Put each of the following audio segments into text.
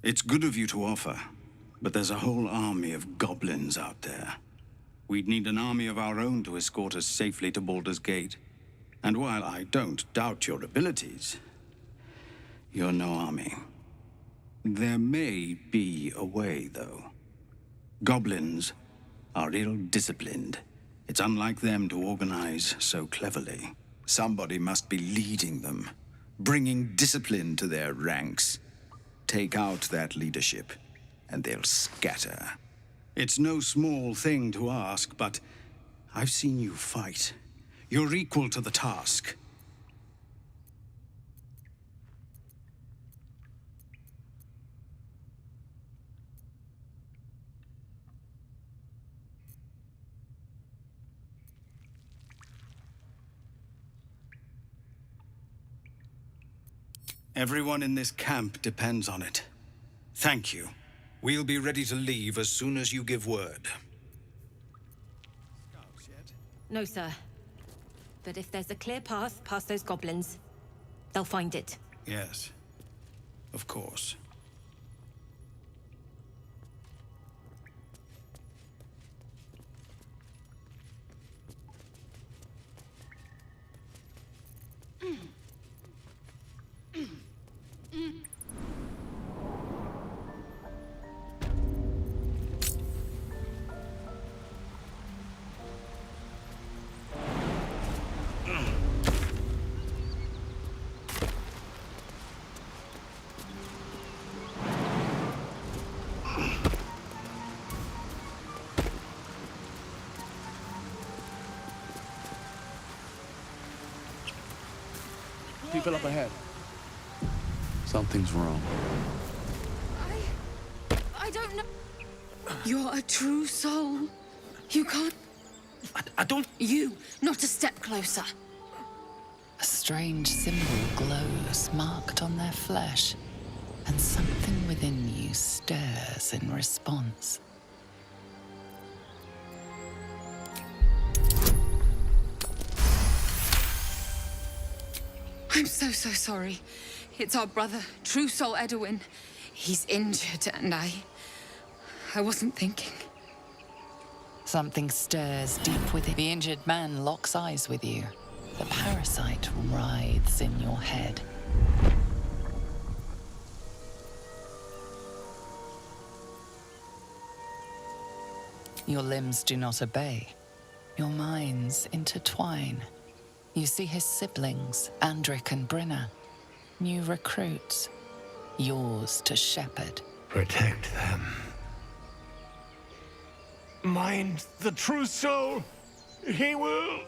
It's good of you to offer, but there's a whole army of goblins out there. We'd need an army of our own to escort us safely to Baldur's Gate. And while I don't doubt your abilities, you're no army. There may be a way, though. Goblins are ill-disciplined. It's unlike them to organize so cleverly. Somebody must be leading them, bringing discipline to their ranks. Take out that leadership, and they'll scatter. It's no small thing to ask, but I've seen you fight. You're equal to the task. Everyone in this camp depends on it. Thank you. We'll be ready to leave as soon as you give word. No, sir. But if there's a clear path past those goblins, they'll find it. Yes, of course. People up ahead. Something's wrong. I don't know. You're a true soul. You can't... I don't... You, not a step closer. A strange symbol glows, marked on their flesh, and something within you stirs in response. I'm so sorry. It's our brother, True Soul Edwin. He's injured, and I wasn't thinking. Something stirs deep within. The injured man locks eyes with you. The parasite writhes in your head. Your limbs do not obey. Your minds intertwine. You see his siblings, Andric and Brinna. New recruits. Yours to shepherd. Protect them. Mind the true soul. He will...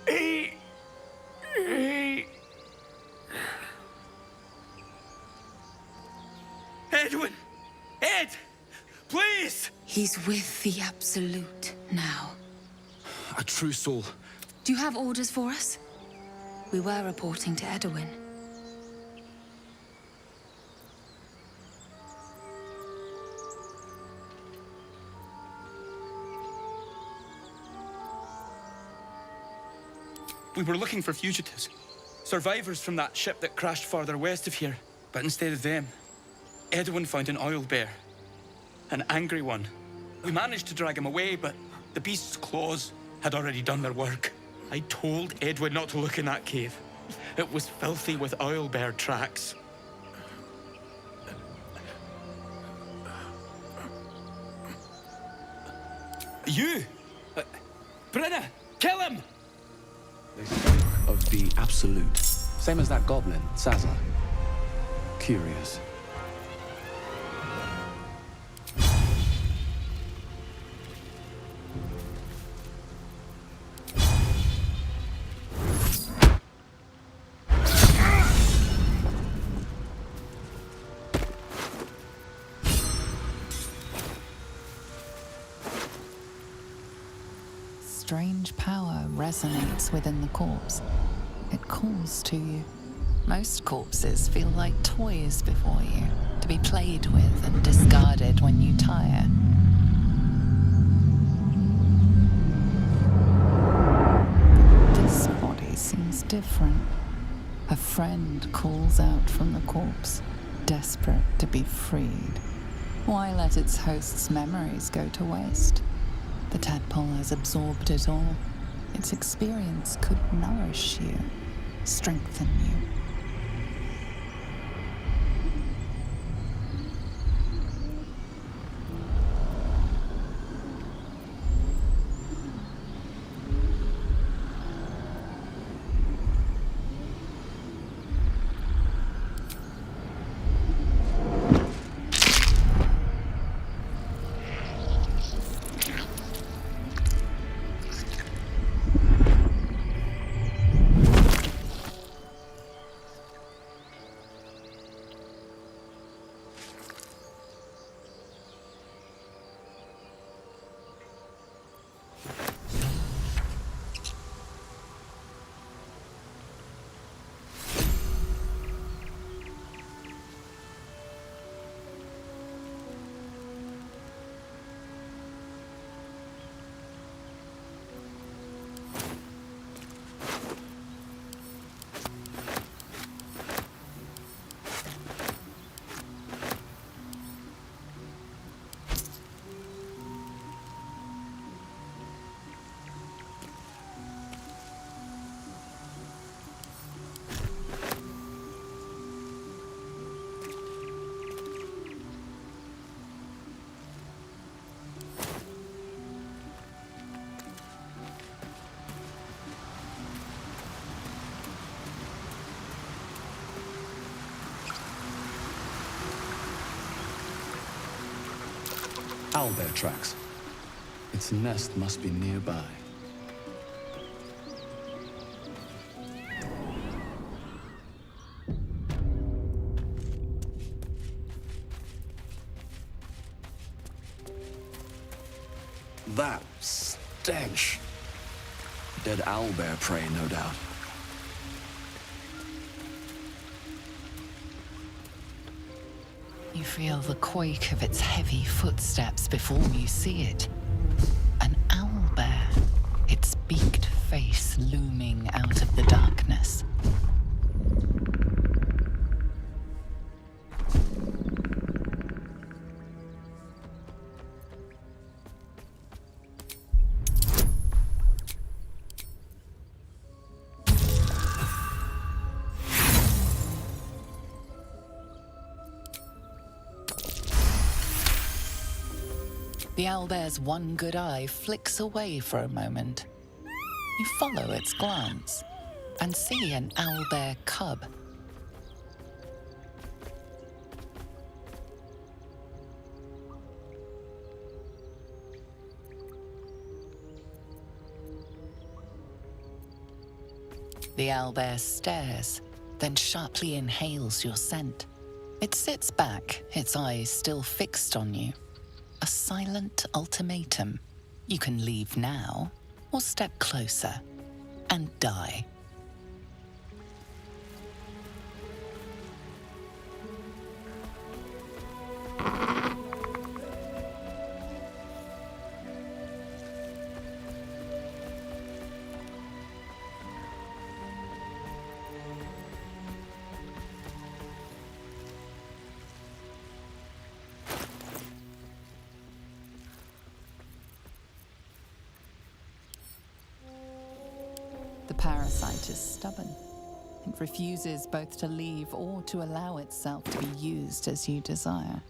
He... Edwin! Ed! Please! He's with the Absolute now. A true soul. Do you have orders for us? We were reporting to Edwin. We were looking for fugitives. Survivors from that ship that crashed farther west of here. But instead of them, Edwin found an oil bear. An angry one. We managed to drag him away, but the beast's claws had already done their work. I told Edwin not to look in that cave. It was filthy with oil bear tracks. You! Brenna, kill him! They spoke of the Absolute. Same as that goblin, Sazza. Curious. Strange power resonates within the corpse. It calls to you. Most corpses feel like toys before you, to be played with and discarded when you tire. This body seems different. A friend calls out from the corpse. desperate to be freed. Why let its host's memories go to waste? The tadpole has absorbed it all. Its experience could nourish you, strengthen you. Owlbear tracks. Its nest must be nearby. That stench. Dead owlbear prey, no doubt. You feel the quake of its heavy footsteps before you see it. An owlbear, its beaked face looming out of the darkness. The owlbear's one good eye flicks away for a moment. You follow its glance and see an owlbear cub. The owlbear stares, then sharply inhales your scent. It sits back, its eyes still fixed on you. A silent ultimatum. You can leave now, or step closer and die. The parasite is stubborn. It refuses both to leave or to allow itself to be used as you desire.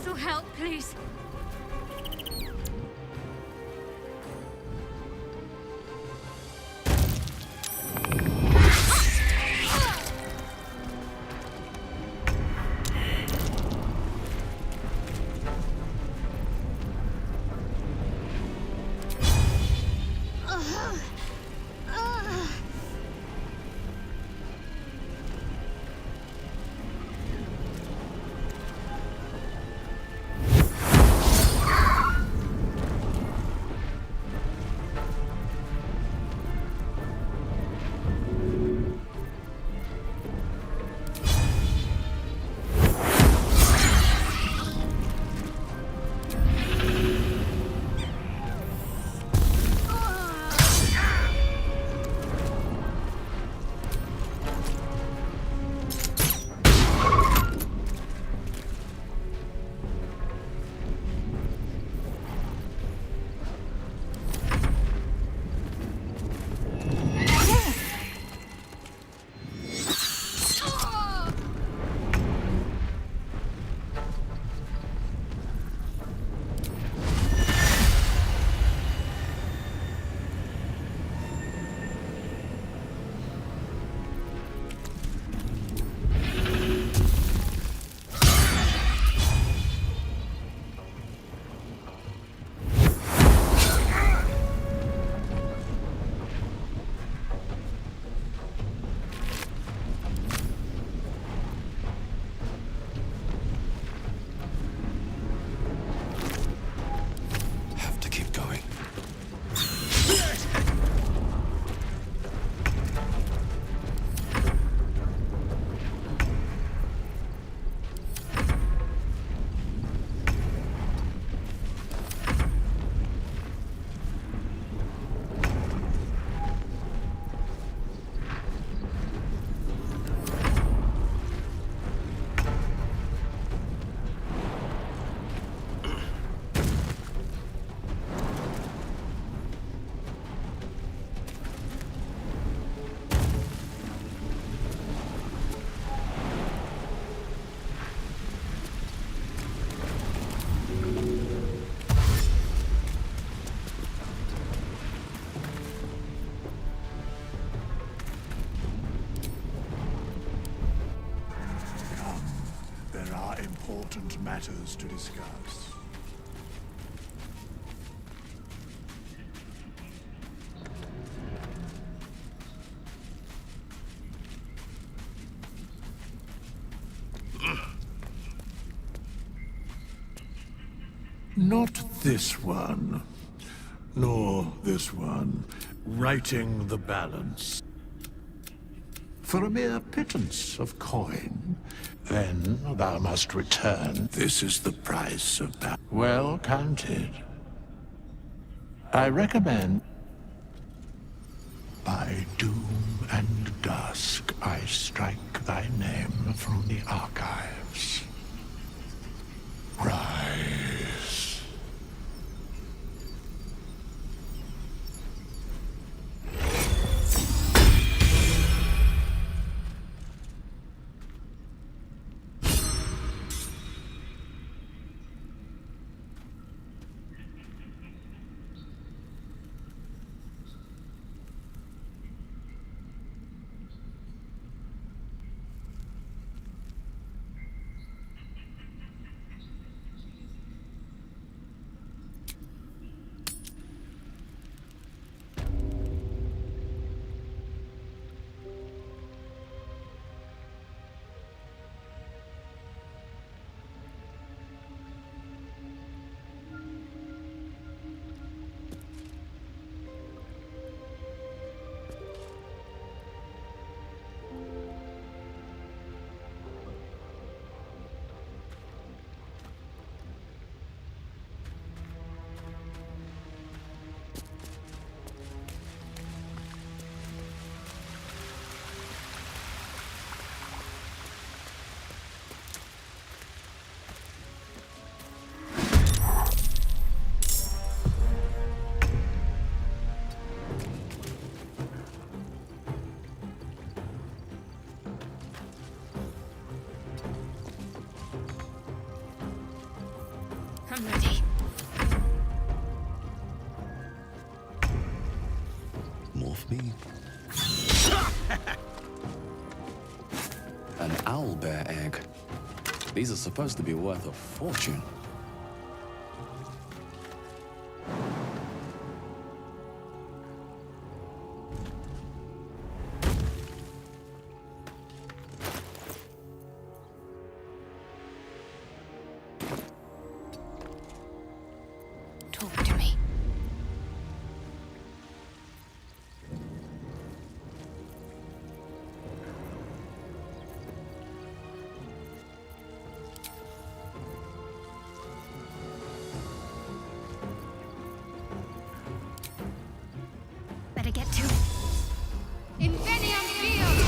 little help, please? Have to keep going. There are important matters to discuss. Not this one, nor this one. Righting the balance. For a mere pittance of coin, then thou must return. This is the price of that. Well counted. I recommend. By doom and dusk, I strike thy name from the archives. Rise. I'm ready. More for me. An owlbear egg. These are supposed to be worth a fortune. Talk to me. Better get to it. Inveniam field!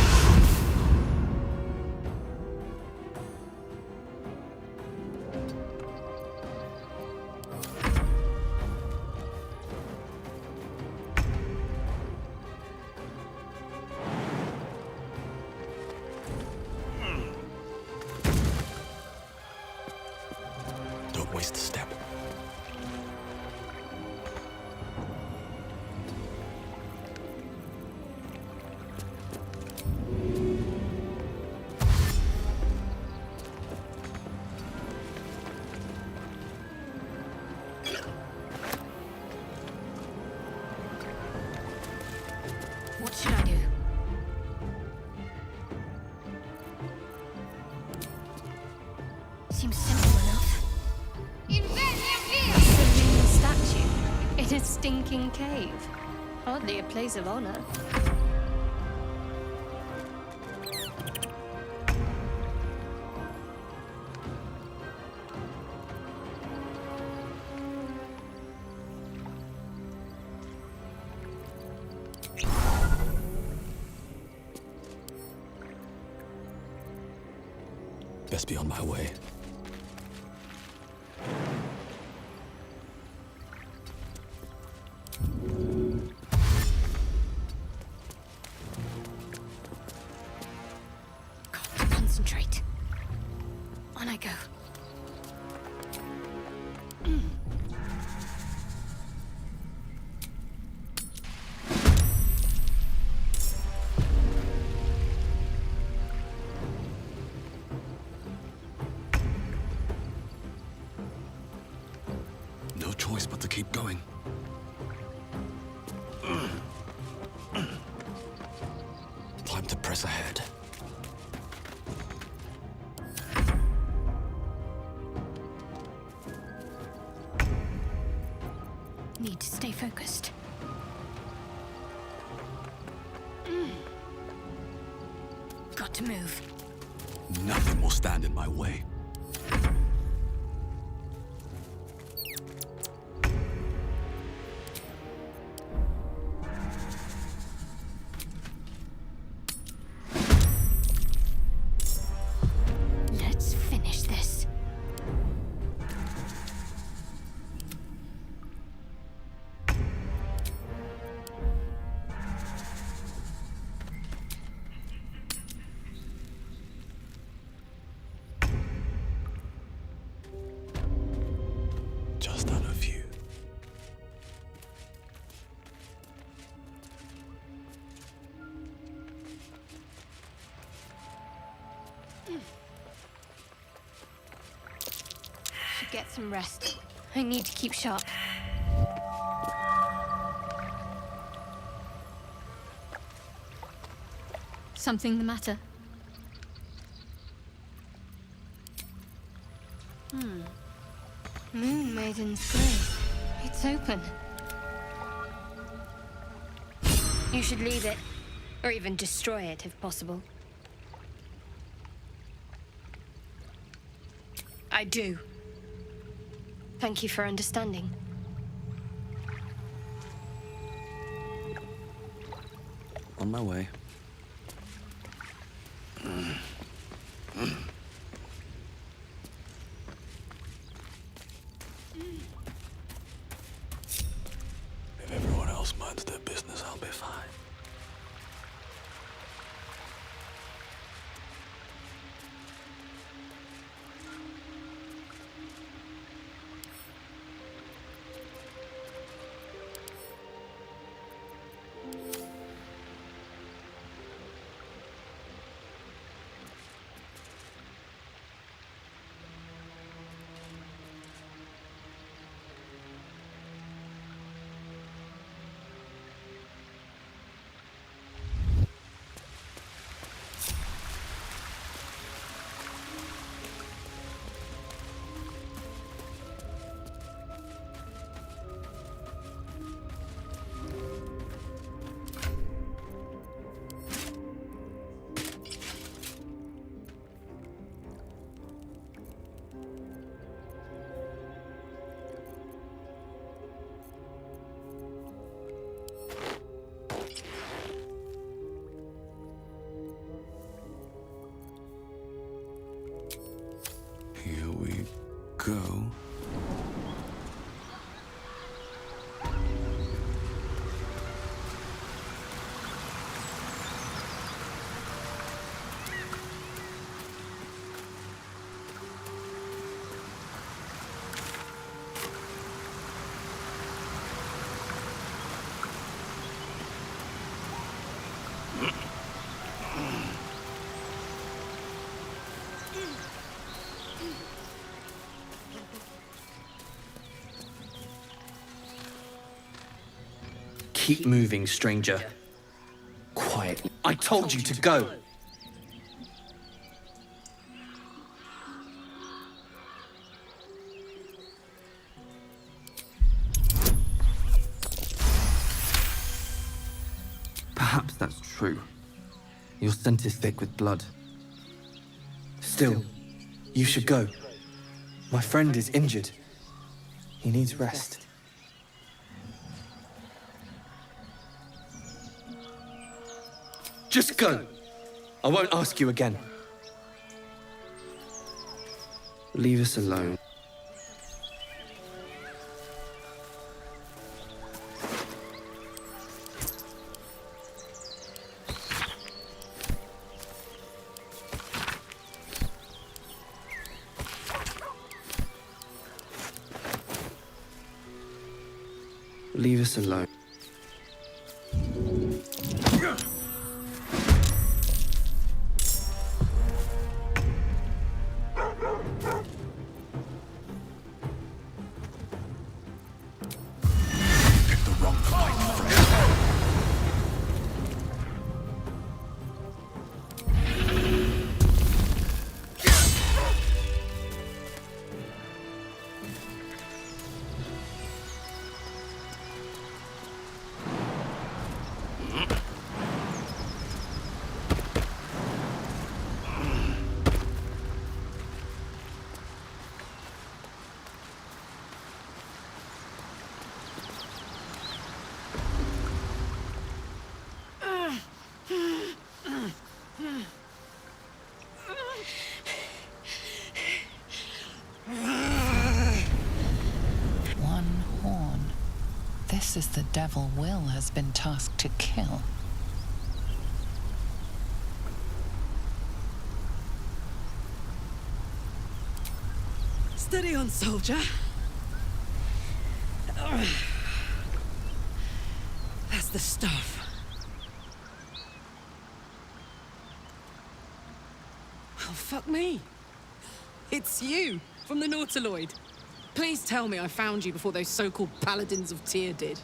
Don't waste a step. What should I do? Seems simple enough. Inveniam field! A serene statue in a stinking cave. Hardly a place of honor. Best be on my way. Got to concentrate. On I go. No choice but to keep going. Time to press ahead. Need to stay focused. Got to move. Nothing will stand in my way. Let's finish this. Just done a few. Should get some rest. I need to keep sharp. Something the matter? Moon Maiden's grave. It's open. You should leave it, or even destroy it if possible. I do. Thank you for understanding. On my way. If everyone else minds their business, I'll be fine. Keep moving, stranger. Quietly. I told you to go! Perhaps that's true. Your scent is thick with blood. Still, you should go. My friend is injured. He needs rest. Just go! I won't ask you again. Leave us alone. Leave us alone. Pick the wrong fight, friend. One horn. This is the devil Will has been tasked to kill. Steady on, soldier. That's the stuff. Oh, fuck me. It's you, from the Nautiloid. Please tell me I found you before those so-called Paladins of Tyr did.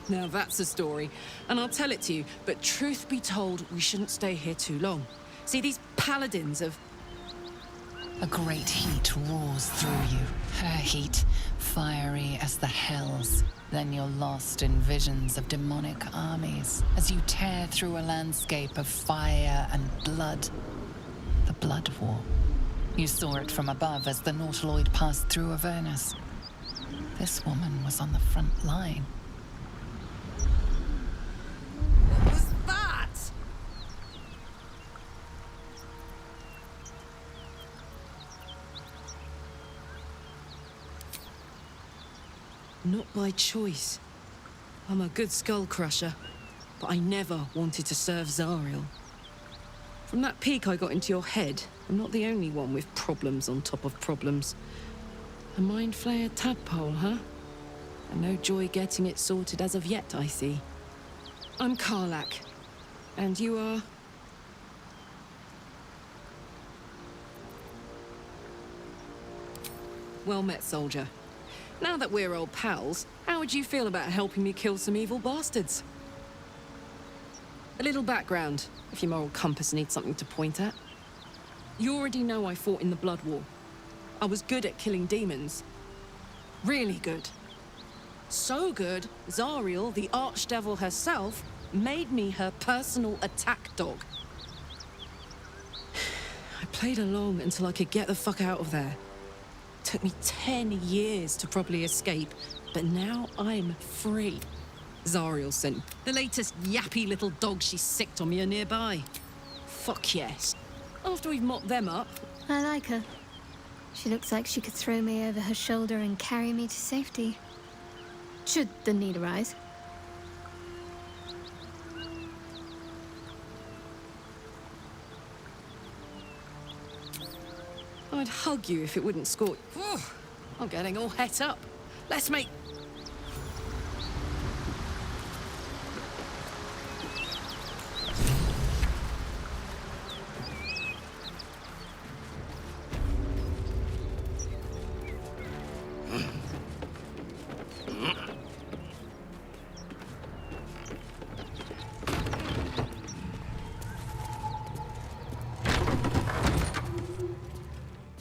Now that's a story, and I'll tell it to you, but truth be told, we shouldn't stay here too long. See, these Paladins of... A great heat roars through you. Her heat, fiery as the hells. Then you're lost in visions of demonic armies as you tear through a landscape of fire and blood. The Blood War. You saw it from above as the Nautiloid passed through Avernus. This woman was on the front line. What was that? Not by choice. I'm a good skull crusher, but I never wanted to serve Zariel. From that peek I got into your head, I'm not the only one with problems on top of problems. A mind flayer tadpole, huh? And no joy getting it sorted as of yet, I see. I'm Karlak. And you are? Well met, soldier. Now that we're old pals, how would you feel about helping me kill some evil bastards? A little background, if your moral compass needs something to point at. You already know I fought in the Blood War. I was good at killing demons. Really good. So good, Zariel, the archdevil herself, made me her personal attack dog. I played along until I could get the fuck out of there. Took me 10 years to properly escape, but now I'm free. Zariel sent the latest yappy little dogs she sicked on me are nearby. Fuck yes. After we've mopped them up... I like her. She looks like she could throw me over her shoulder and carry me to safety. Should the need arise. I'd hug you if it wouldn't scorch. I'm getting all het up. Let's make...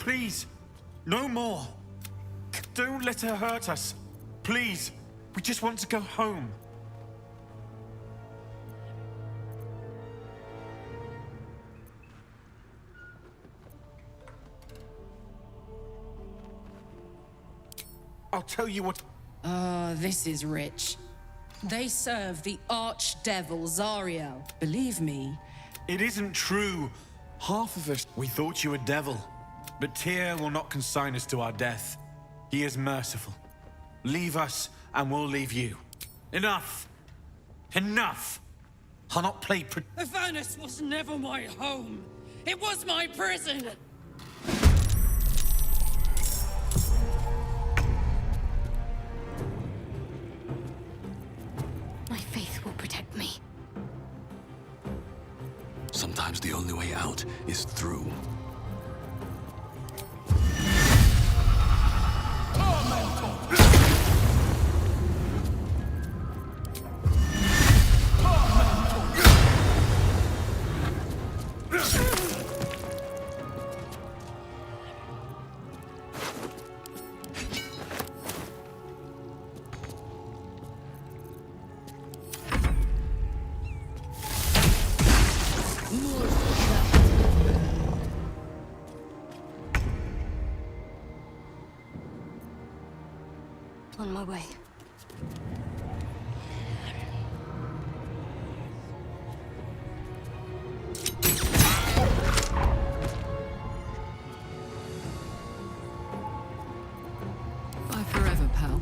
please. No more. Don't let her hurt us. Please. We just want to go home. I'll tell you what... Ah, this is rich. They serve the archdevil Zariel. Believe me. It isn't true. Half of us, we thought you were devil. But Tyr will not consign us to our death. He is merciful. Leave us, and we'll leave you. Enough! Enough! I'll not play Avernus was never my home. It was my prison. My faith will protect me. Sometimes the only way out is through. On my way. Bye forever, pal.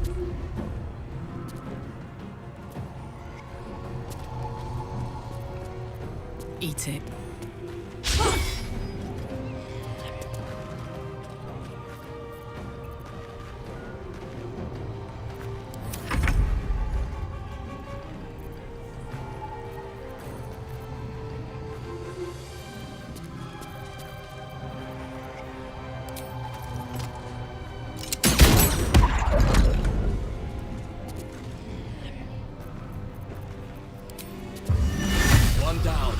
Eat it. One down.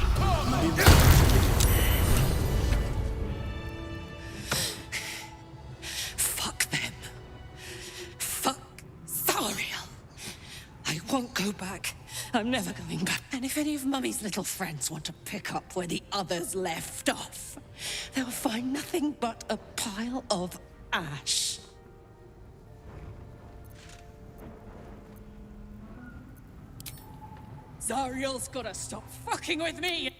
Fuck them. Fuck Zariel. I won't go back. I'm never going back. And if any of Mummy's little friends want to pick up where the others left off, they'll find nothing but a pile of ash. Zariel's gotta stop fucking with me!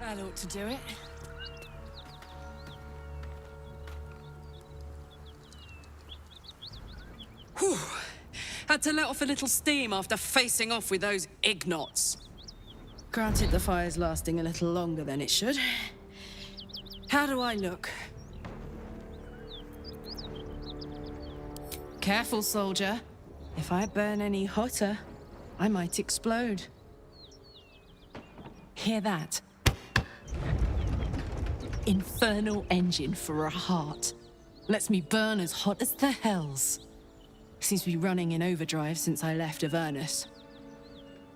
That ought to do it. Whew. Had to let off a little steam after facing off with those ignots. Granted, the fire's lasting a little longer than it should. How do I look? Careful, soldier. If I burn any hotter, I might explode. Hear that? Infernal engine for a heart. Lets me burn as hot as the hells. Seems to be running in overdrive since I left Avernus.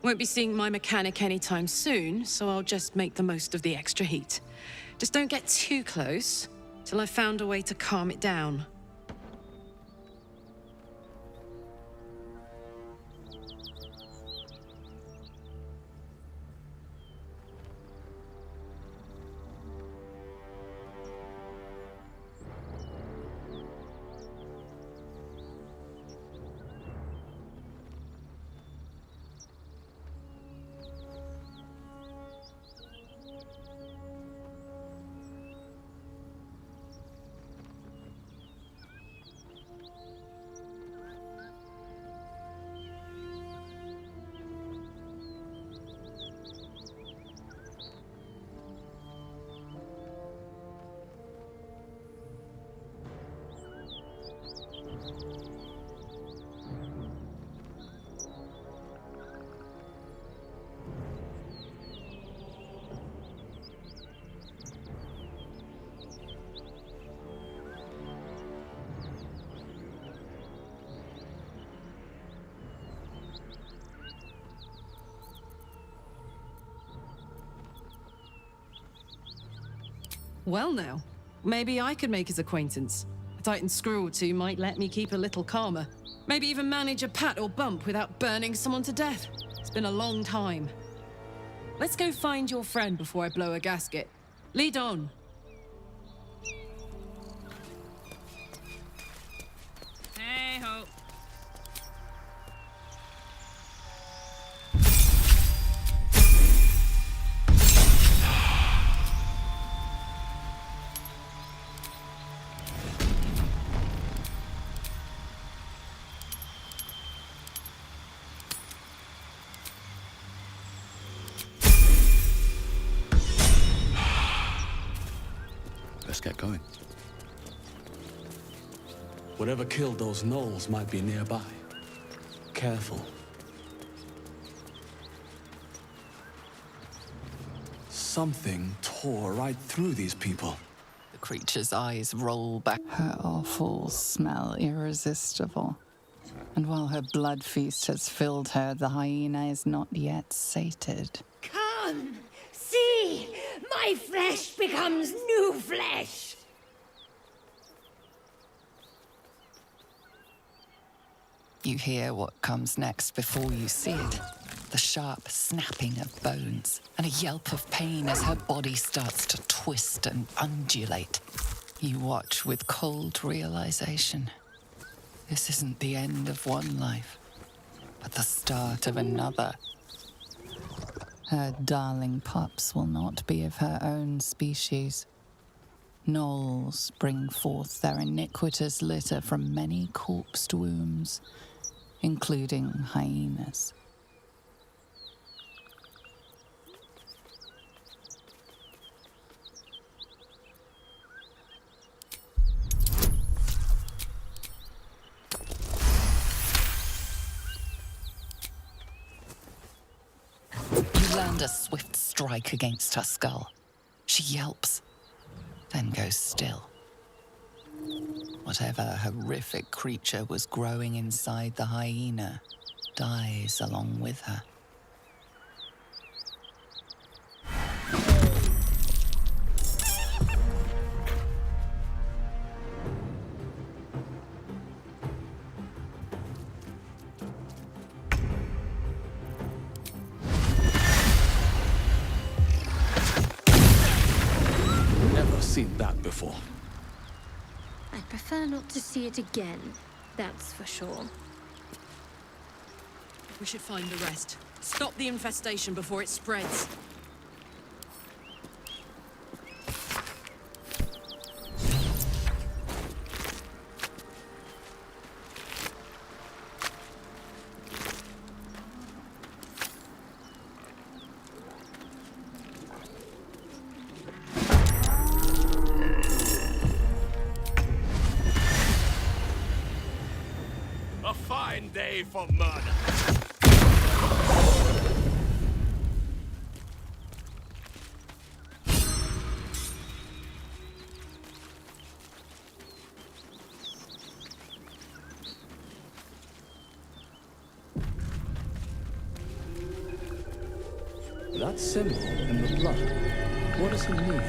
Won't be seeing my mechanic anytime soon, so I'll just make the most of the extra heat. Just don't get too close, till I've found a way to calm it down. Well now, maybe I could make his acquaintance. A Titan screw or two might let me keep a little calmer. Maybe even manage a pat or bump without burning someone to death. It's been a long time. Let's go find your friend before I blow a gasket. Lead on. Hey ho. Let's get going. Whatever killed those gnolls might be nearby. Careful. Something tore right through these people. The creature's eyes roll back. Her offals smell irresistible. And while her blood feast has filled her, the hyena is not yet sated. Come, see! My flesh becomes new flesh! You hear what comes next before you see it. The sharp snapping of bones and a yelp of pain as her body starts to twist and undulate. You watch with cold realization. This isn't the end of one life, but the start of another. Her darling pups will not be of her own species. Gnolls bring forth their iniquitous litter from many corpsed wombs, including hyenas. You land a swift strike against her skull. She yelps, then goes still. Whatever horrific creature was growing inside the hyena dies along with her. Never seen that before. I'd prefer not to see it again, that's for sure. We should find the rest. Stop the infestation before it spreads. A fine day for murder. That symbol in the blood, what does it mean?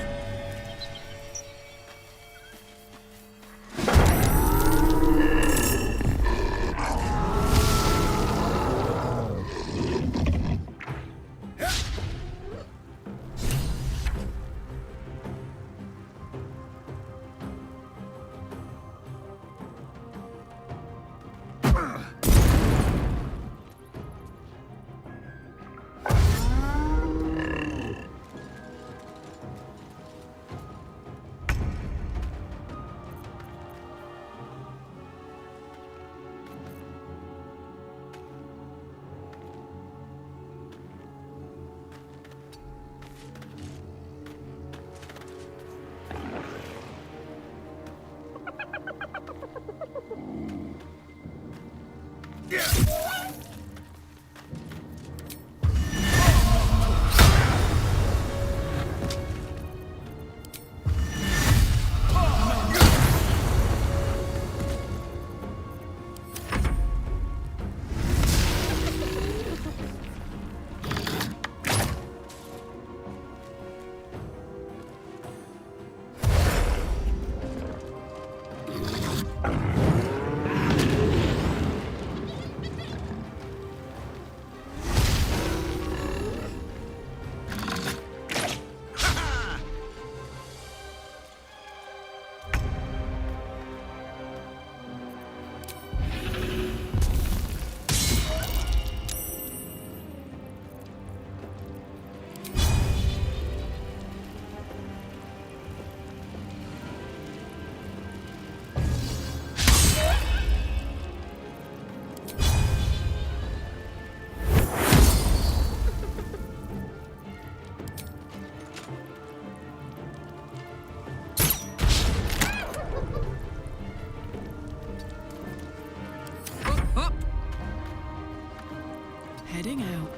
heading out.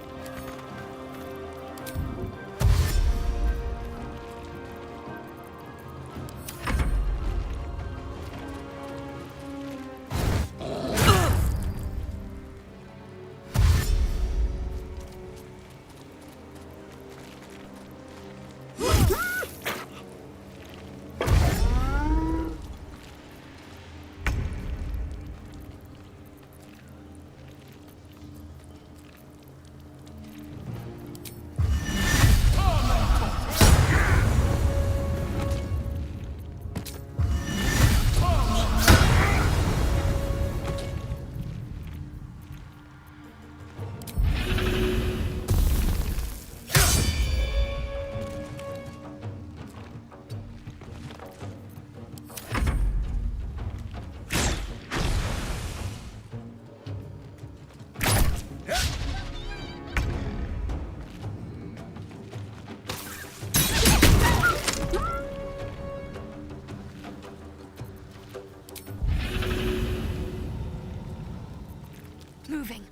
Moving.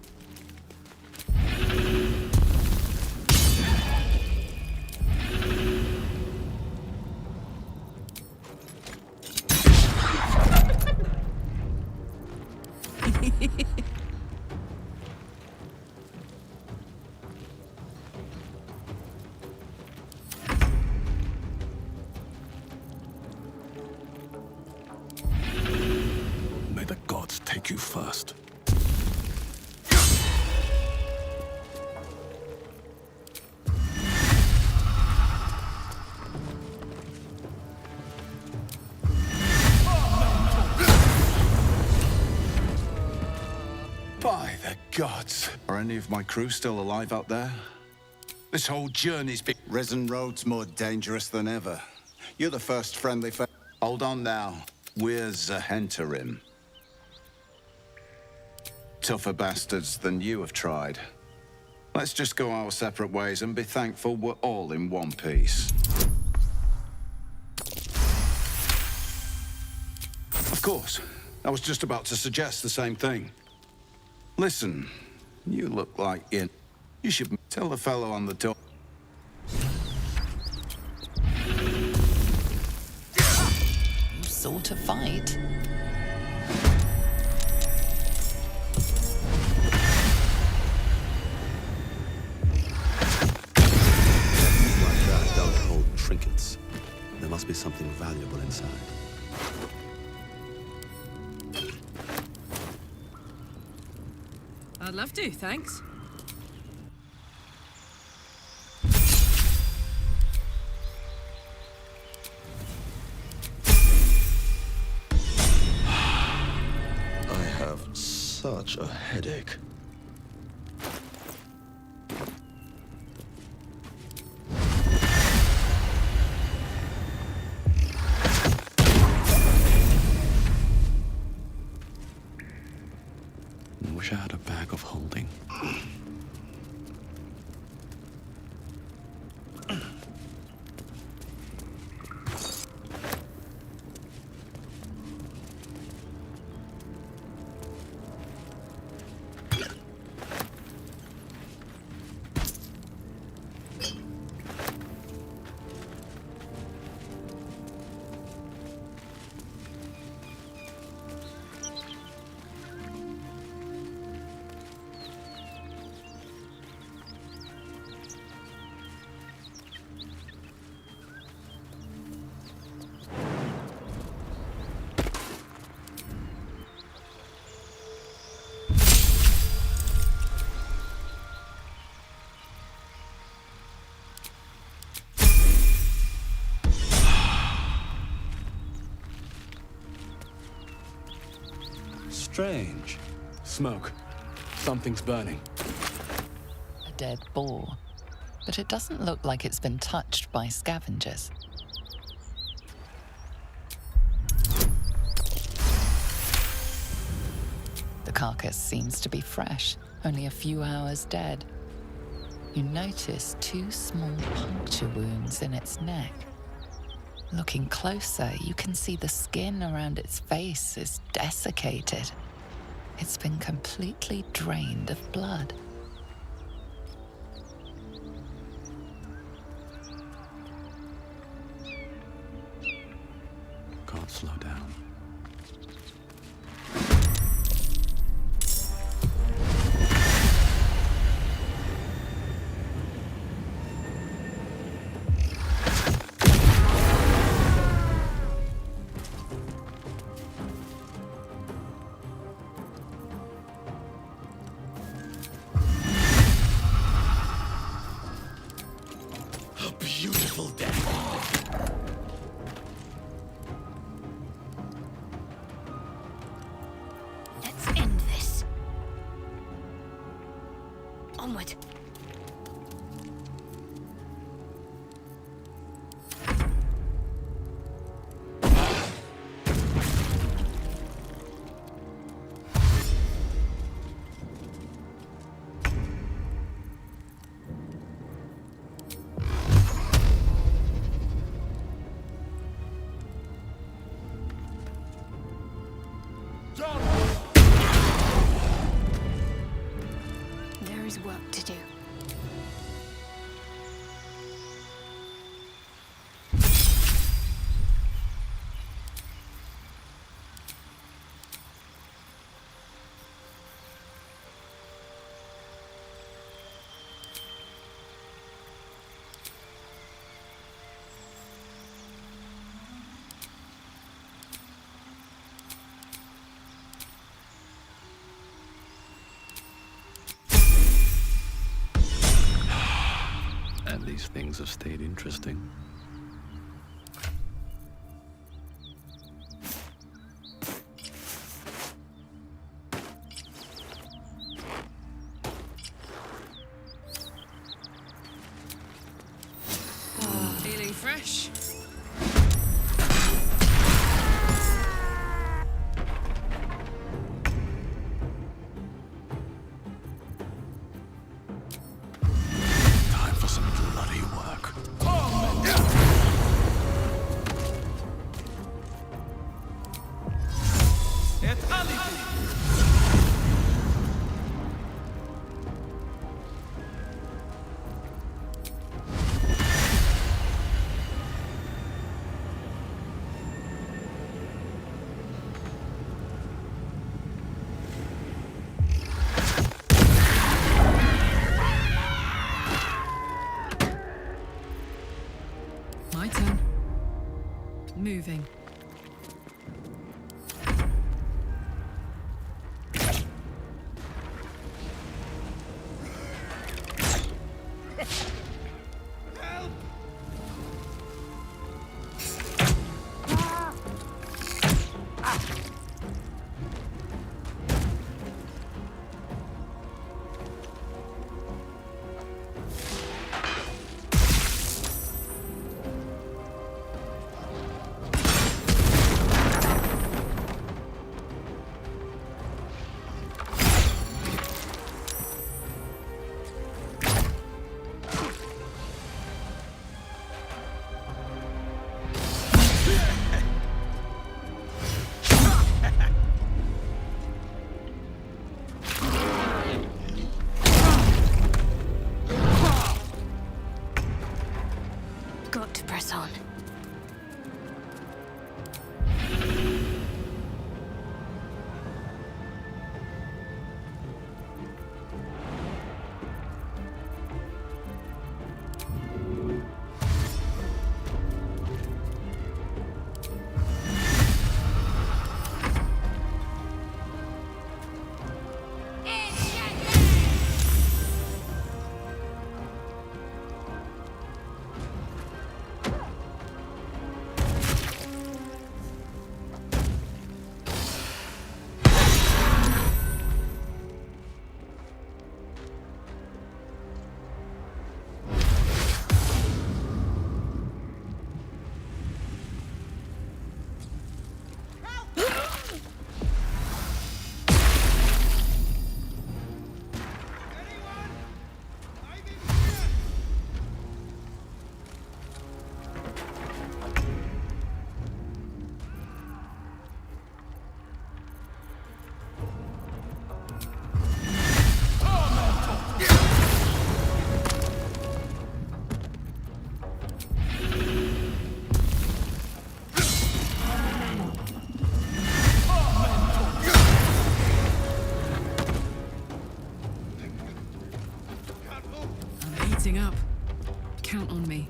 May the gods take you first. By the gods. Are any of my crew still alive out there? This whole journey's been... Risen Road's more dangerous than ever. You're the first friendly Hold on now. We're Zahenterim. Tougher bastards than you have tried. Let's just go our separate ways and be thankful we're all in one piece. Of course. I was just about to suggest the same thing. Listen, you look like you should tell the fellow on the door. You sort of fight. Like that don't hold trinkets. There must be something valuable inside. I'd love to, thanks. I have such a headache. Wish I had a bag of holding. Strange. Smoke. Something's burning. A dead boar. But it doesn't look like it's been touched by scavengers. The carcass seems to be fresh, only a few hours dead. You notice 2 small puncture wounds in its neck. Looking closer, you can see the skin around its face is desiccated. It's been completely drained of blood. Onward. There is work to do. At least things have stayed interesting. Feeling fresh? Time for some bloody work. My turn. Moving. Got to press on. Heating up. Count on me.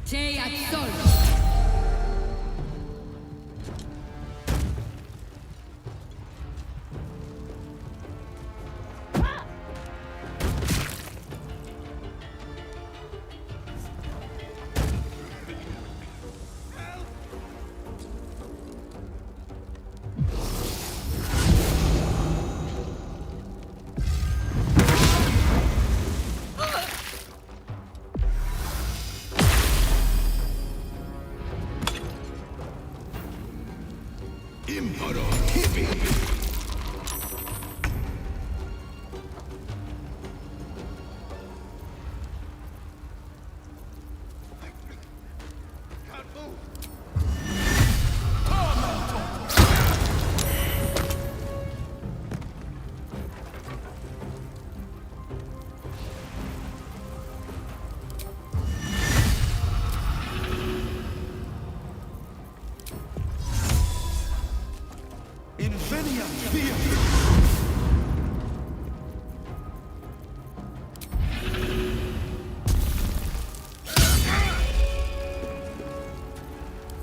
Te Absol.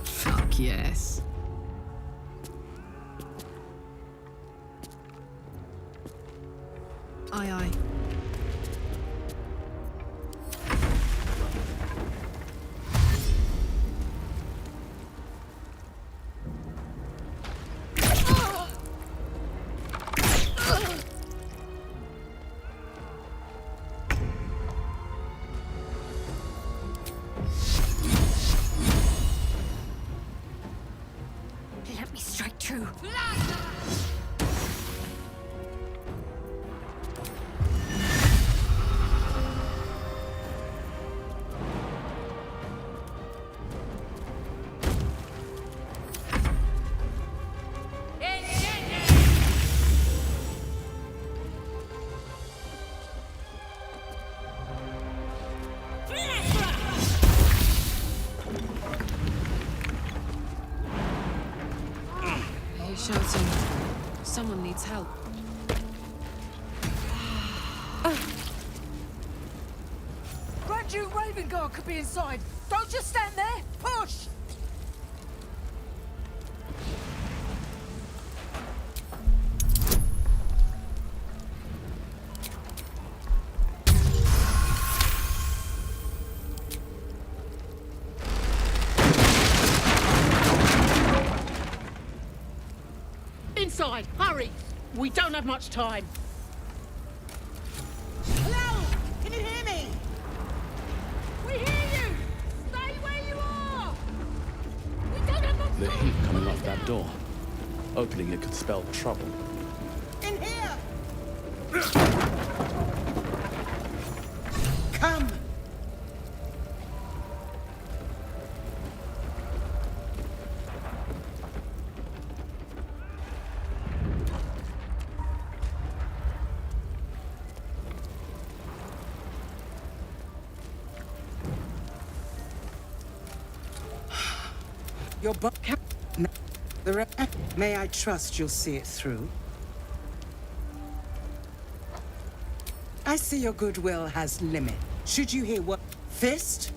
Fuck yes. Aye, aye. Let me strike true. He's shouting. Someone needs help. Grand Duke Ravengard could be inside. Don't just stand there. Push! Inside! Hurry! We don't have much time. Hello? Can you hear me? We hear you! Stay where you are! We don't have much The time! heat coming off that door. Opening it could spell trouble. In here! Come! Your book. May I trust you'll see it through? I see your goodwill has limit. Should you hear what? Fist?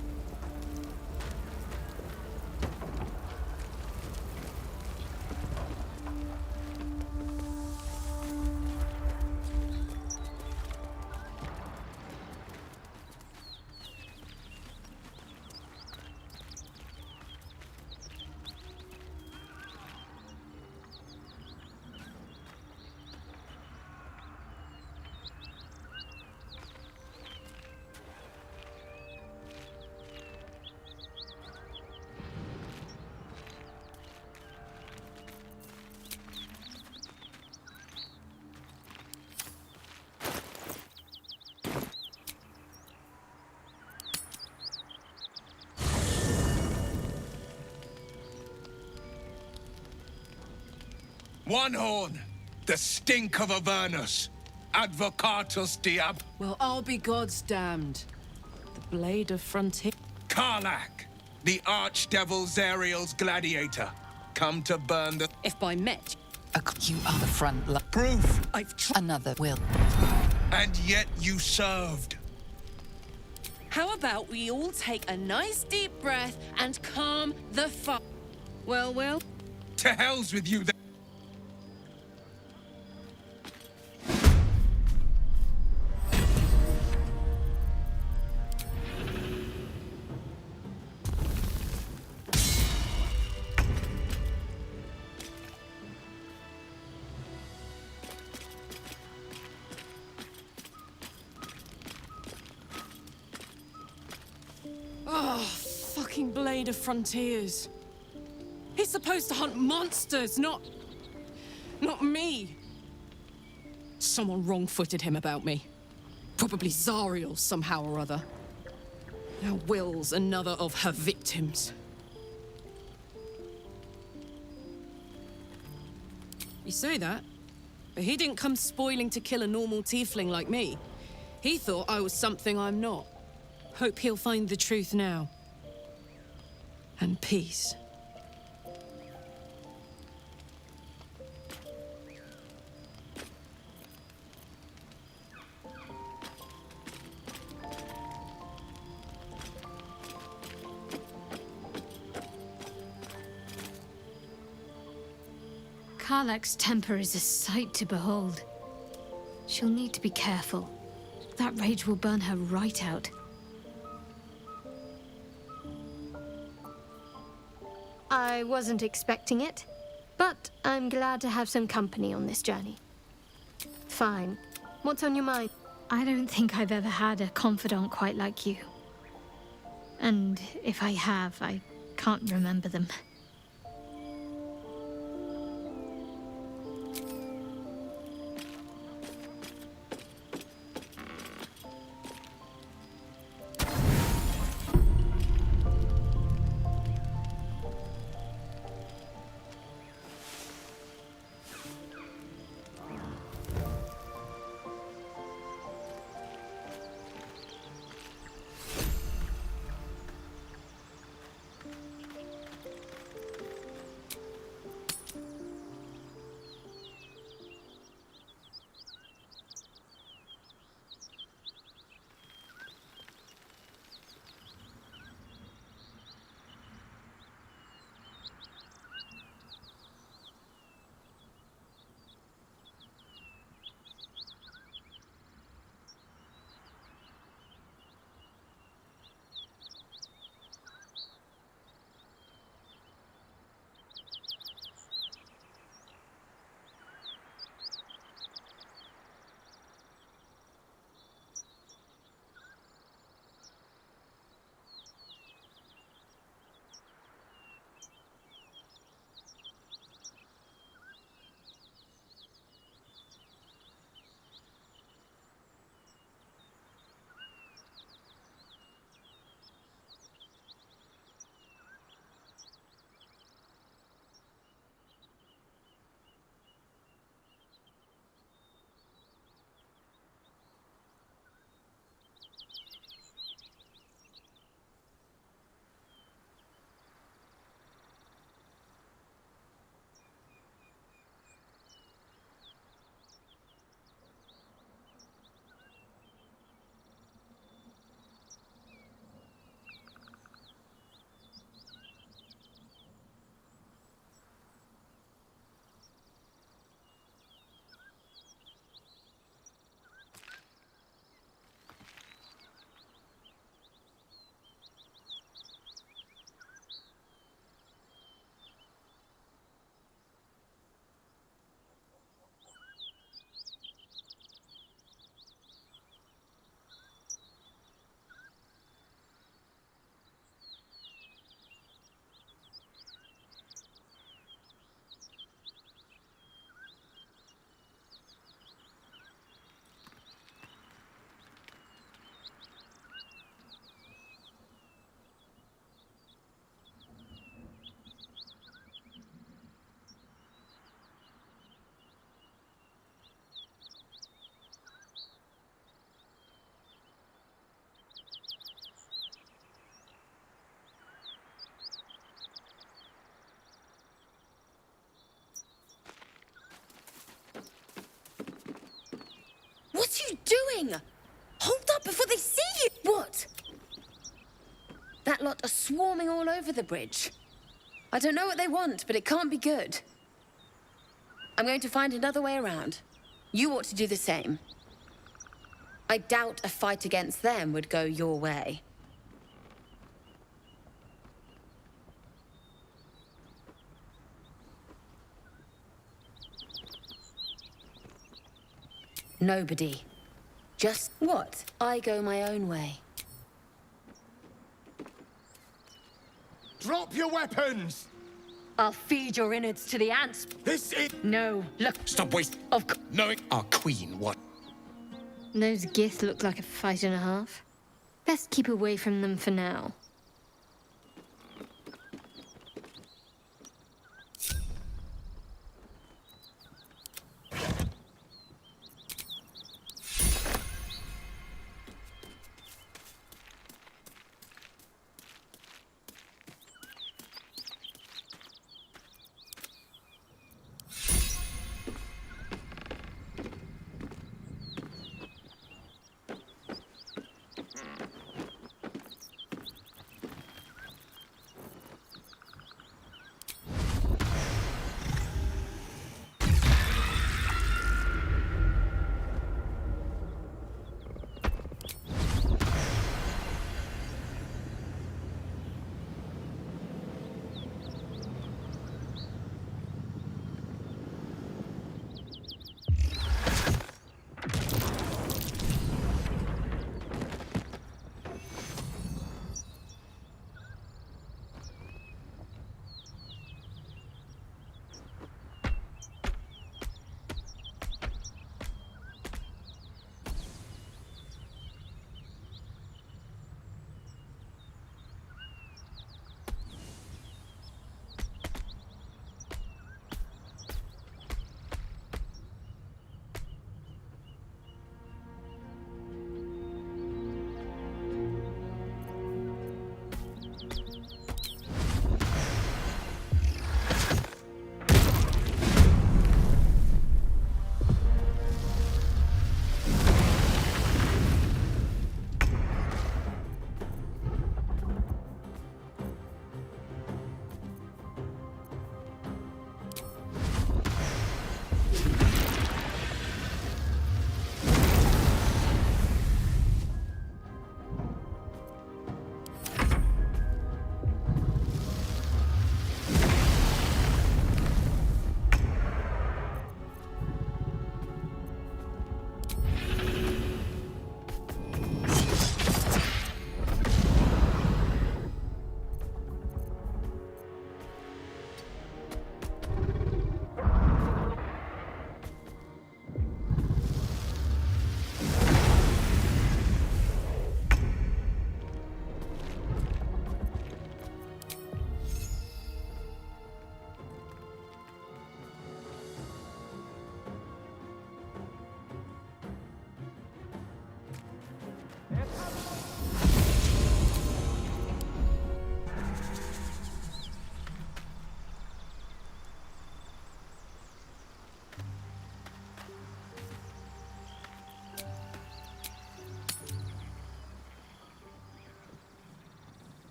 One horn, the stink of Avernus. Advocatus diab. Well, I'll be God's damned. The blade of frontier. Karlak, the archdevil Zariel's gladiator. Come to burn the... If by met, you are the front line. Proof. Another will. And yet you served. How about we all take a nice deep breath and calm the fuck? Well. To hell's with you then. Oh, fucking Blade of Frontiers. He's supposed to hunt monsters, not me. Someone wrong-footed him about me. Probably Zariel somehow or other. Now Will's another of her victims. You say that, but he didn't come spoiling to kill a normal tiefling like me. He thought I was something I'm not. Hope he'll find the truth now. And peace. Karlach's temper is a sight to behold. She'll need to be careful. That rage will burn her right out. I wasn't expecting it, but I'm glad to have some company on this journey. Fine. What's on your mind? I don't think I've ever had a confidant quite like you. And if I have, I can't remember them. What are you doing? Hold up before they see you! What? That lot are swarming all over the bridge. I don't know what they want, but it can't be good. I'm going to find another way around. You ought to do the same. I doubt a fight against them would go your way. Nobody. Just what? I go my own way. Drop your weapons! I'll feed your innards to the ants. This is... No, look. Stop wasting... knowing our queen, what? Those Gith look like a fight and a half. Best keep away from them for now.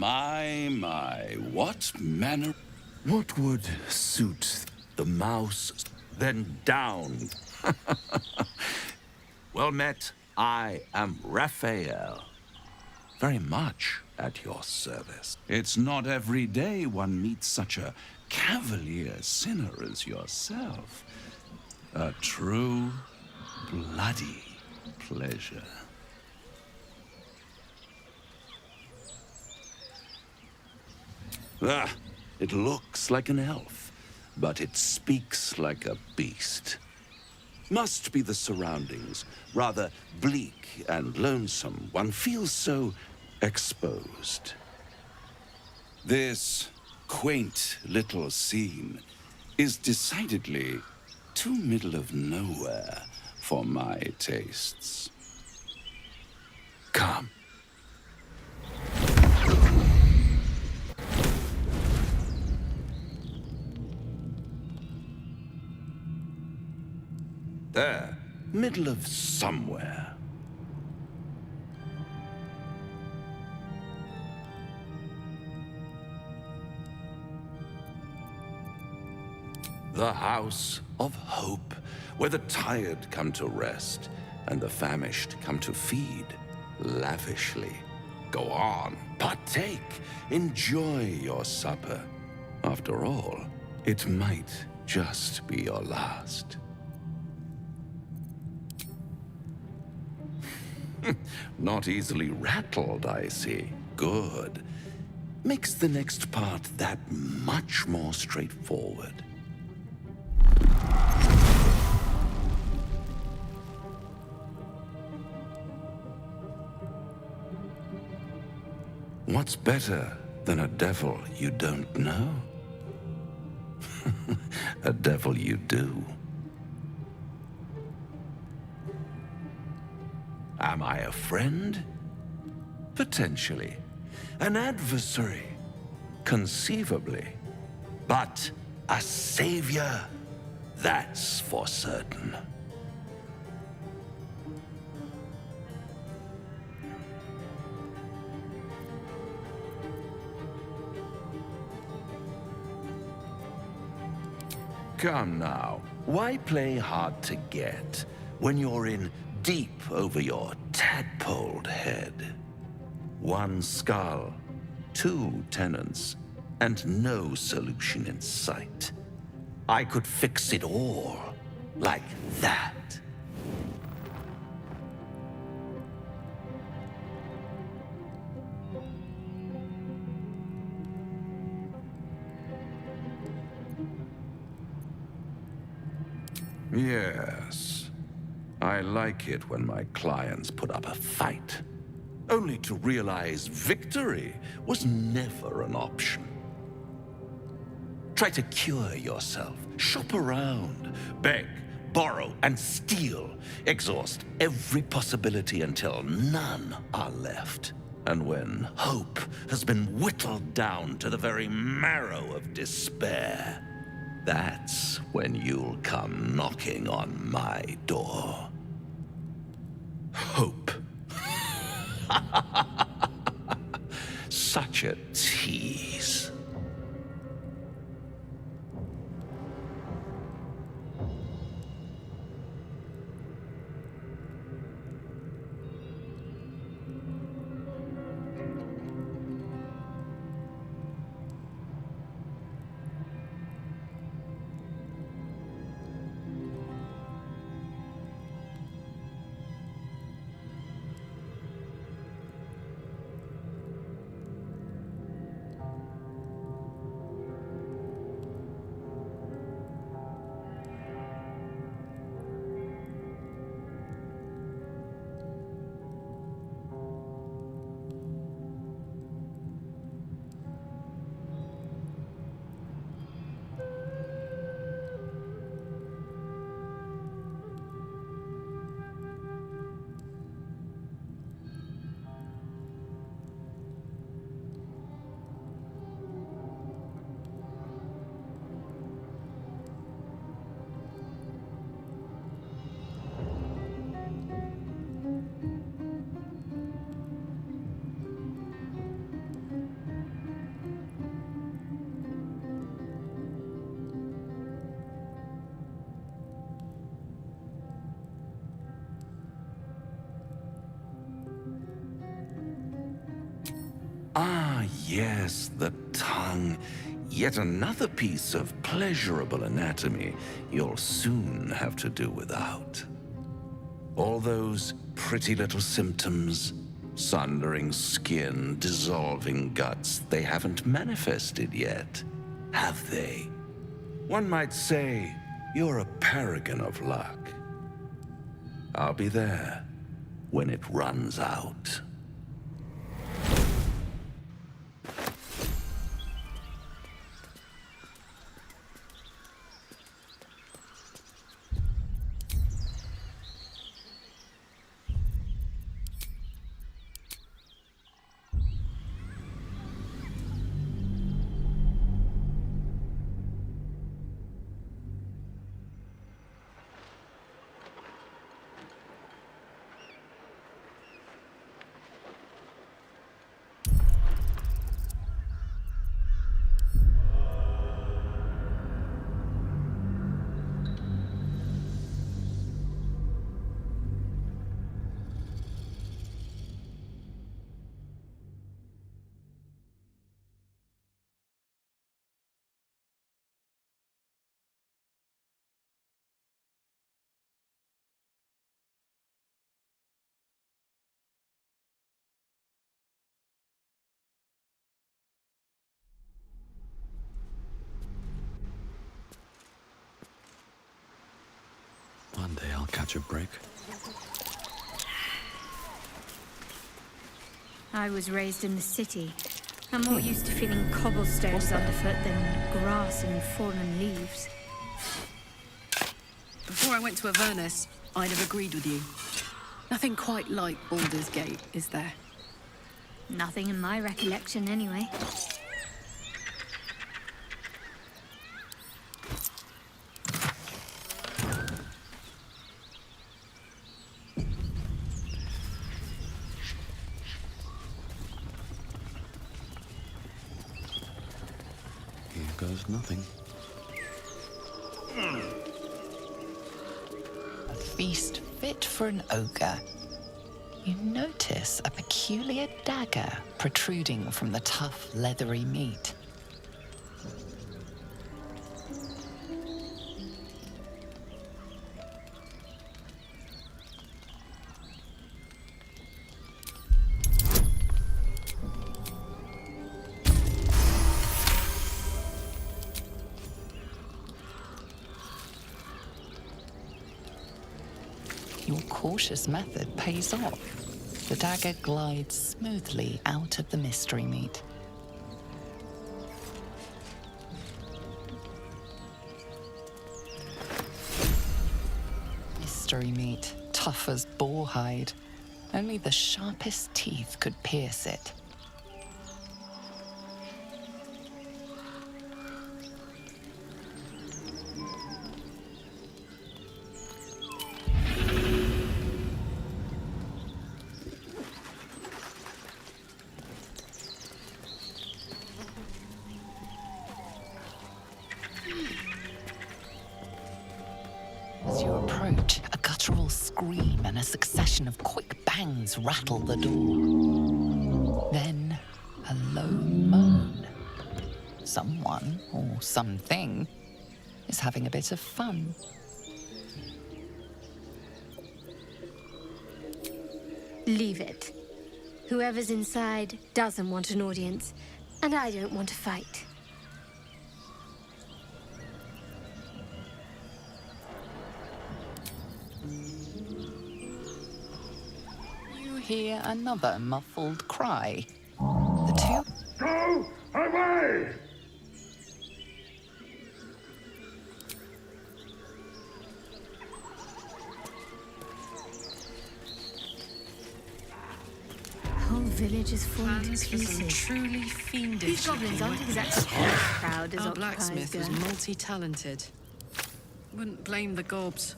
My, what manner? What would suit the mouse? Then down. Well met. I am Raphael. Very much at your service. It's not every day one meets such a cavalier sinner as yourself. A true, bloody pleasure. Ah, it looks like an elf, but it speaks like a beast. Must be the surroundings, rather bleak and lonesome. One feels so exposed. This quaint little scene is decidedly too middle of nowhere for my tastes. Come. There, middle of somewhere. The House of Hope, where the tired come to rest and the famished come to feed lavishly. Go on, partake, enjoy your supper. After all, it might just be your last. Not easily rattled, I see. Good. Makes the next part that much more straightforward. What's better than a devil you don't know? A devil you do. Am I a friend? Potentially. An adversary? Conceivably. But a savior? That's for certain. Come now, why play hard to get when you're in deep over your tadpoled head? One skull, two tenants, and no solution in sight. I could fix it all, like that. Yes. I like it when my clients put up a fight, only to realize victory was never an option. Try to cure yourself, shop around, beg, borrow, and steal. Exhaust every possibility until none are left. And when hope has been whittled down to the very marrow of despair, that's when you'll come knocking on my door. Hope. Such a tease. yes, the tongue. Yet another piece of pleasurable anatomy you'll soon have to do without. All those pretty little symptoms, sundering skin, dissolving guts, they haven't manifested yet, have they? One might say you're a paragon of luck. I'll be there when it runs out. One day I'll catch a break. I was raised in the city. I'm more used to feeling cobblestones underfoot than grass and fallen leaves. Before I went to Avernus, I'd have agreed with you. Nothing quite like Baldur's Gate, is there? Nothing in my recollection, anyway. Here goes nothing. A feast fit for an ogre. You notice a peculiar dagger protruding from the tough, leathery meat. Your cautious method pays off. The dagger glides smoothly out of the mystery meat. Mystery meat, tough as boar hide. Only the sharpest teeth could pierce it. As you approach, a guttural scream and a succession of quick bangs rattle the door. Then, a low moan. Someone, or something, is having a bit of fun. Leave it. Whoever's inside doesn't want an audience, and I don't want to fight. You hear another muffled cry. The two... Go away! The whole village is falling to Plans for some pieces. truly fiendish. These goblins aren't exactly as proud as Our occupiers blacksmith go. was multi-talented. Wouldn't blame the gobs.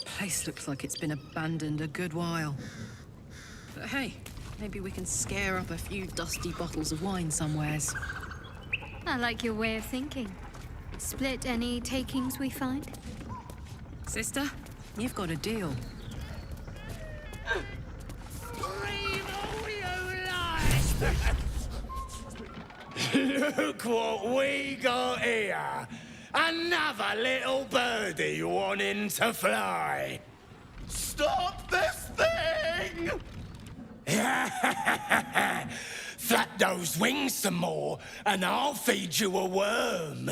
Place looks like it's been abandoned a good while. But hey, maybe we can scare up a few dusty bottles of wine somewheres. I like your way of thinking. Split any takings we find? Sister, you've got a deal. Look what we got here. Another little birdie wanting to fly. Stop this thing! Flap those wings some more, and I'll feed you a worm.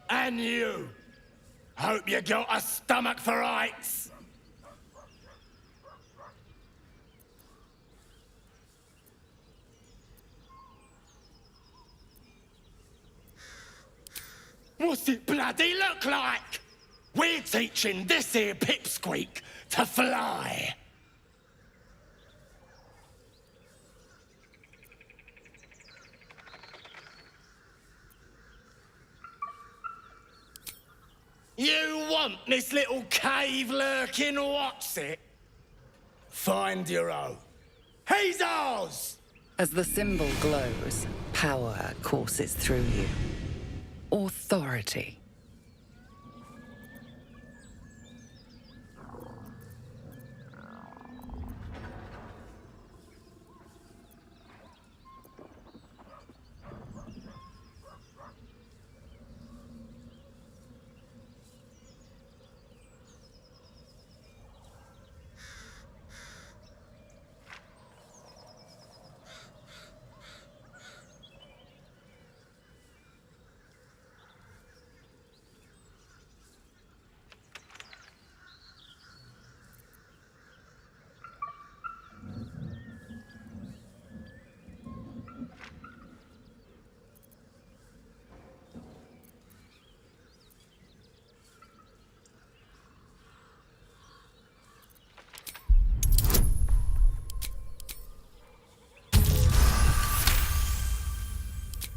And you. Hope you got a stomach for heights. What's it bloody look like? We're teaching this here pipsqueak to fly. You want this little cave lurking what's it? Find your own. He's ours! As the symbol glows, power courses through you. Authority.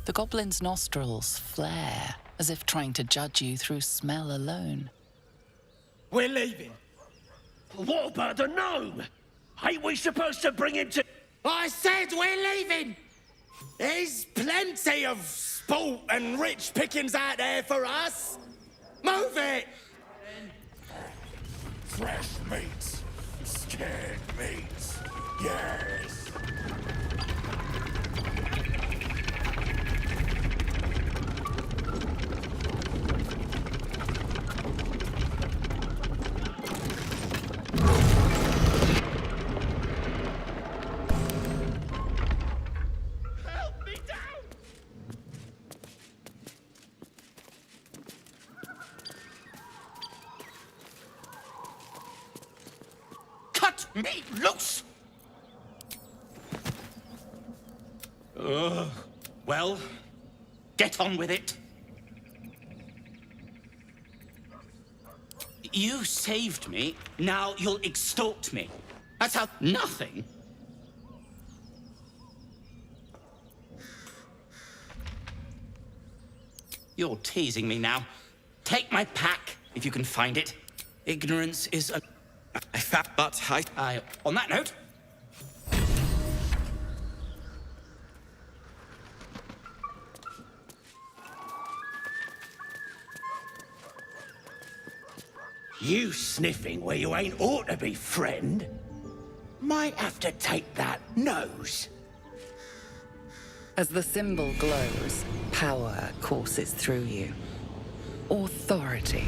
The goblin's nostrils flare, as if trying to judge you through smell alone. We're leaving. What about the gnome? Ain't we supposed to bring him to... I said we're leaving! There's plenty of sport and rich pickings out there for us. Move it! Fresh meat. Scared meat. Yes. Me loose! Well, get on with it. You saved me, now you'll extort me. That's how... Nothing? You're teasing me now. Take my pack, if you can find it. Ignorance is a... But on that note... You sniffing where you ain't ought to be, friend. Might have to take that nose. As the symbol glows, power courses through you. Authority.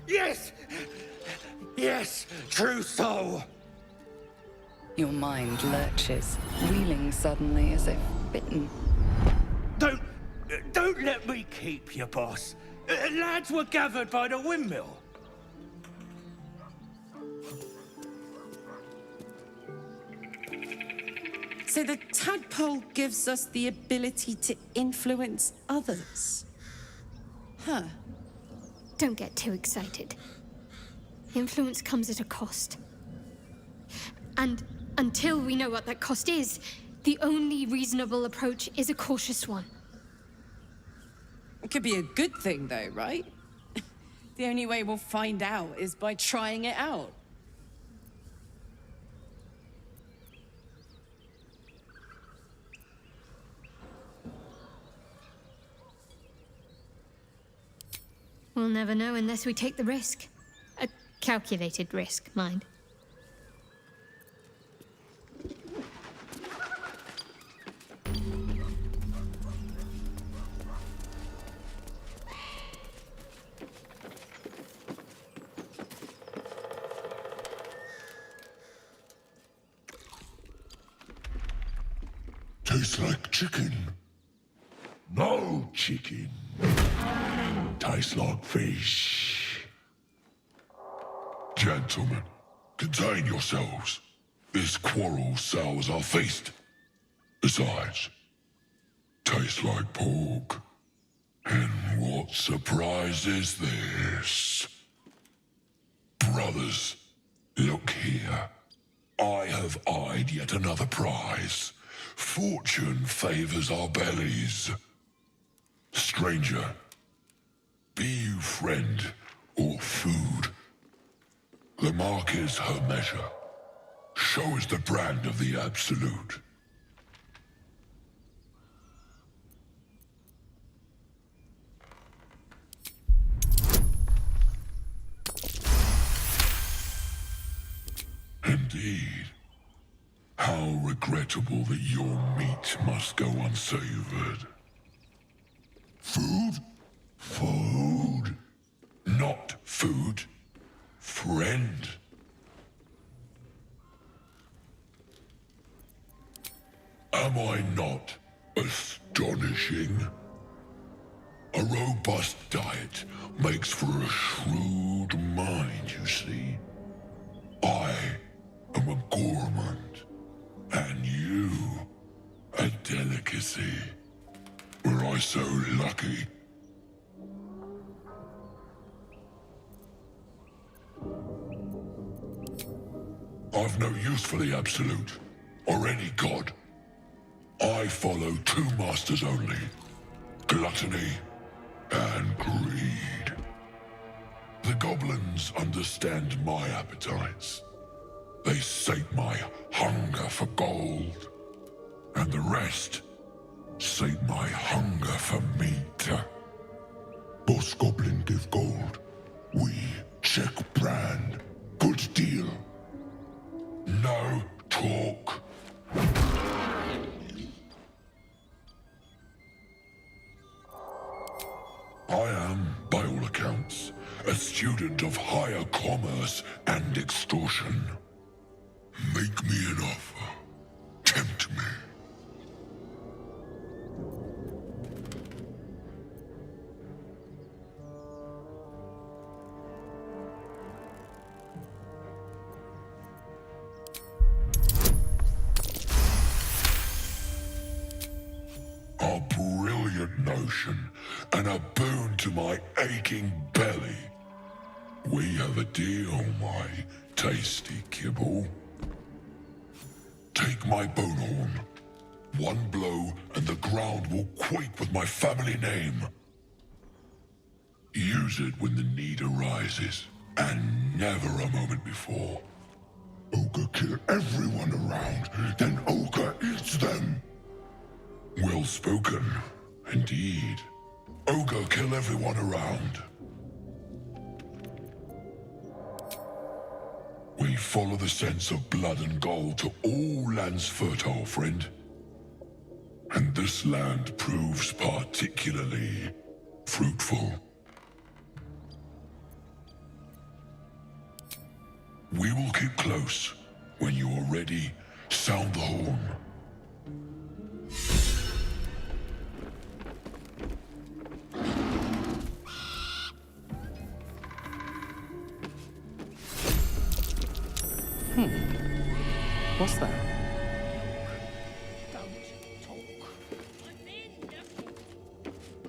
Yes! Yes, true soul! Your mind lurches, wheeling suddenly as if bitten. Don't let me keep you, boss. Lads were gathered by the windmill. So the tadpole gives us the ability to influence others. Huh. Don't get too excited. Influence comes at a cost. And until we know what that cost is, the only reasonable approach is a cautious one. It could be a good thing, though, right? The only way we'll find out is by trying it out. We'll never know unless we take the risk. A calculated risk, mind. Tastes like chicken. No chicken. Tastes like fish. Gentlemen, contain yourselves. This quarrel sours our feast. Besides, tastes like pork. And what surprise is this? Brothers, look here. I have eyed yet another prize. Fortune favors our bellies. Stranger, be you friend or food, the mark is her measure. Show is the brand of the absolute. Indeed. How regrettable that your meat must go unsavored. Food? Food. Not food. Friend. Am I not astonishing? A robust diet makes for a shrewd mind, you see. I am a gourmand. And you, a delicacy. Were I so lucky? I've no use for the Absolute, or any god. I follow two masters only, gluttony and greed. The goblins understand my appetites. They sate my hunger for gold. And the rest sate my hunger for meat. Boss Goblin give gold. We check brand. Good deal. No talk. I am, by all accounts, a student of higher commerce and extortion. Make me an offer. Tempt me. A brilliant notion, and a boon to my aching belly. We have a deal, my tasty kibble. Take my bone horn. One blow, and the ground will quake with my family name. Use it when the need arises, and never a moment before. Ogre kill everyone around, then Ogre eats them. Well spoken, indeed. Ogre kill everyone around. We follow the sense of blood and gold to all lands fertile, friend. And this land proves particularly fruitful. We will keep close. When you are ready, sound the horn. What's that? Don't talk. I'm in nothing.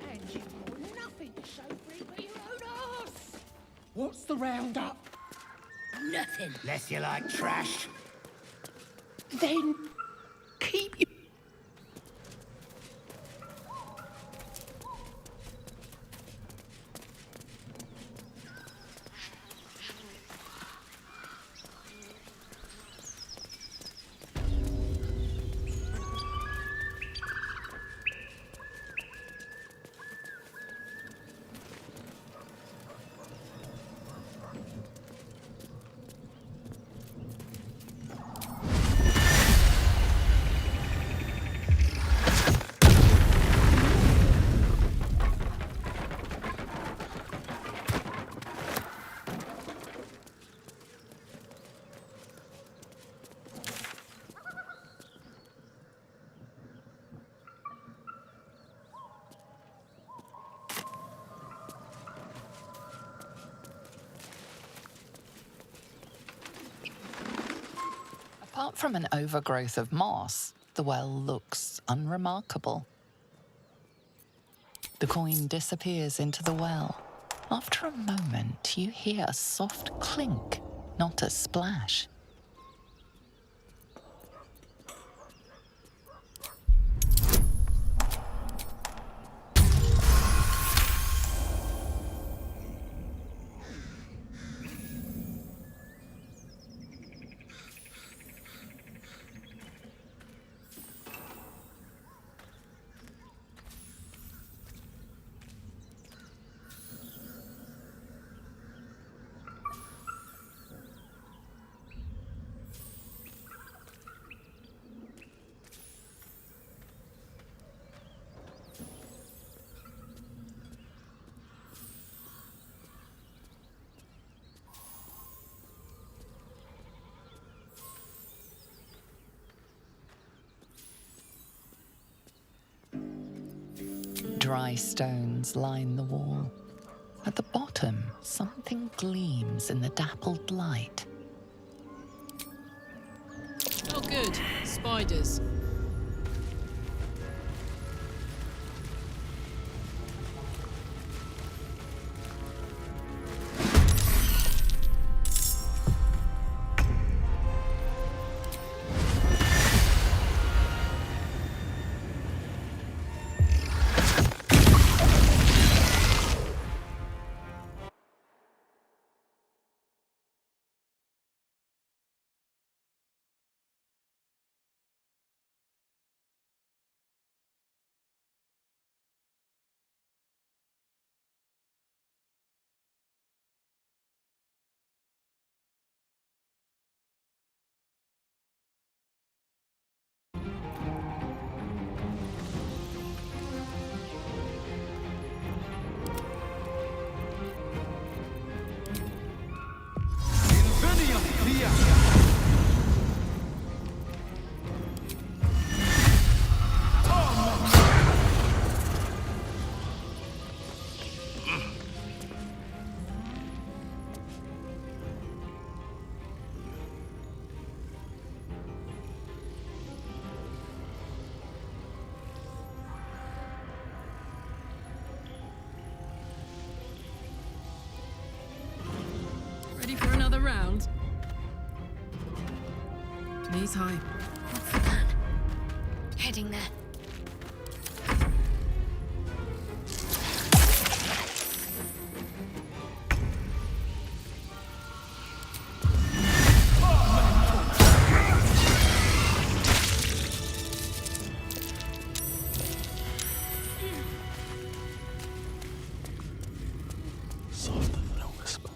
And you've got nothing to show for it but your own arse. What's the roundup? Nothing. Less you like trash. Then keep your... Apart from an overgrowth of moss, the well looks unremarkable. The coin disappears into the well. After a moment, you hear a soft clink, not a splash. Dry stones line the wall. At the bottom, something gleams in the dappled light. Oh, good. Spiders. Ready for another round? Knees high. What's the plan? Heading there. Softer than a whisper.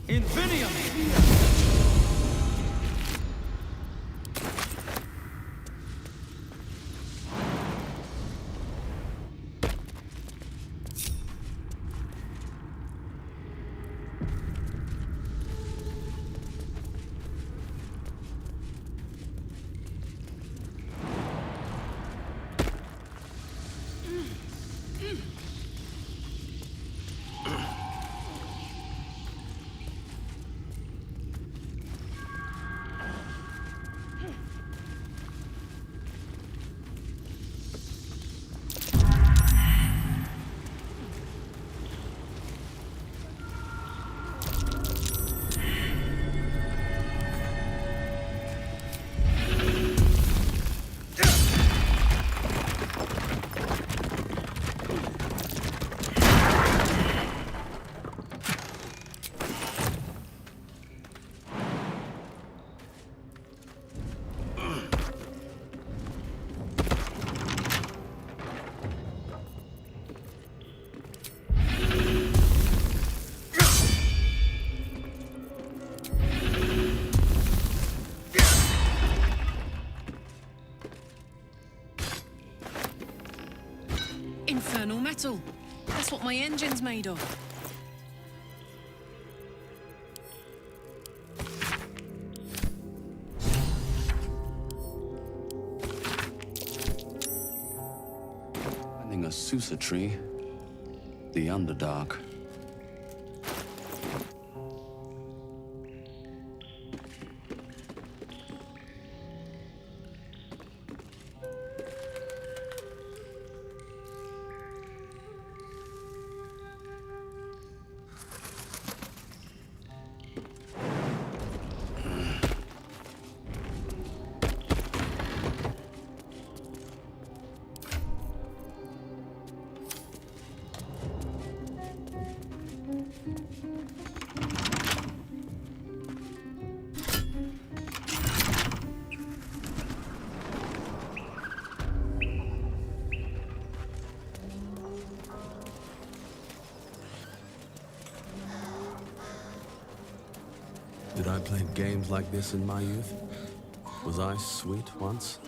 Infinium! Infernal metal. That's what my engine's made of. Finding a Susa tree. The Underdark. Did I play games like this in my youth? Was I sweet once?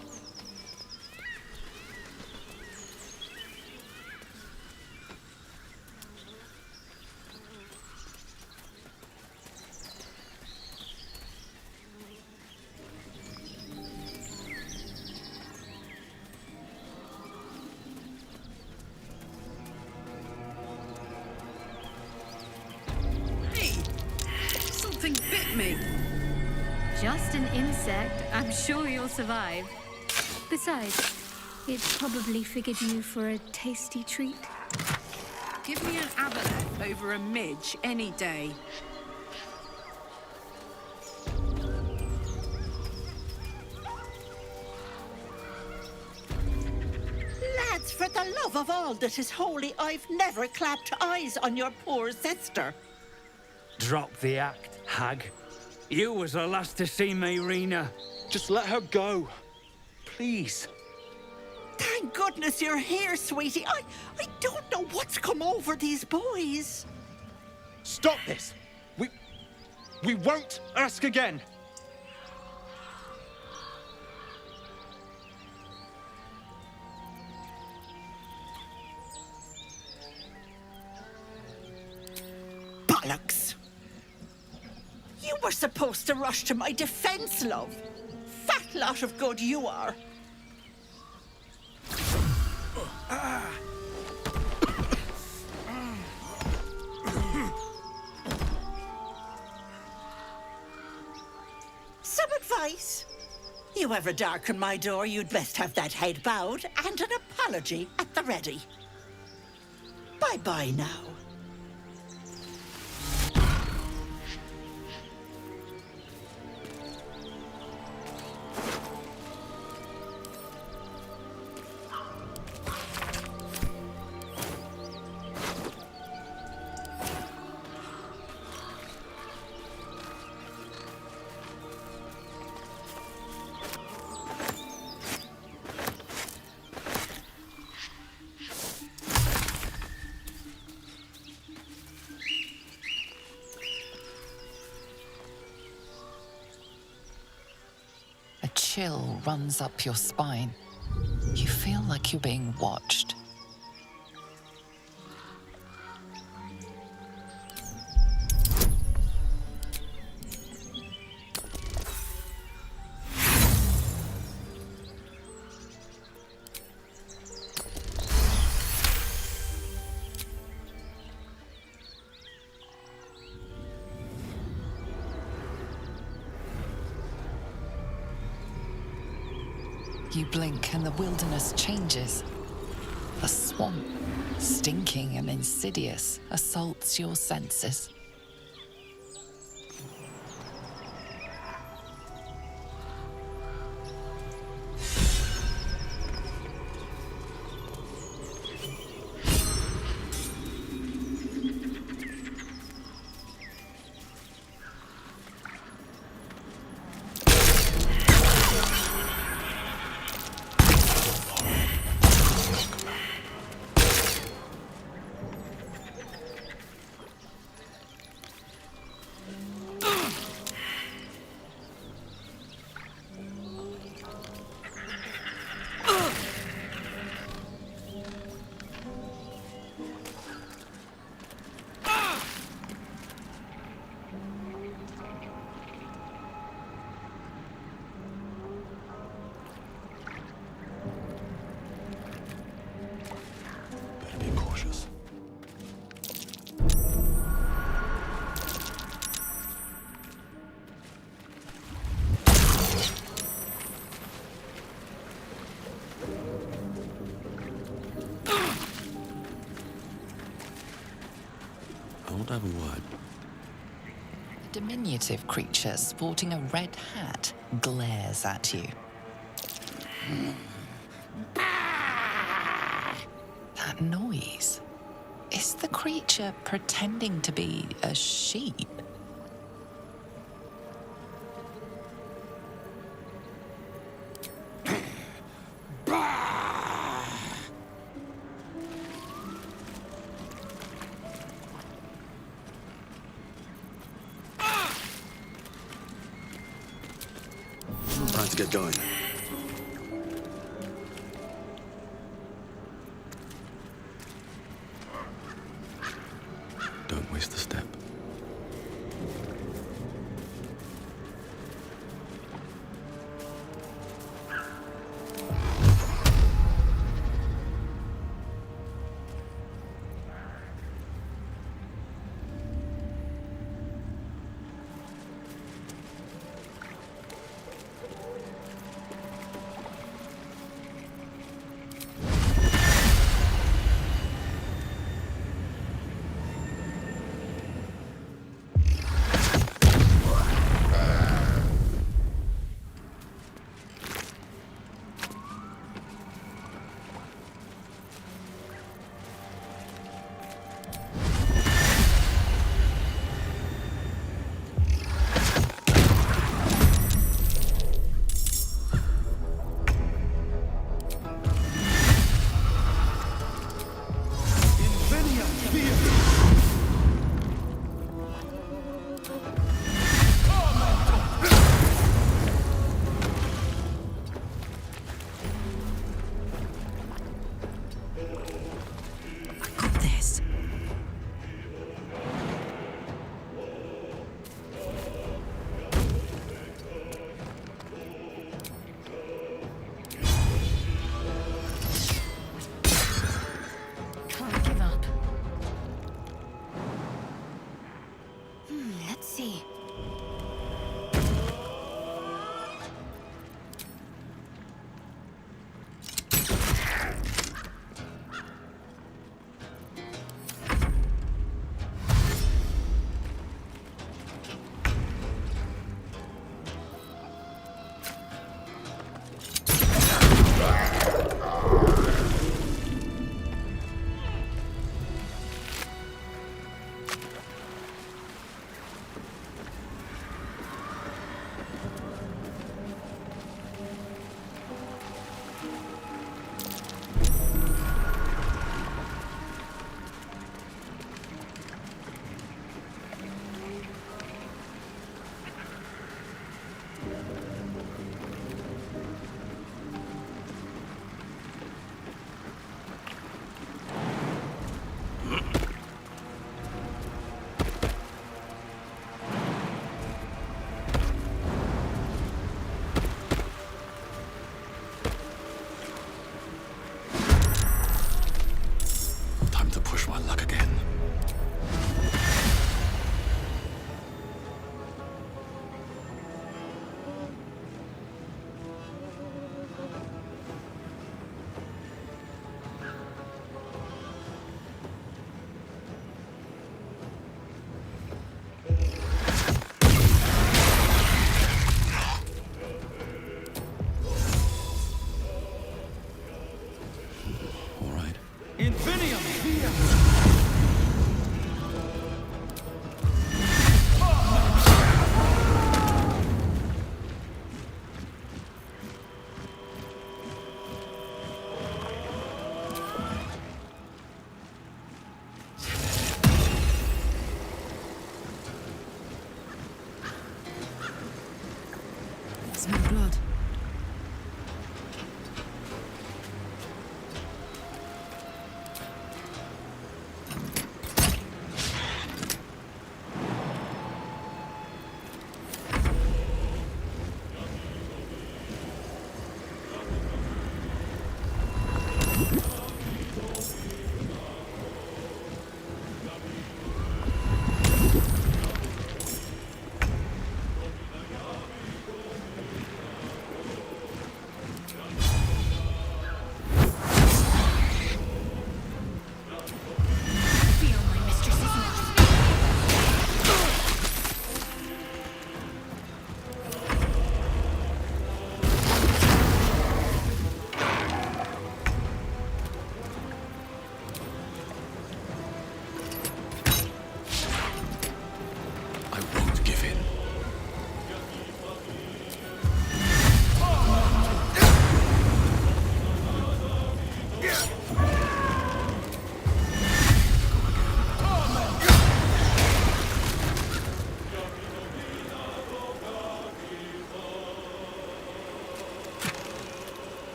Something bit me. Just an insect. I'm sure you'll survive. Besides, it probably figured you for a tasty treat. Give me an aboleth over a midge any day. Lads, for the love of all that is holy, I've never clapped eyes on your poor sister. Drop the act, hag. You was the last to see me, Rena. Just let her go. Please. Thank goodness you're here, sweetie. I don't know what's come over these boys. Stop this. We won't ask again. Bollocks! You were supposed to rush to my defense, love. Fat lot of good you are. Some advice? You ever darken my door, you'd best have that head bowed and an apology at the ready. Bye-bye now. chill runs up your spine. You feel like you're being watched. You blink and the wilderness changes. A swamp, stinking and insidious, assaults your senses. Better be cautious. I want to have a word. A diminutive creature sporting a red hat glares at you. That noise. Is the creature pretending to be a sheep? Time to get going. Don't waste a step.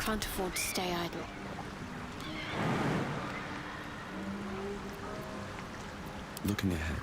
can't afford to stay idle. Looking ahead.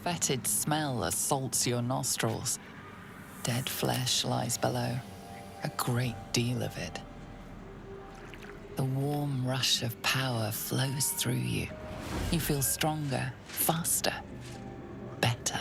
Fetid smell assaults your nostrils. Dead flesh lies below, a great deal of it. The warm rush of power flows through you. You feel stronger, faster, better.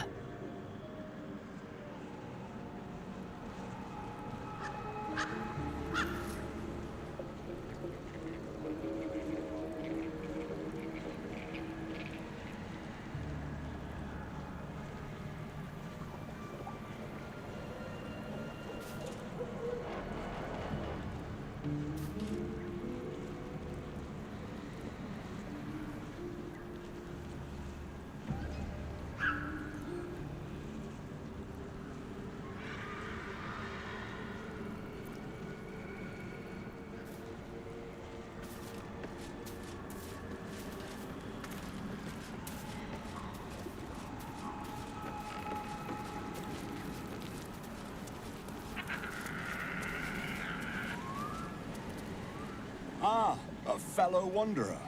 Ah, a fellow wanderer.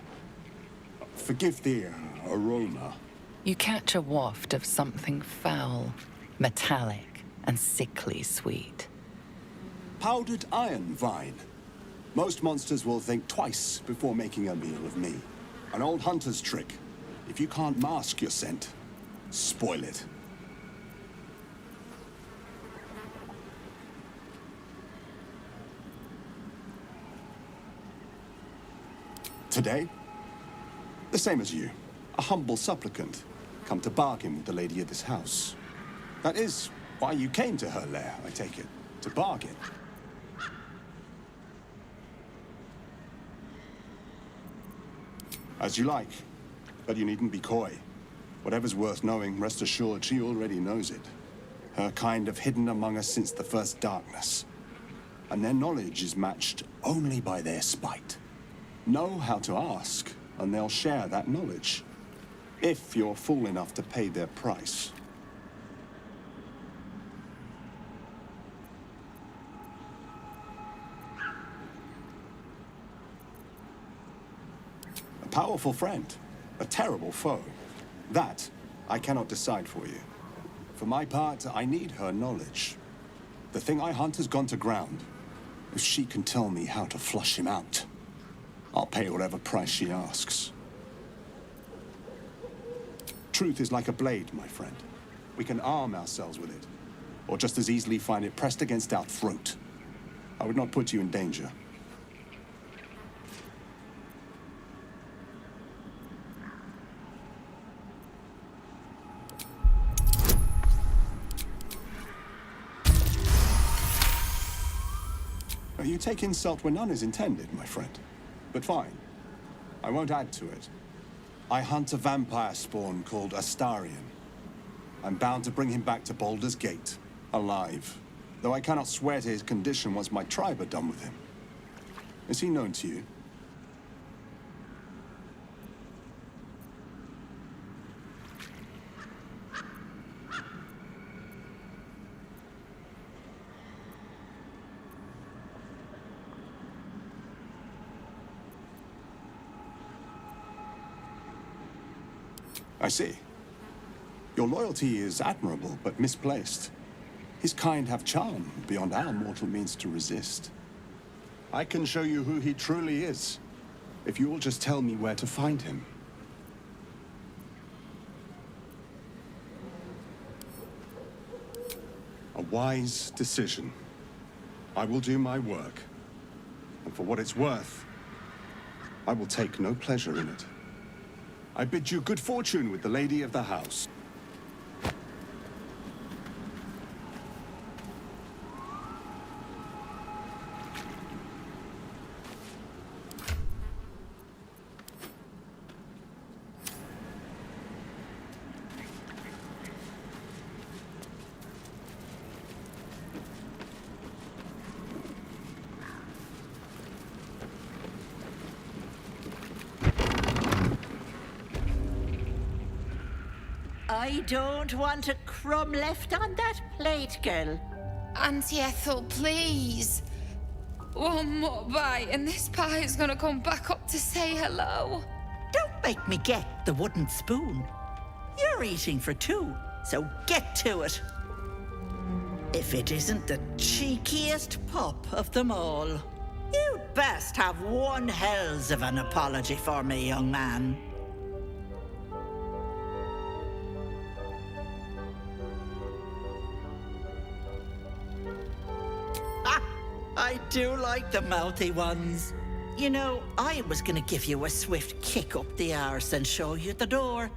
Forgive the aroma. You catch a waft of something foul, metallic, and sickly sweet. Powdered iron vine. Most monsters will think twice before making a meal of me. An old hunter's trick. If you can't mask your scent, spoil it. Today, the same as you, a humble supplicant, come to bargain with the lady of this house. That is why you came to her lair, I take it, to bargain. As you like, but you needn't be coy. Whatever's worth knowing, rest assured she already knows it. Her kind have hidden among us since the first darkness, and their knowledge is matched only by their spite. Know how to ask, and they'll share that knowledge, if you're fool enough to pay their price. A powerful friend, a terrible foe. That I cannot decide for you. For my part, I need her knowledge. The thing I hunt has gone to ground. If she can tell me how to flush him out, I'll pay whatever price she asks. Truth is like a blade, my friend. We can arm ourselves with it, or just as easily find it pressed against our throat. I would not put you in danger. You take insult where none is intended, my friend. But fine. I won't add to it. I hunt a vampire spawn called Astarion. I'm bound to bring him back to Baldur's Gate, alive. Though I cannot swear to his condition once my tribe are done with him. Is he known to you? I see. Your loyalty is admirable, but misplaced. His kind have charm beyond our mortal means to resist. I can show you who he truly is, if you will just tell me where to find him. A wise decision. I will do my work, and for what it's worth, I will take no pleasure in it. I bid you good fortune with the lady of the house. I don't want a crumb left on that plate, girl. Auntie Ethel, please. One more bite and this pie is gonna come back up to say hello. Don't make me get the wooden spoon. You're eating for two, so get to it. If it isn't the cheekiest pup of them all. You'd best have one hells of an apology for me, young man. I do like the mouthy ones. You know, I was gonna give you a swift kick up the arse and show you the door.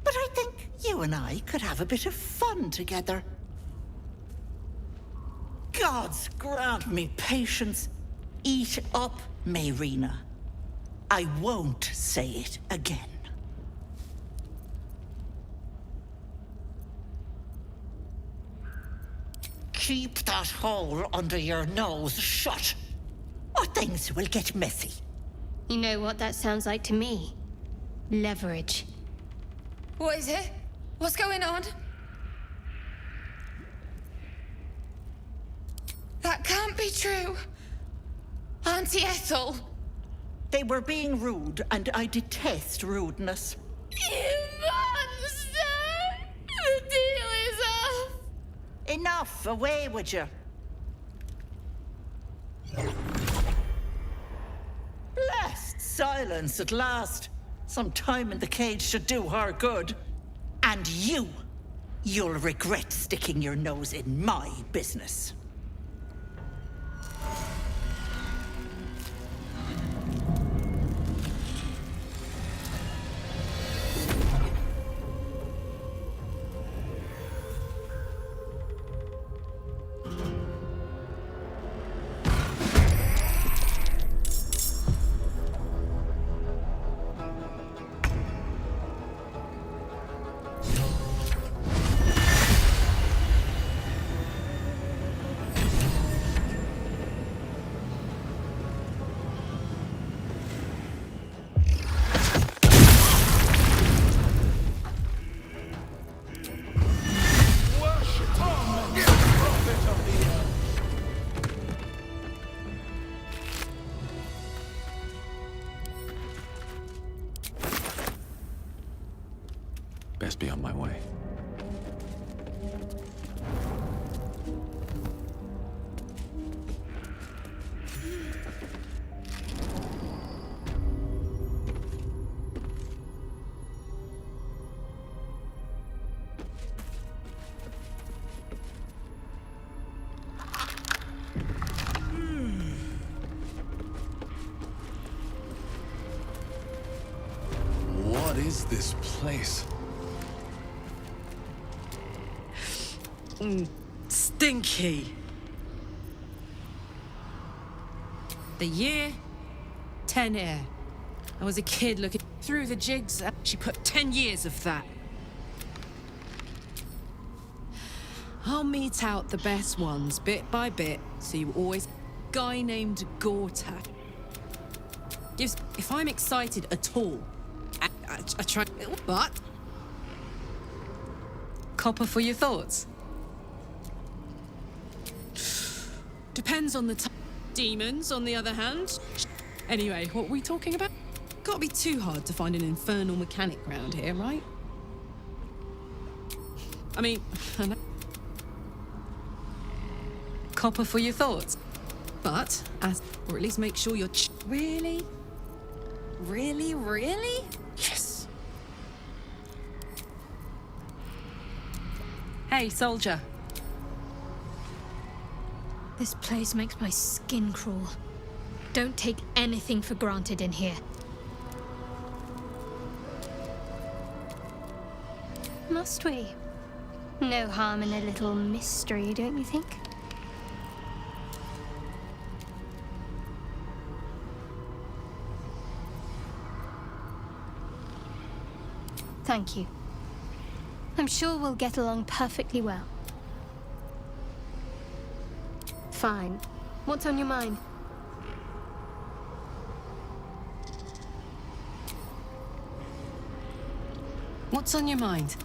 But I think you and I could have a bit of fun together. Gods grant me patience. Eat up, Mayrina. I won't say it again. Keep that hole under your nose shut, or things will get messy. You know what that sounds like to me? Leverage. What is it? What's going on? That can't be true. Auntie Ethel. They were being rude, and I detest rudeness. You monster! The deal is off! Enough! Away with you! Blessed silence at last. Some time in the cage should do her good. And you'll regret sticking your nose in my business. Best be on my way. What is this place? Stinky. The year? 10 air. I was a kid looking through the jigs, and she put 10 years of that. I'll mete out the best ones, bit by bit, so you always... Guy named Gortak. gives. If I'm excited at all, I try. But copper for your thoughts. Depends on the time. Demons, on the other hand. Anyway, what are we talking about? Can't be too hard to find an infernal mechanic round here, right? I mean, I know. Copper for your thoughts. But, or at least make sure you're really? Really, really? Yes. Hey, soldier. This place makes my skin crawl. Don't take anything for granted in here. Must we? No harm in a little mystery, don't you think? Thank you. I'm sure we'll get along perfectly well. Fine. What's on your mind? What's on your mind?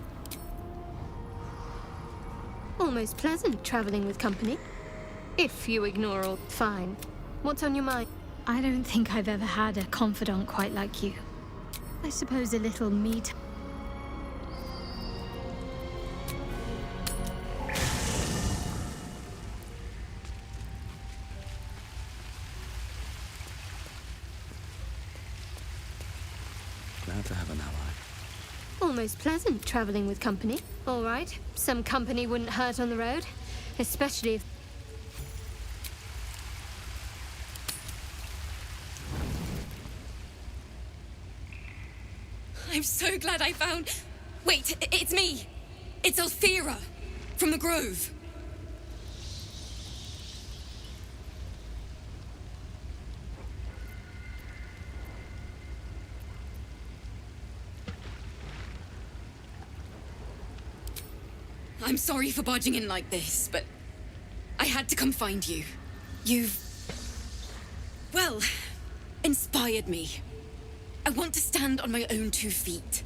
Almost pleasant traveling with company. If you ignore all... Fine. What's on your mind? I don't think I've ever had a confidant quite like you. I suppose a little meat. Glad to have an ally. Almost pleasant traveling with company. All right. Some company wouldn't hurt on the road. Especially if... I'm so glad I found... Wait, it's me. It's Althera from the Grove. I'm sorry for barging in like this, but I had to come find you. You've... well, inspired me. I want to stand on my own 2 feet,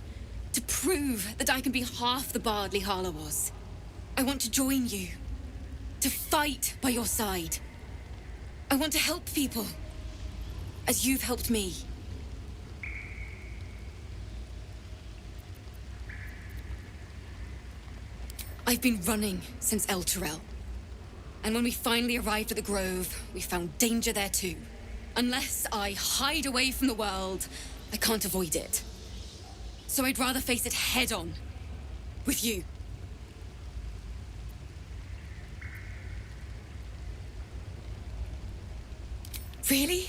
to prove that I can be half the Bardley Harlow was. I want to join you, to fight by your side. I want to help people, as you've helped me. I've been running since El Terrell. And when we finally arrived at the Grove, we found danger there too. Unless I hide away from the world, I can't avoid it. So I'd rather face it head on, with you. Really?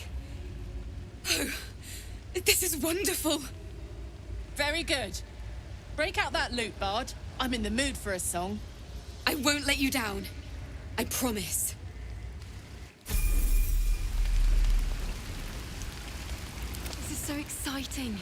Oh, this is wonderful. Very good. Break out that lute, Bard. I'm in the mood for a song. I won't let you down. I promise. This is so exciting.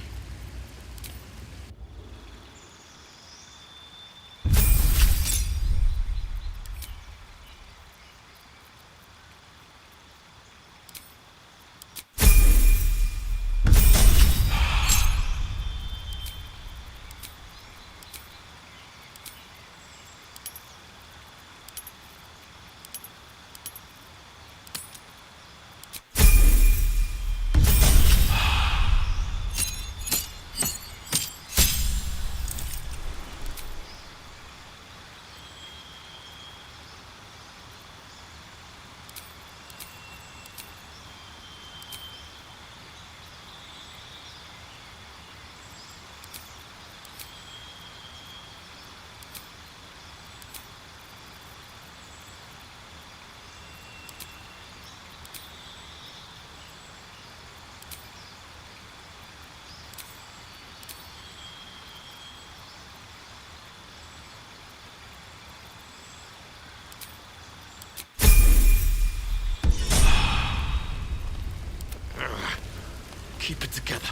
Keep it together.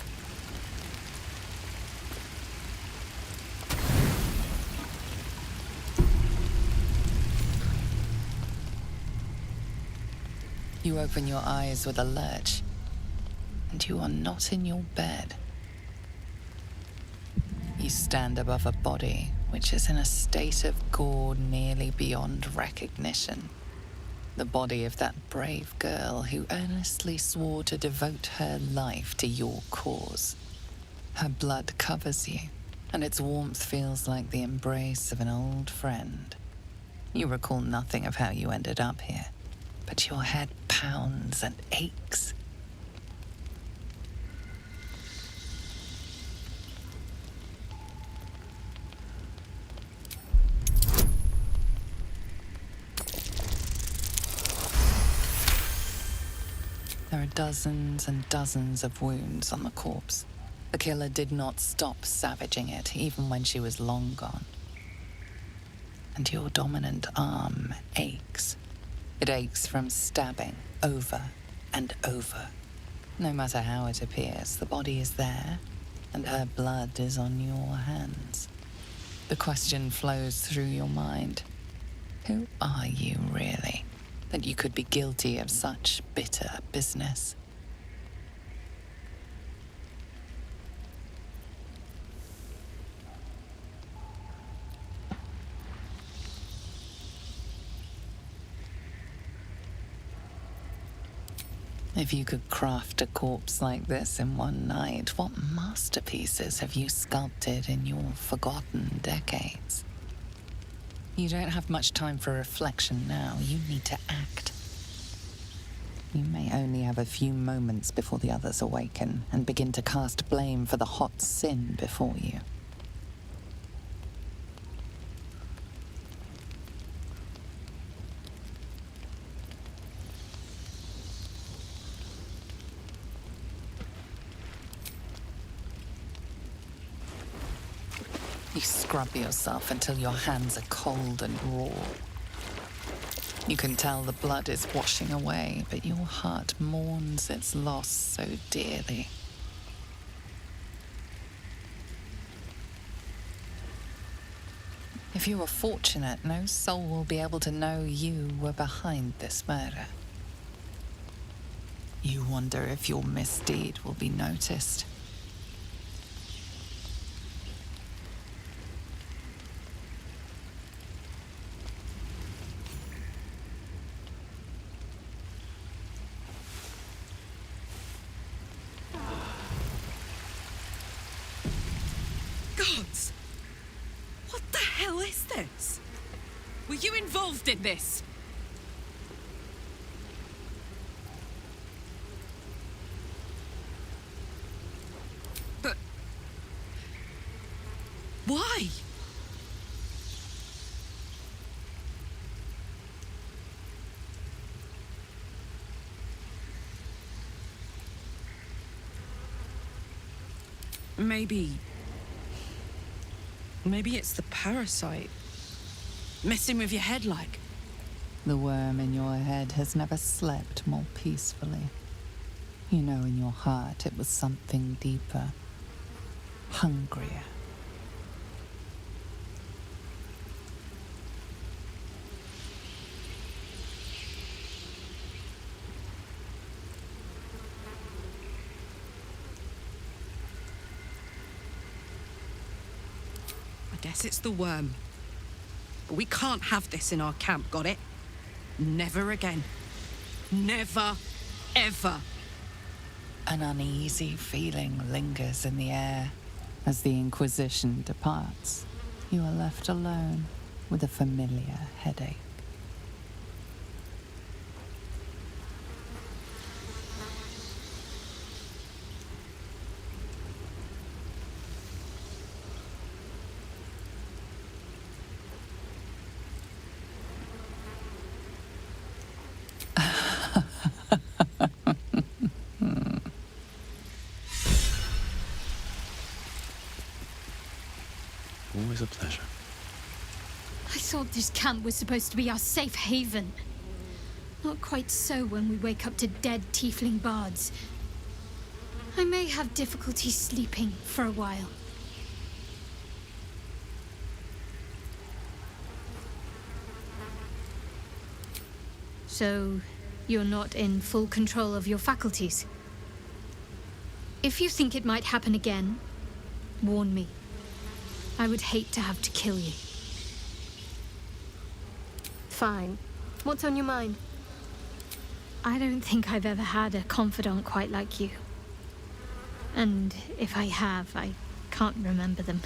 You open your eyes with a lurch, and you are not in your bed. You stand above a body which is in a state of gore nearly beyond recognition. The body of that brave girl who earnestly swore to devote her life to your cause. Her blood covers you, and its warmth feels like the embrace of an old friend. You recall nothing of how you ended up here, but your head pounds and aches. There are dozens and dozens of wounds on the corpse. The killer did not stop savaging it, even when she was long gone. And your dominant arm aches. It aches from stabbing over and over. No matter how it appears, the body is there, and her blood is on your hands. The question flows through your mind. Who are you, really, that you could be guilty of such bitter business? If you could craft a corpse like this in one night, what masterpieces have you sculpted in your forgotten decades? You don't have much time for reflection now. You need to act. You may only have a few moments before the others awaken and begin to cast blame for the hot sin before you. You scrub yourself until your hands are cold and raw. You can tell the blood is washing away, but your heart mourns its loss so dearly. If you are fortunate, no soul will be able to know you were behind this murder. You wonder if your misdeed will be noticed. Gods! What the hell is this? Were you involved in this? But... why? Maybe it's the parasite. Messing with your head like. The worm in your head has never slept more peacefully. You know in your heart it was something deeper, hungrier. I guess it's the worm. But we can't have this in our camp, got it? Never again. Never, ever. An uneasy feeling lingers in the air. As the Inquisition departs, you are left alone with a familiar headache. Always a pleasure. I thought this camp was supposed to be our safe haven. Not quite so when we wake up to dead tiefling bards. I may have difficulty sleeping for a while. So, you're not in full control of your faculties? If you think it might happen again, warn me. I would hate to have to kill you. Fine. What's on your mind? I don't think I've ever had a confidant quite like you. And if I have, I can't remember them.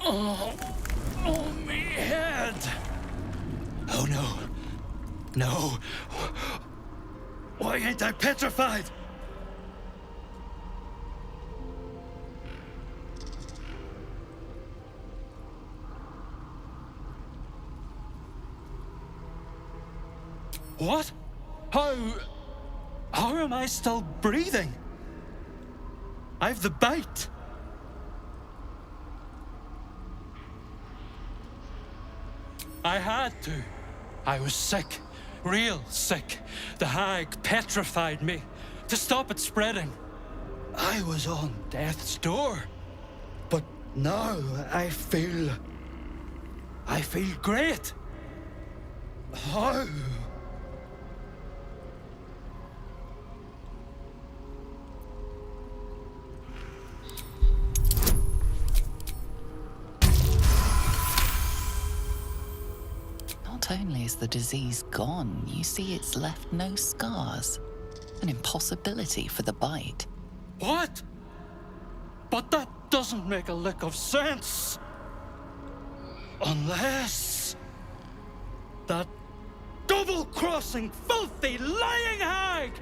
Oh, me head. Oh no. No. Why ain't I petrified? What? How am I still breathing? I've the bite. I had to. I was sick. Real sick. The hag petrified me. To stop it spreading. I was on death's door. But now I feel great. How? Not only is the disease gone, you see it's left no scars. An impossibility for the bite. What? But that doesn't make a lick of sense. Unless... that double-crossing, filthy, lying hag!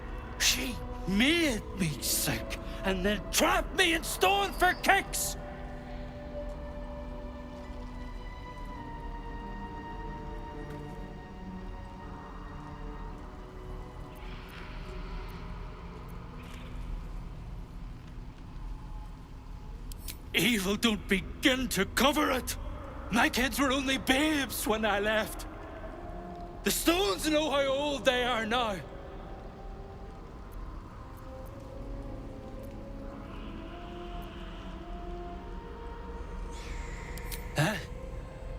She made me sick, and then trapped me in stone for kicks! Evil don't begin to cover it. My kids were only babes when I left. The stones know how old they are now. Huh?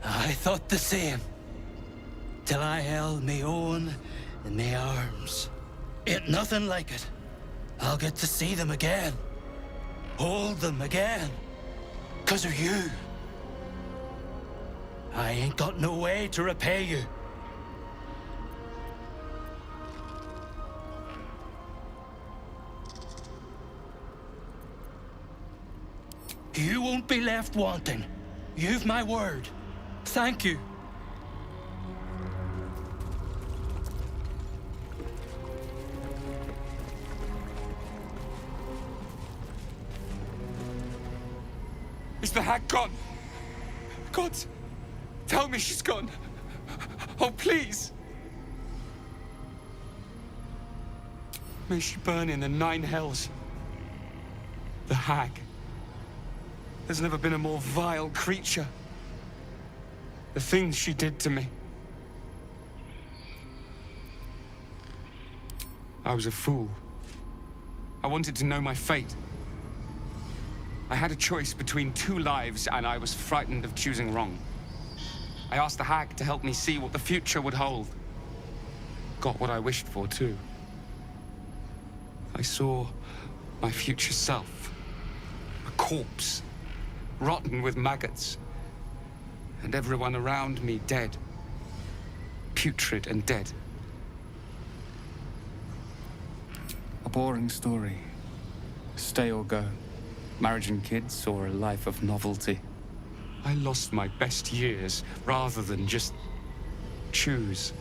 I thought the same. Till I held me own in me arms. Ain't nothing like it. I'll get to see them again. Hold them again. 'Cause of you. I ain't got no way to repay you. You won't be left wanting. You've my word. Thank you. Is the hag gone? God, tell me she's gone. Oh, please. May she burn in the 9 hells. The hag. There's never been a more vile creature. The things she did to me. I was a fool. I wanted to know my fate. I had a choice between 2 lives, and I was frightened of choosing wrong. I asked the hag to help me see what the future would hold. Got what I wished for, too. I saw my future self. A corpse, rotten with maggots. And everyone around me dead. Putrid and dead. A boring story. Stay or go. Marriage and kids, or a life of novelty? I lost my best years rather than just choose.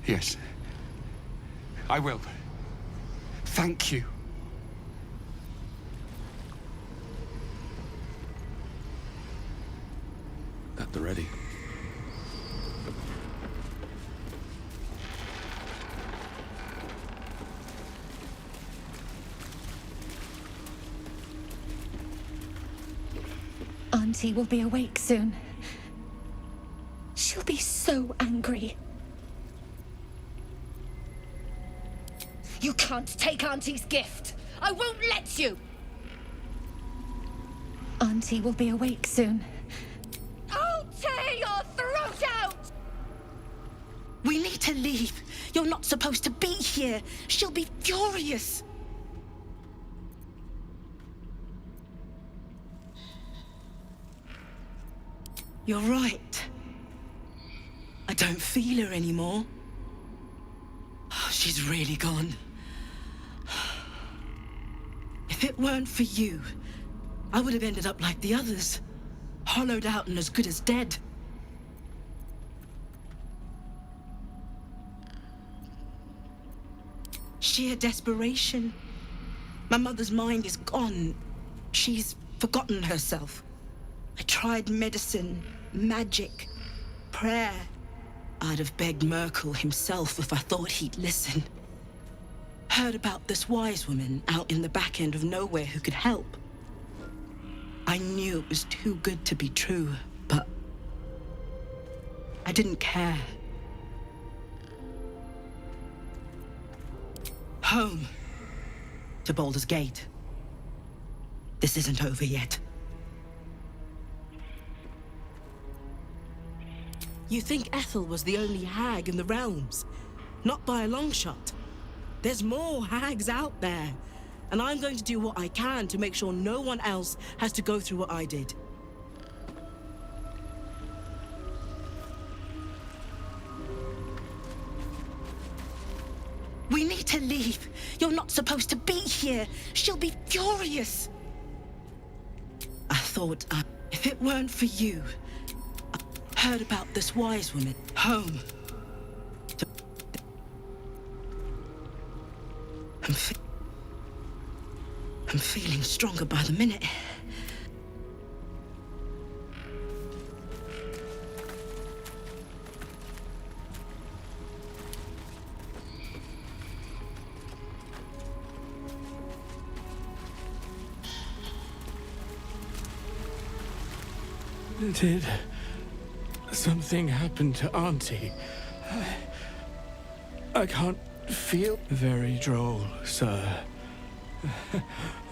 Yes. I will. Thank you. At the ready. Auntie will be awake soon. She'll be so angry. You can't take Auntie's gift. I won't let you. Auntie will be awake soon. I'll tear your throat out! We need to leave. You're not supposed to be here. She'll be furious. You're right. I don't feel her anymore. She's really gone. If it weren't for you, I would have ended up like the others. Hollowed out and as good as dead. Sheer desperation. My mother's mind is gone. She's forgotten herself. I tried medicine, magic, prayer. I'd have begged Merkel himself if I thought he'd listen. Heard about this wise woman out in the back end of nowhere who could help. I knew it was too good to be true, but I didn't care. Home. To Baldur's Gate. This isn't over yet. You think Ethel was the only hag in the realms? Not by a long shot. There's more hags out there. And I'm going to do what I can to make sure no one else has to go through what I did. We need to leave. You're not supposed to be here. She'll be furious. I thought, if it weren't for you, I heard about this wise woman. Home. I'm feeling stronger by the minute. Did something happen to Auntie? I can't feel very droll, sir.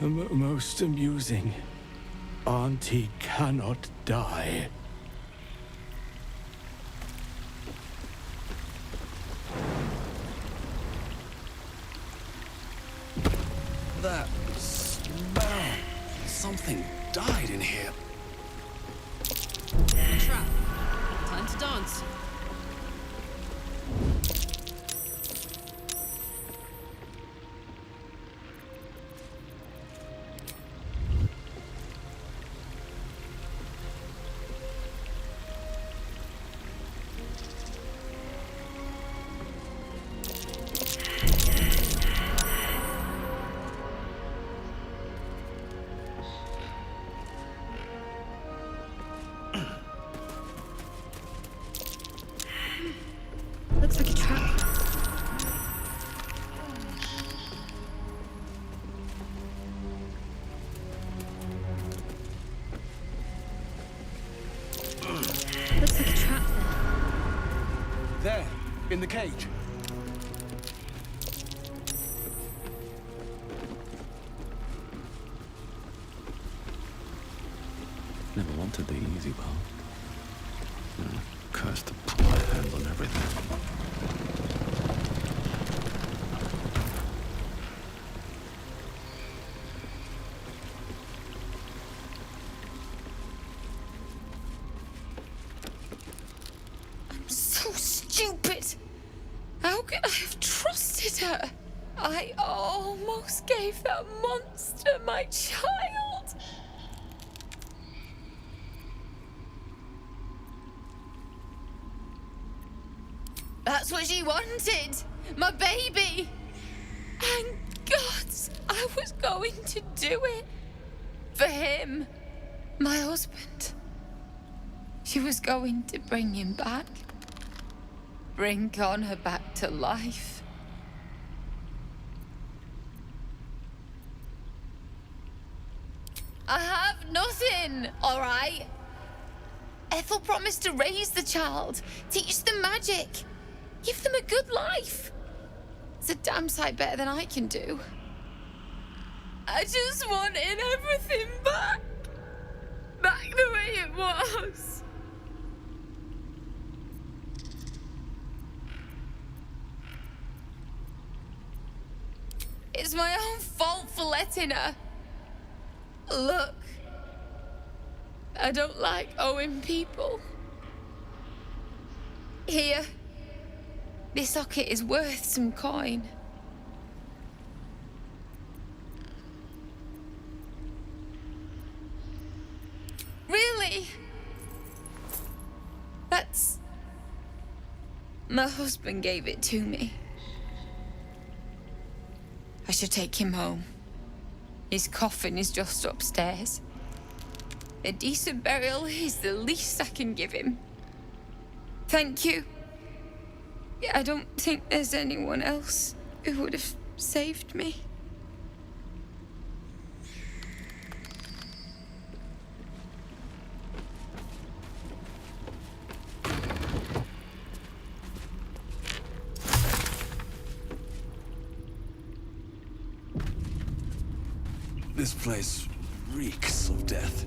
Most amusing. Auntie cannot die. That smell. Something died in here. Trap. Time to dance. Looks like a trap. Looks like a trap there. There, in the cage. Never wanted the easy path. Cursed to put my hands on everything. I'm so stupid. How could I have trusted her? I almost gave that monster my child. That's what she wanted. My baby. And God, I was going to do it. For him. My husband. She was going to bring him back. Bring Connor back to life. I have nothing, all right? Ethel promised to raise the child, teach them magic, give them a good life. That's a damn sight better than I can do. I just wanted everything back. Back the way it was. It's my own fault for letting her. Look, I don't like owing people. Here, this socket is worth some coin. Really? That's... My husband gave it to me. I should take him home. His coffin is just upstairs. A decent burial is the least I can give him. Thank you. I don't think there's anyone else who would have saved me. This place reeks of death.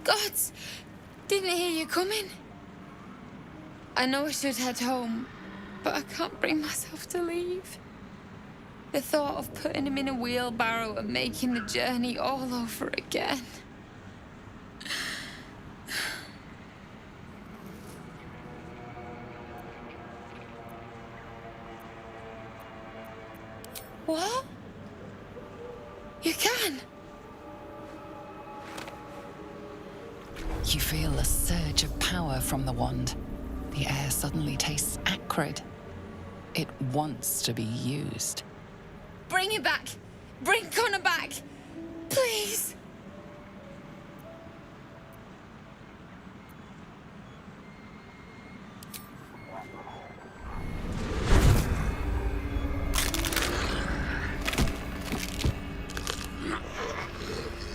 Gods! Didn't hear you coming. I know I should head home, but I can't bring myself to leave. The thought of putting him in a wheelbarrow and making the journey all over again. What? You can? You feel a surge of power from the wand. The air suddenly tastes acrid. It wants to be used. Bring him back! Bring Connor back! Please!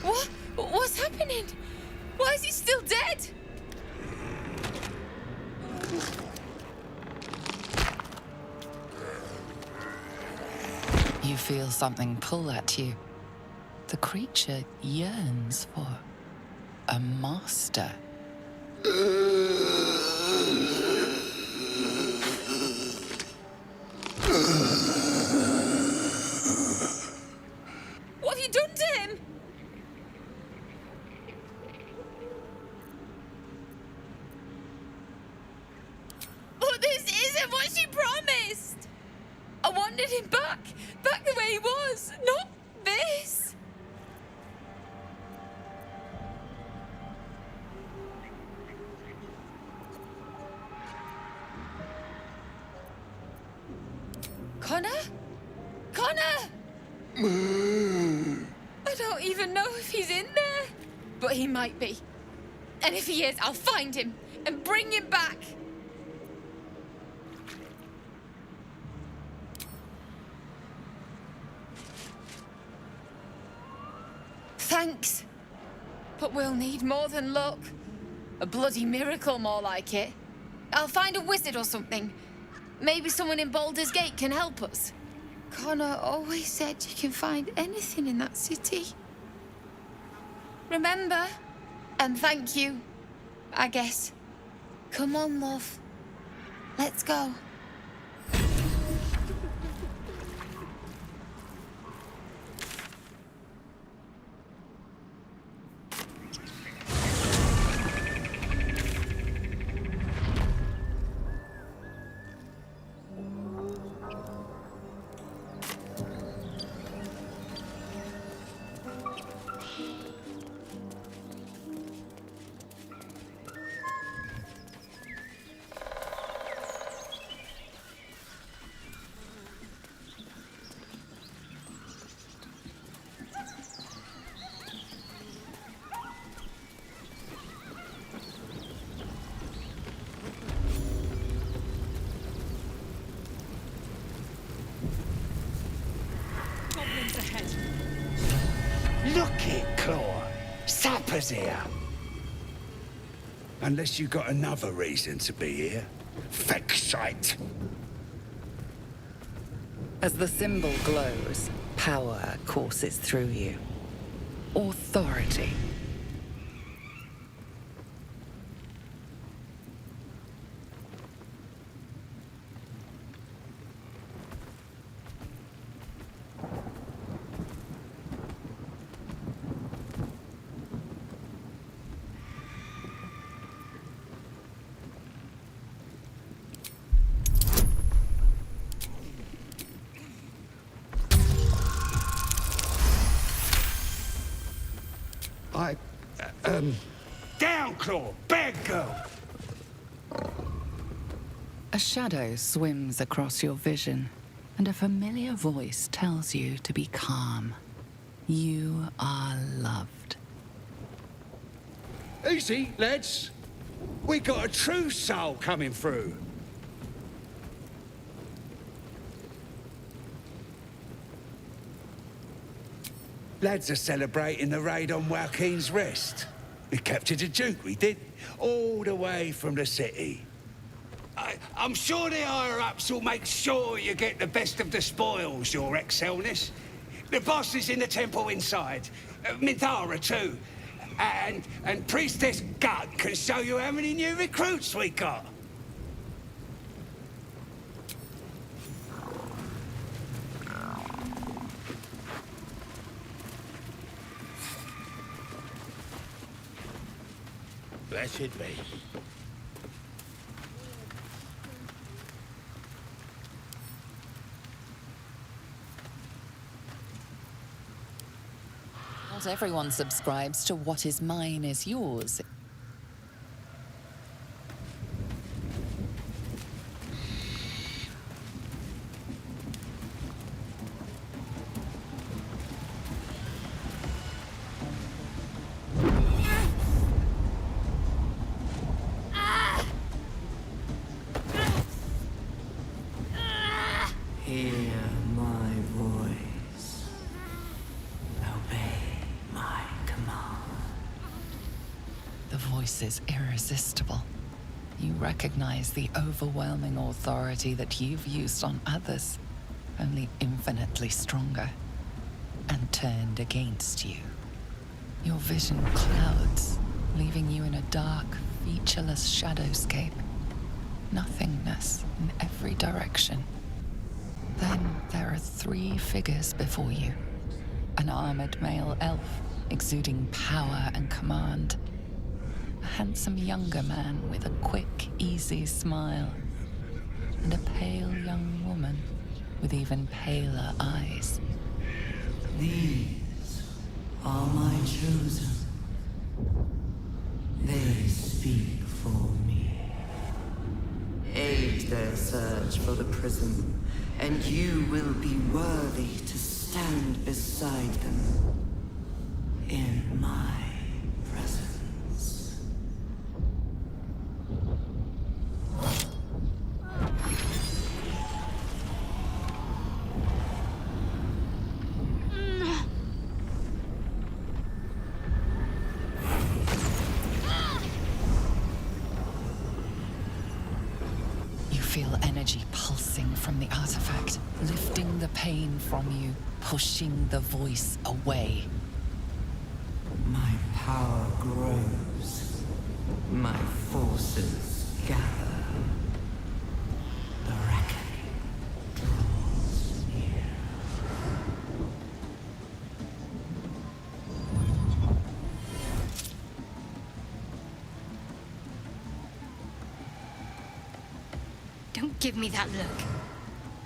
What? What's happening? Why is he still dead? You feel something pull at you. The creature yearns for a master. What have you done to him? But this isn't what she promised. I wanted him back the way he was, not this. Connor? Connor! I don't even know if he's in there, but he might be. And if he is, I'll find him and bring him back. Thanks. But we'll need more than luck. A bloody miracle, more like it. I'll find a wizard or something. Maybe someone in Baldur's Gate can help us. Connor always said you can find anything in that city. Remember? And thank you, I guess. Come on, love. Let's go. us here. Unless you got another reason to be here. Fexite. As the symbol glows, power courses through you. Authority. Downclaw, bad girl. A shadow swims across your vision, and a familiar voice tells you to be calm. You are loved. Easy, lads. We got a true soul coming through. Lads are celebrating the raid on Waukeen's Rest. We captured a Duke, we did, all the way from the city. I'm sure the higher-ups will make sure you get the best of the spoils, Your Excelness. The boss is in the temple inside. Minthara, too. And Priestess Gut can show you how many new recruits we got. Blessed be. Not everyone subscribes to what is mine is yours. Hear my voice. Obey my command. The voice is irresistible. You recognize the overwhelming authority that you've used on others, only infinitely stronger, and turned against you. Your vision clouds, leaving you in a dark, featureless shadowscape. Nothingness in every direction. Then there are 3 figures before you. An armored male elf, exuding power and command. A handsome younger man with a quick, easy smile. And a pale young woman with even paler eyes. These are my chosen. They speak for me. Aid their search for the prison, and you will be worthy to stand beside them in my presence. You feel energy pulsing from the artifact, lifting the pain from you, pushing the voice away. My power grows. My forces gather. The reckoning draws near. Don't give me that look.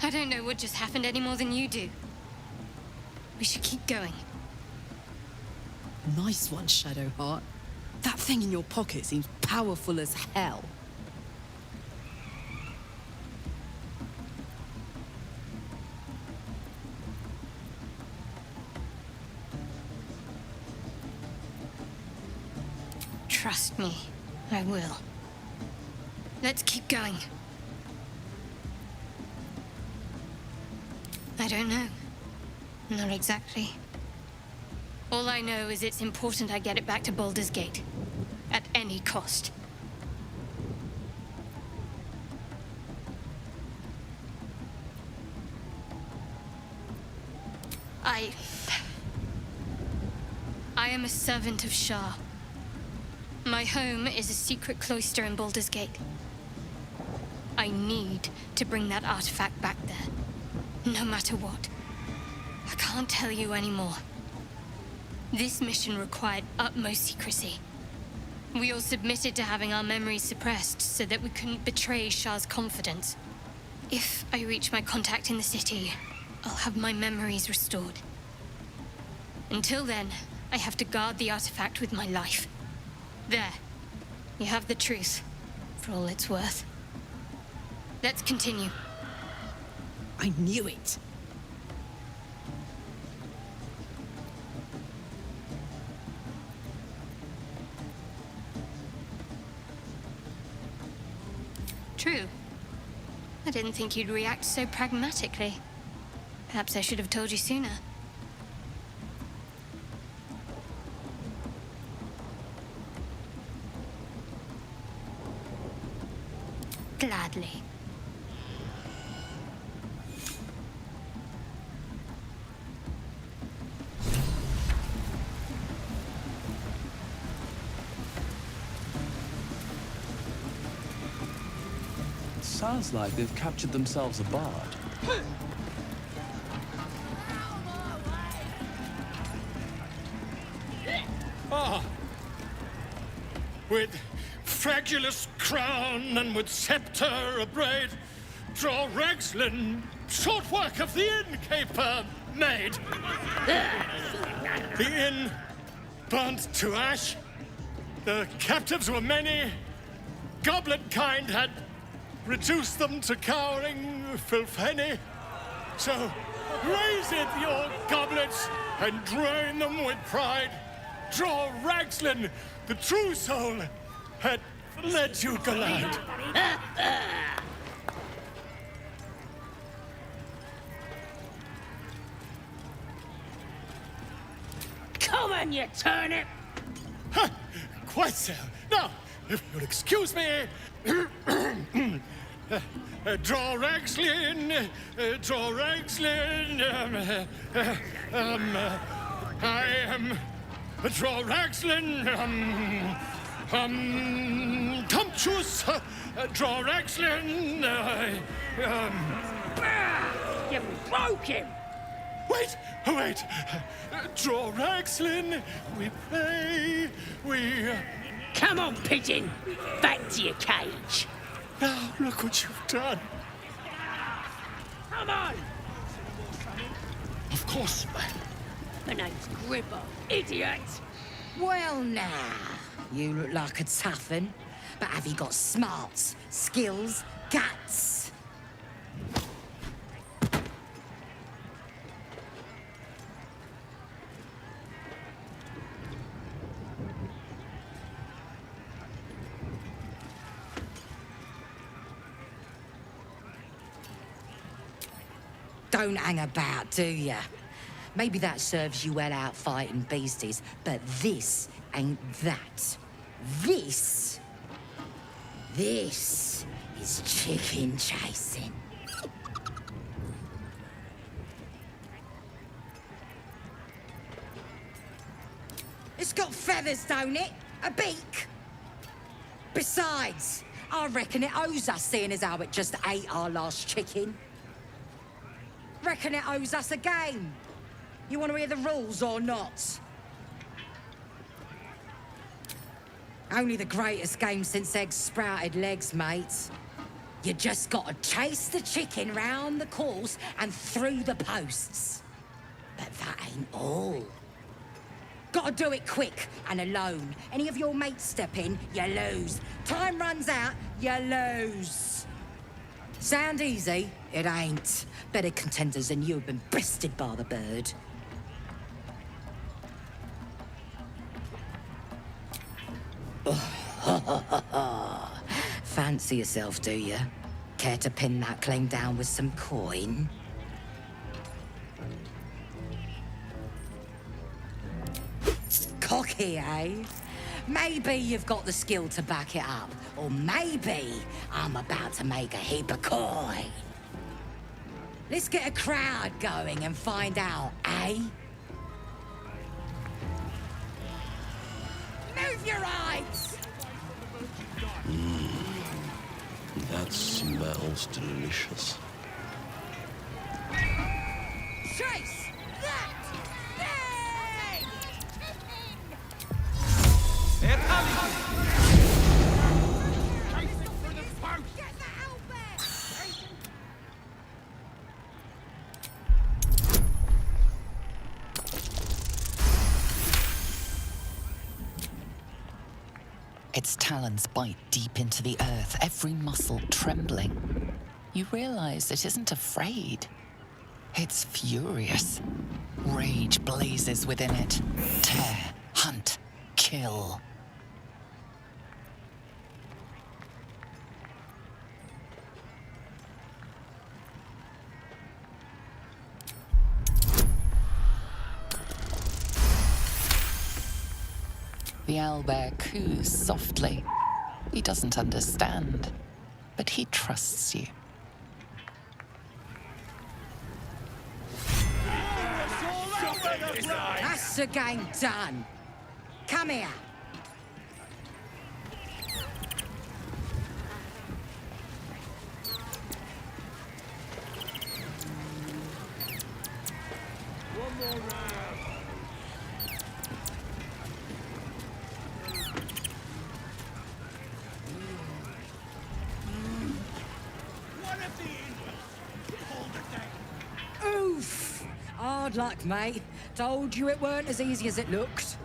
I don't know what just happened any more than you do. We should keep going. Nice one, Shadowheart. That thing in your pocket seems powerful as hell. Trust me, I will. Let's keep going. I don't know. Not exactly. All I know is it's important I get it back to Baldur's Gate. At any cost. I am a servant of Shah. My home is a secret cloister in Baldur's Gate. I need to bring that artifact back there. No matter what. I can't tell you anymore. This mission required utmost secrecy. We all submitted to having our memories suppressed so that we couldn't betray Shah's confidence. If I reach my contact in the city, I'll have my memories restored. Until then, I have to guard the artifact with my life. There. You have the truth, for all it's worth. Let's continue. I knew it. True. I didn't think you'd react so pragmatically. Perhaps I should have told you sooner. Gladly. Sounds like they've captured themselves a bard. Ah! With fragulous crown and with scepter abraid, draw Ragslin, short work of the innkeeper made. The inn burnt to ash. The captives were many. Goblin kind had reduced them to cowering filfenny. So raise it, your goblets, and drain them with pride. Draw Ragslin, the true soul, had led you glide. Come on, you turnip! Quite so. Now, if you'll excuse me, draw Ragslin, draw Ragslin, I am draw Ragslin, Tumptuous, draw Ragslin, You broke him! Wait, wait, draw Ragslin, we pray, we... Come on, pigeon! Back to your cage! Now, look what you've done. Come on! Of course. My name's Gribbo, idiot! Well, now, you look like a tough un, but have you got smarts, skills, guts? Don't hang about, do ya? Maybe that serves you well out fighting beasties, but this ain't that. This is chicken chasing. It's got feathers, don't it? A beak. Besides, I reckon it owes us, seeing as how it just ate our last chicken. Reckon it owes us a game. You want to hear the rules or not? Only the greatest game since eggs sprouted legs, mate. You just gotta chase the chicken round the course and through the posts. But that ain't all. Gotta do it quick and alone. Any of your mates step in, you lose. Time runs out, you lose. Sound easy? It ain't. Better contenders than you have been bested by the bird. Fancy yourself, do you? Care to pin that claim down with some coin? lucky, eh? Maybe you've got the skill to back it up. Or maybe I'm about to make a heap of coin. Let's get a crowd going and find out, eh? Move your eyes! That smells delicious. Trace! That thing! Its talons bite deep into the earth, every muscle trembling. You realize it isn't afraid. It's furious. Rage blazes within it. Tear, hunt, kill. The owlbear coos softly. He doesn't understand, but he trusts you. That's the game done. Come here. One more round. Oof! Hard luck, mate. Told you it weren't as easy as it looked.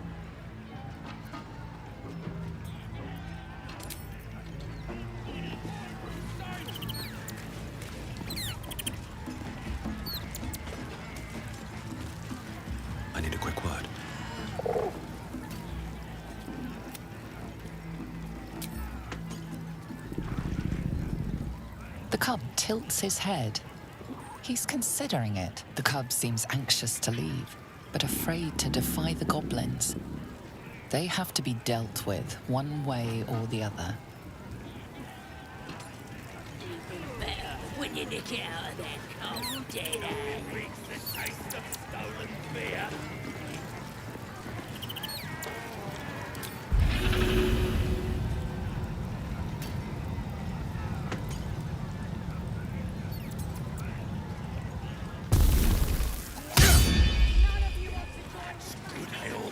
I need a quick word. The cub tilts his head. He's considering it. The cub seems anxious to leave, but afraid to defy the goblins. They have to be dealt with one way or the other. Better when you nick it out of that cold dead air. Reeks the taste of stolen beer. Good ale.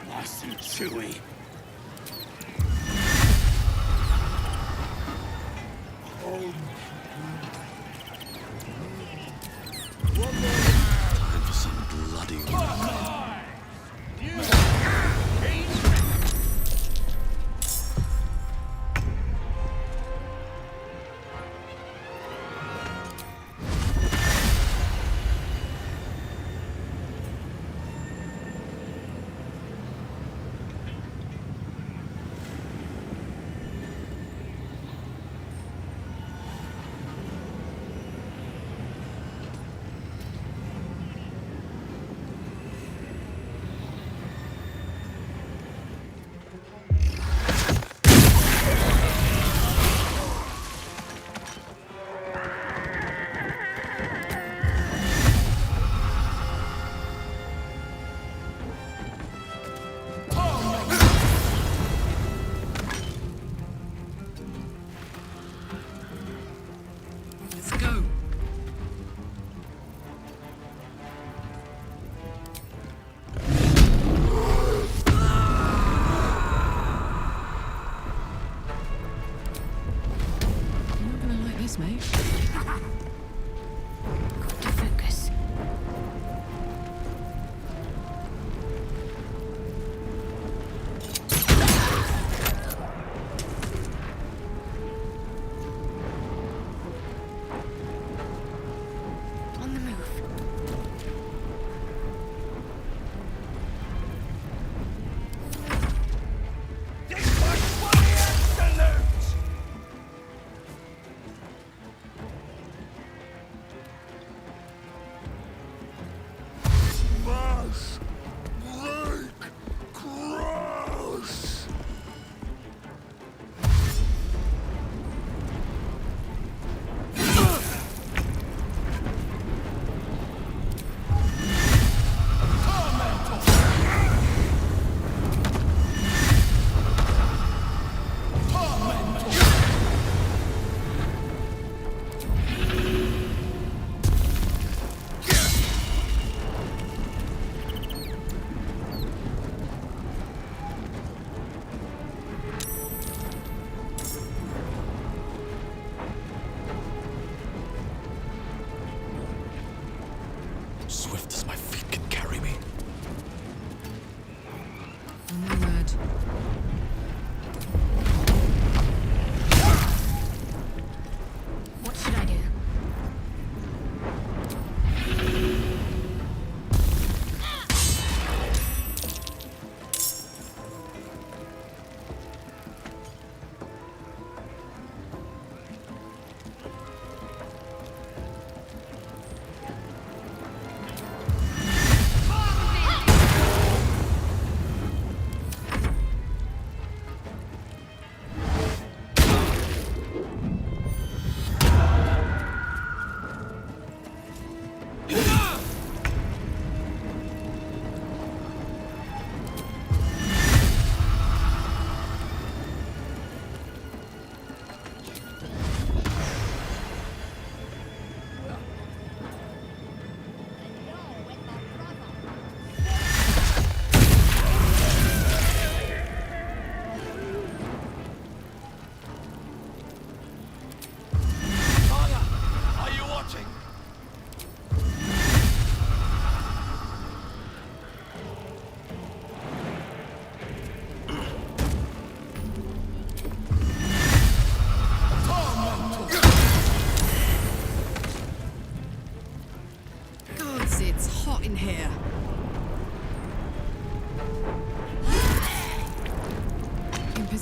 Nice and chewy. Time for some bloody work. Let's go. You're not gonna like this, mate. Got to focus. On the move.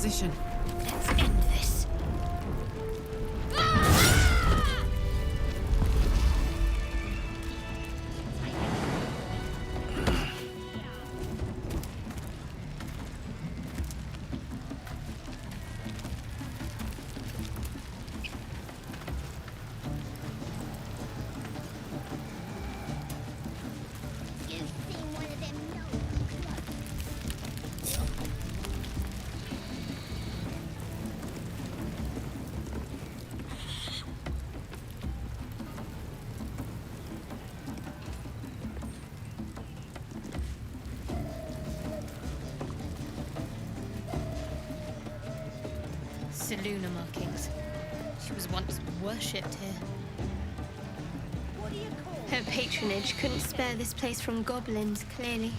position. Let's end this. Seluna markings. She was once worshipped here. Her patronage couldn't spare this place from goblins, clearly.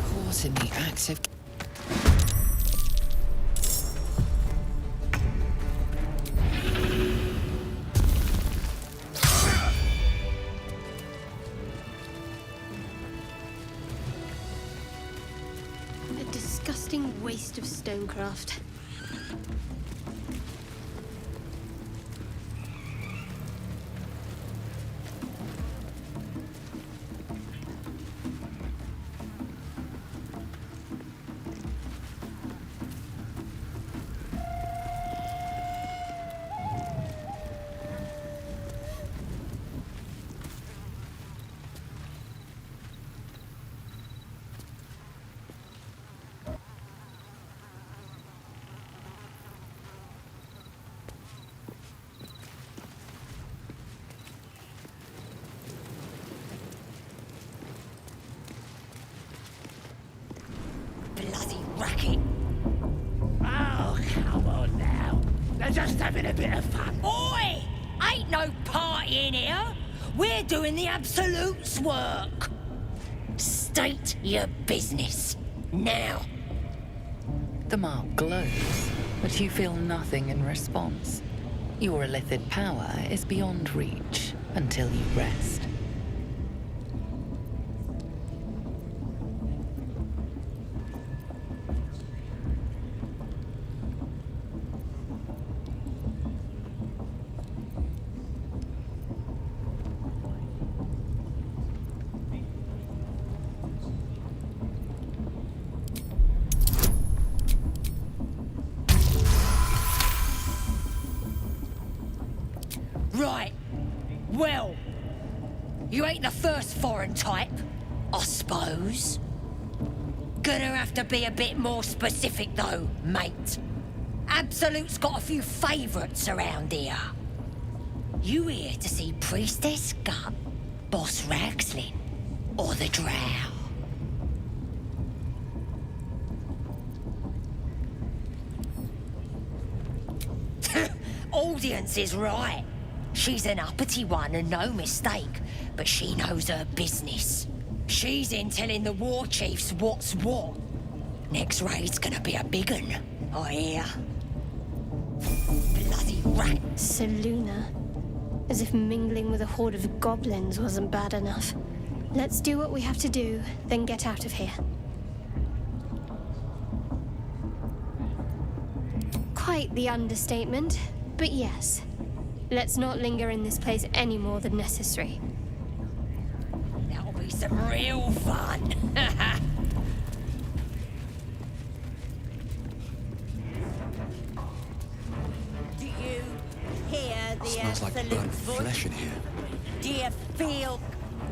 Caught in the act of... A disgusting waste of stonecraft. Bloody racket. Oh, come on now. They're just having a bit of fun. Oi! Ain't no party in here. We're doing the Absolute's work. State your business. Now. The mark glows, but you feel nothing in response. Your illithid power is beyond reach until you rest. Right. Well, you ain't the first foreign type, I suppose. Gonna have to be a bit more specific though, mate. Absolute's got a few favourites around here. You here to see Priestess Gut, Boss Ragslin, or the Drow? Audience is right. She's an uppity one and no mistake, but she knows her business. She's in telling the war chiefs what's what. Next raid's gonna be a big un, I hear. Bloody rat. Seluna. As if mingling with a horde of goblins wasn't bad enough. Let's do what we have to do, then get out of here. Quite the understatement, but yes. Let's not linger in this place any more than necessary. That'll be some real fun. Do you hear the Smells like absolute burnt voice? flesh in here. Do you feel...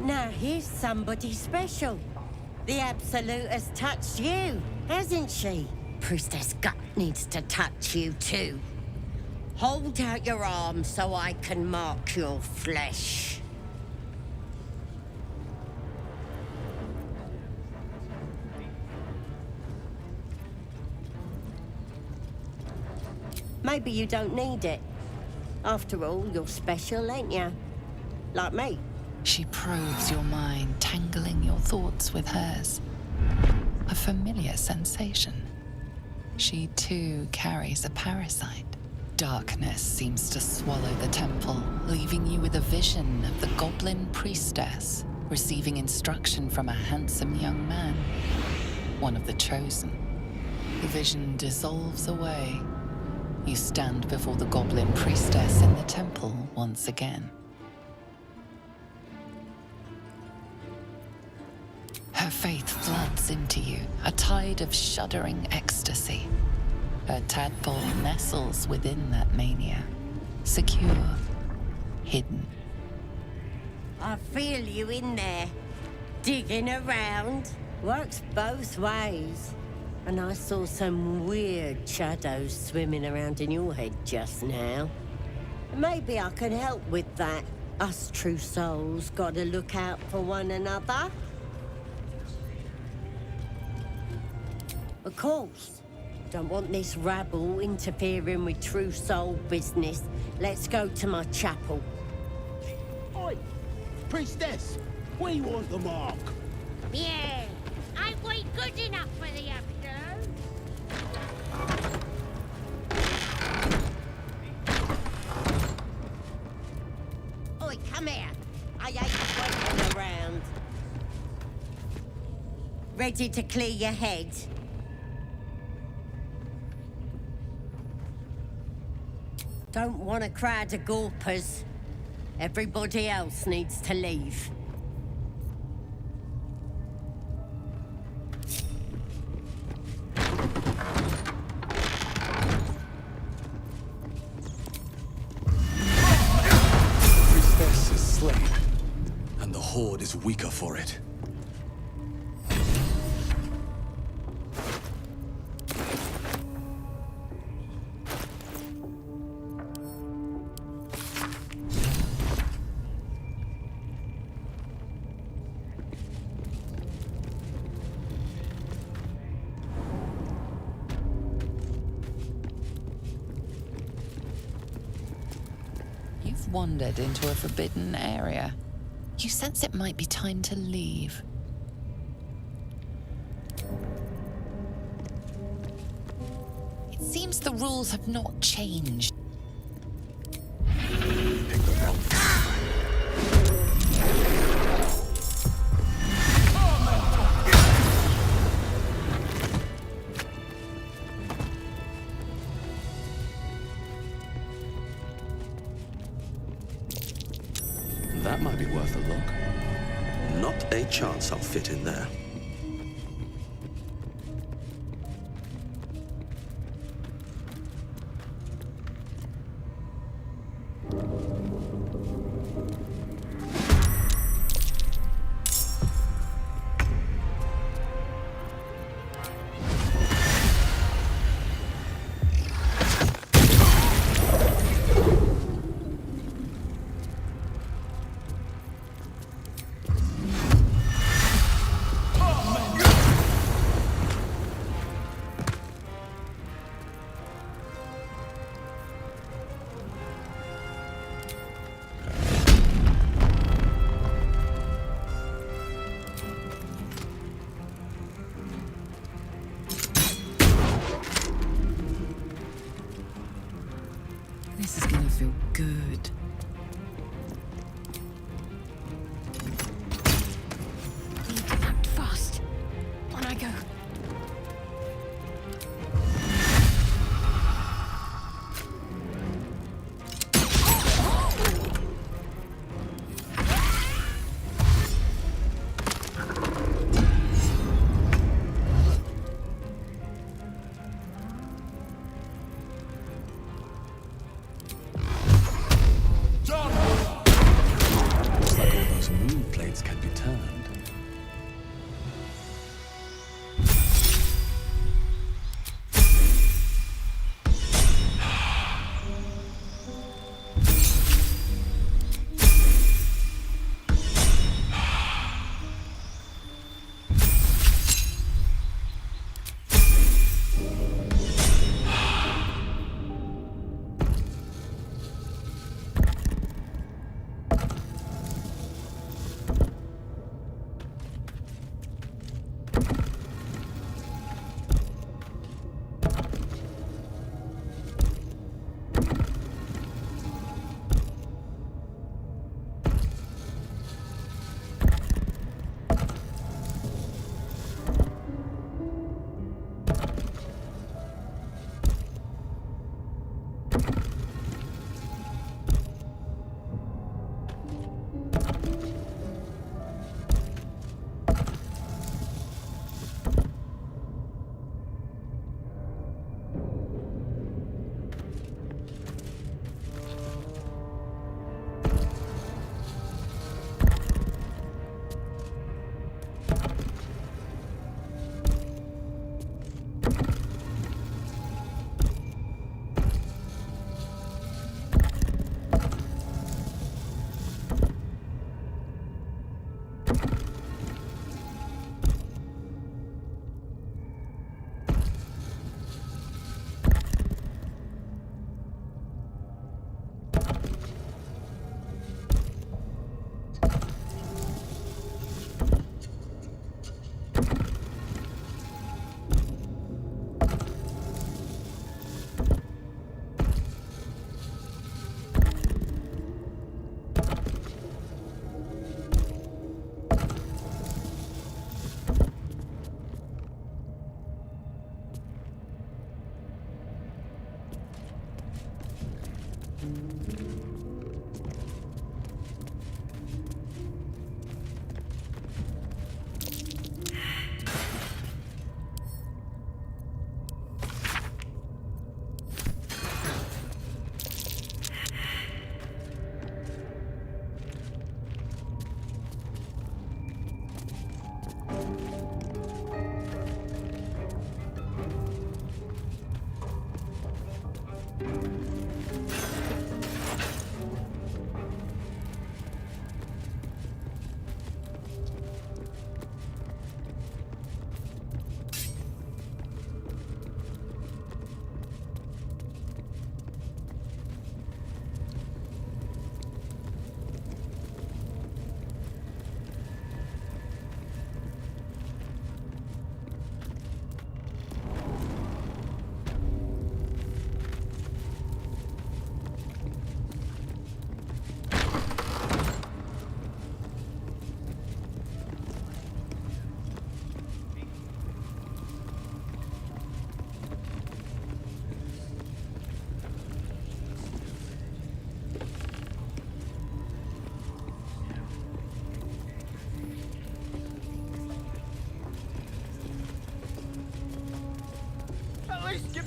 Now here's somebody special. The Absolute has touched you, hasn't she? Priestess Gut needs to touch you too. Hold out your arm so I can mark your flesh. Maybe you don't need it. After all, you're special, ain't you? Like me. She probes your mind, tangling your thoughts with hers. A familiar sensation. She too carries a parasite, Darkness seems to swallow the temple, leaving you with a vision of the goblin priestess receiving instruction from a handsome young man, one of the chosen. The vision dissolves away. You stand before the goblin priestess in the temple once again. Her faith floods into you, a tide of shuddering ecstasy. Her tadpole nestles within that mania, secure, hidden. I feel you in there, digging around. Works both ways. And I saw some weird shadows swimming around in your head just now. Maybe I can help with that. Us true souls gotta look out for one another. Of course. Don't want this rabble interfering with true soul business. Let's go to my chapel. Oi! Priestess! We want the mark! Yeah, ain't we good enough for the absolute? Oi, come here. I ain't waiting around. Ready to clear your head? Don't want a crowd of gawpers. Everybody else needs to leave. Priestess is slain, and the Horde is weaker for it. You've wandered into a forbidden area. You sense it might be time to leave. It seems the rules have not changed. That might be worth a look. Not a chance I'll fit in there.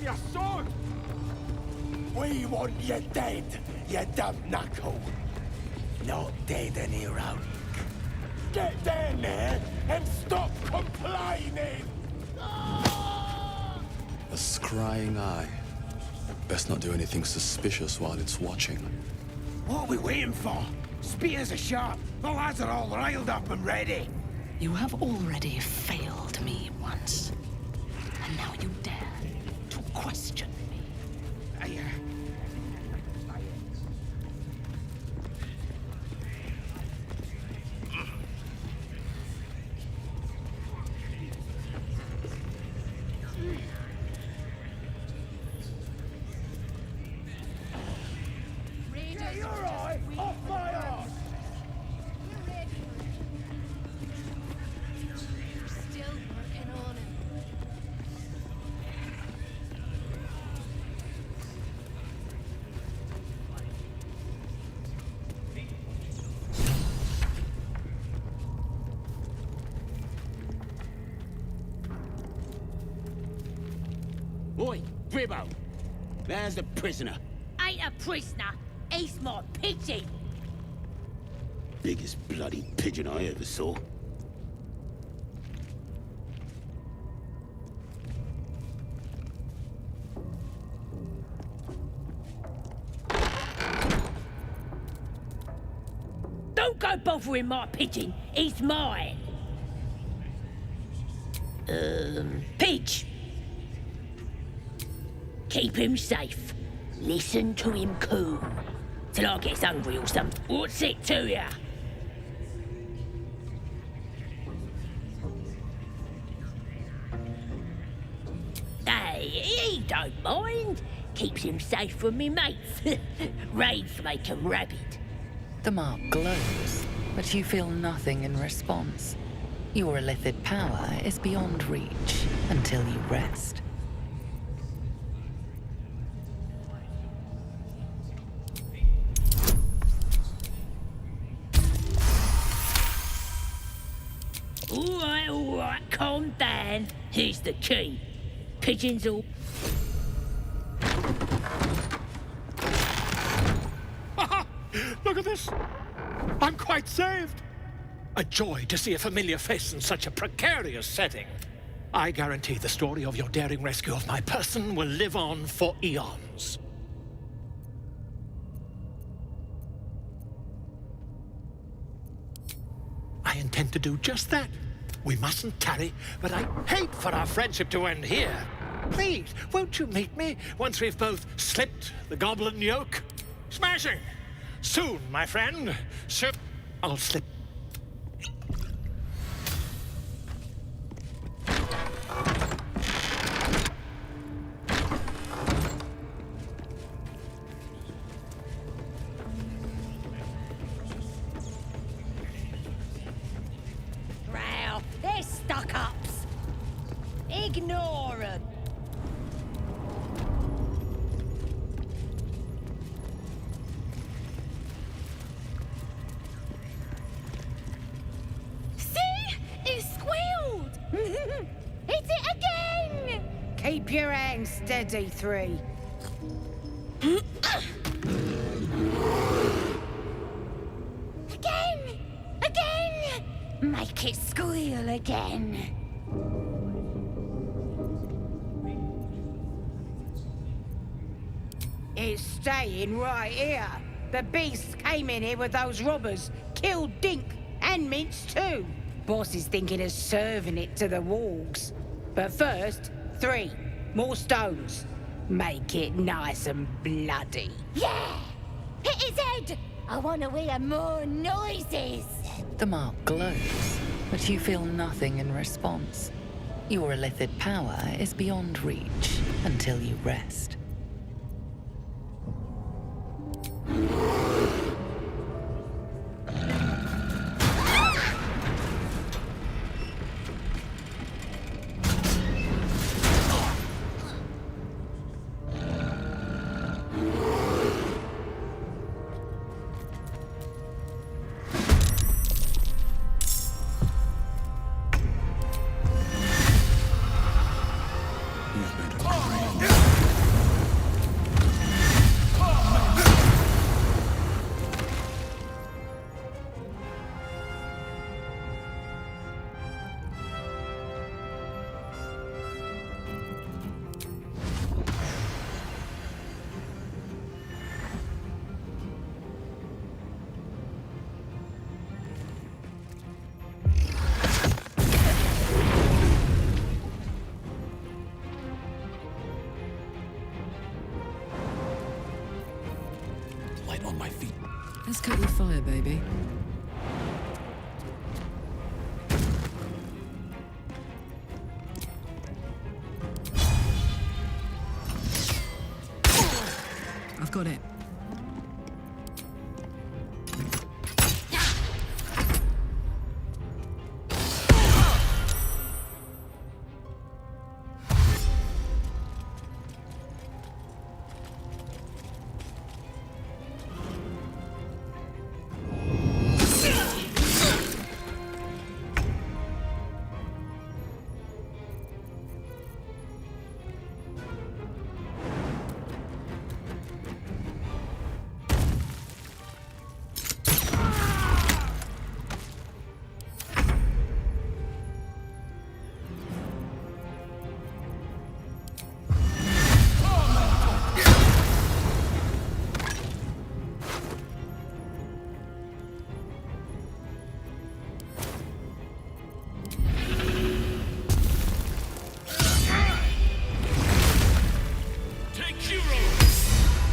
your sword! We want you dead, you dumb knuckle. Not dead and heroic. Get down there and stop complaining! A scrying eye. Best not do anything suspicious while it's watching. What are we waiting for? Spears are sharp. The lads are all riled up and ready. You have already failed me once. And now you dare to question me. Yeah, you're right. Off my arse. Still working on it. Oi, Gribbo. There's the prisoner. Ain't a prisoner. He's my pigeon. Biggest bloody pigeon I ever saw. Don't go bothering my pigeon. He's mine. Pidge. Keep him safe. Listen to him coo. Till I gets hungry or something. What's it to ya? Hey, he don't mind. Keeps him safe from me mates. Raids make him rabid. The mark glows, but you feel nothing in response. Your illithid power is beyond reach until you rest. All right, calm down. Here's the key. Pigeons all... Look at this! I'm quite saved! A joy to see a familiar face in such a precarious setting. I guarantee the story of your daring rescue of my person will live on for eons. I intend to do just that. We mustn't tarry, but I hate for our friendship to end here. Please, won't you meet me once we've both slipped the goblin yoke? Smashing! Soon, my friend. So I'll slip. Row, they're stuck-ups. Ignore them. See? He squealed! Hit it again! Keep your hands steady, Three. Again! Again! Make it squeal again. It's staying right here. The beast came in here with those robbers, killed Dink and Mince too. Boss is thinking of serving it to the wargs. But first, 3 more stones. Make it nice and bloody. Yeah! Hit his head! I want to hear more noises! The mark glows, but you feel nothing in response. Your illithid power is beyond reach until you rest. baby. I've got it.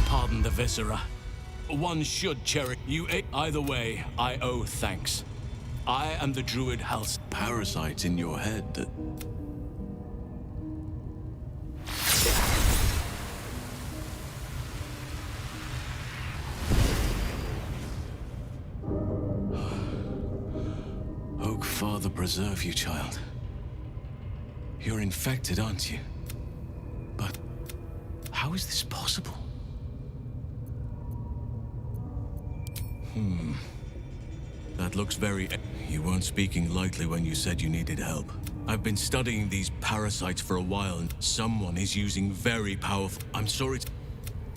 Pardon the viscera. One should cherish you. Either way, I owe thanks. I am the druid Hals. Parasites in your head that... Oak Father preserve you, child. You're infected, aren't you? But how is this possible? That looks very... You weren't speaking lightly when you said you needed help. I've been studying these parasites for a while, and someone is using very powerful... I'm sorry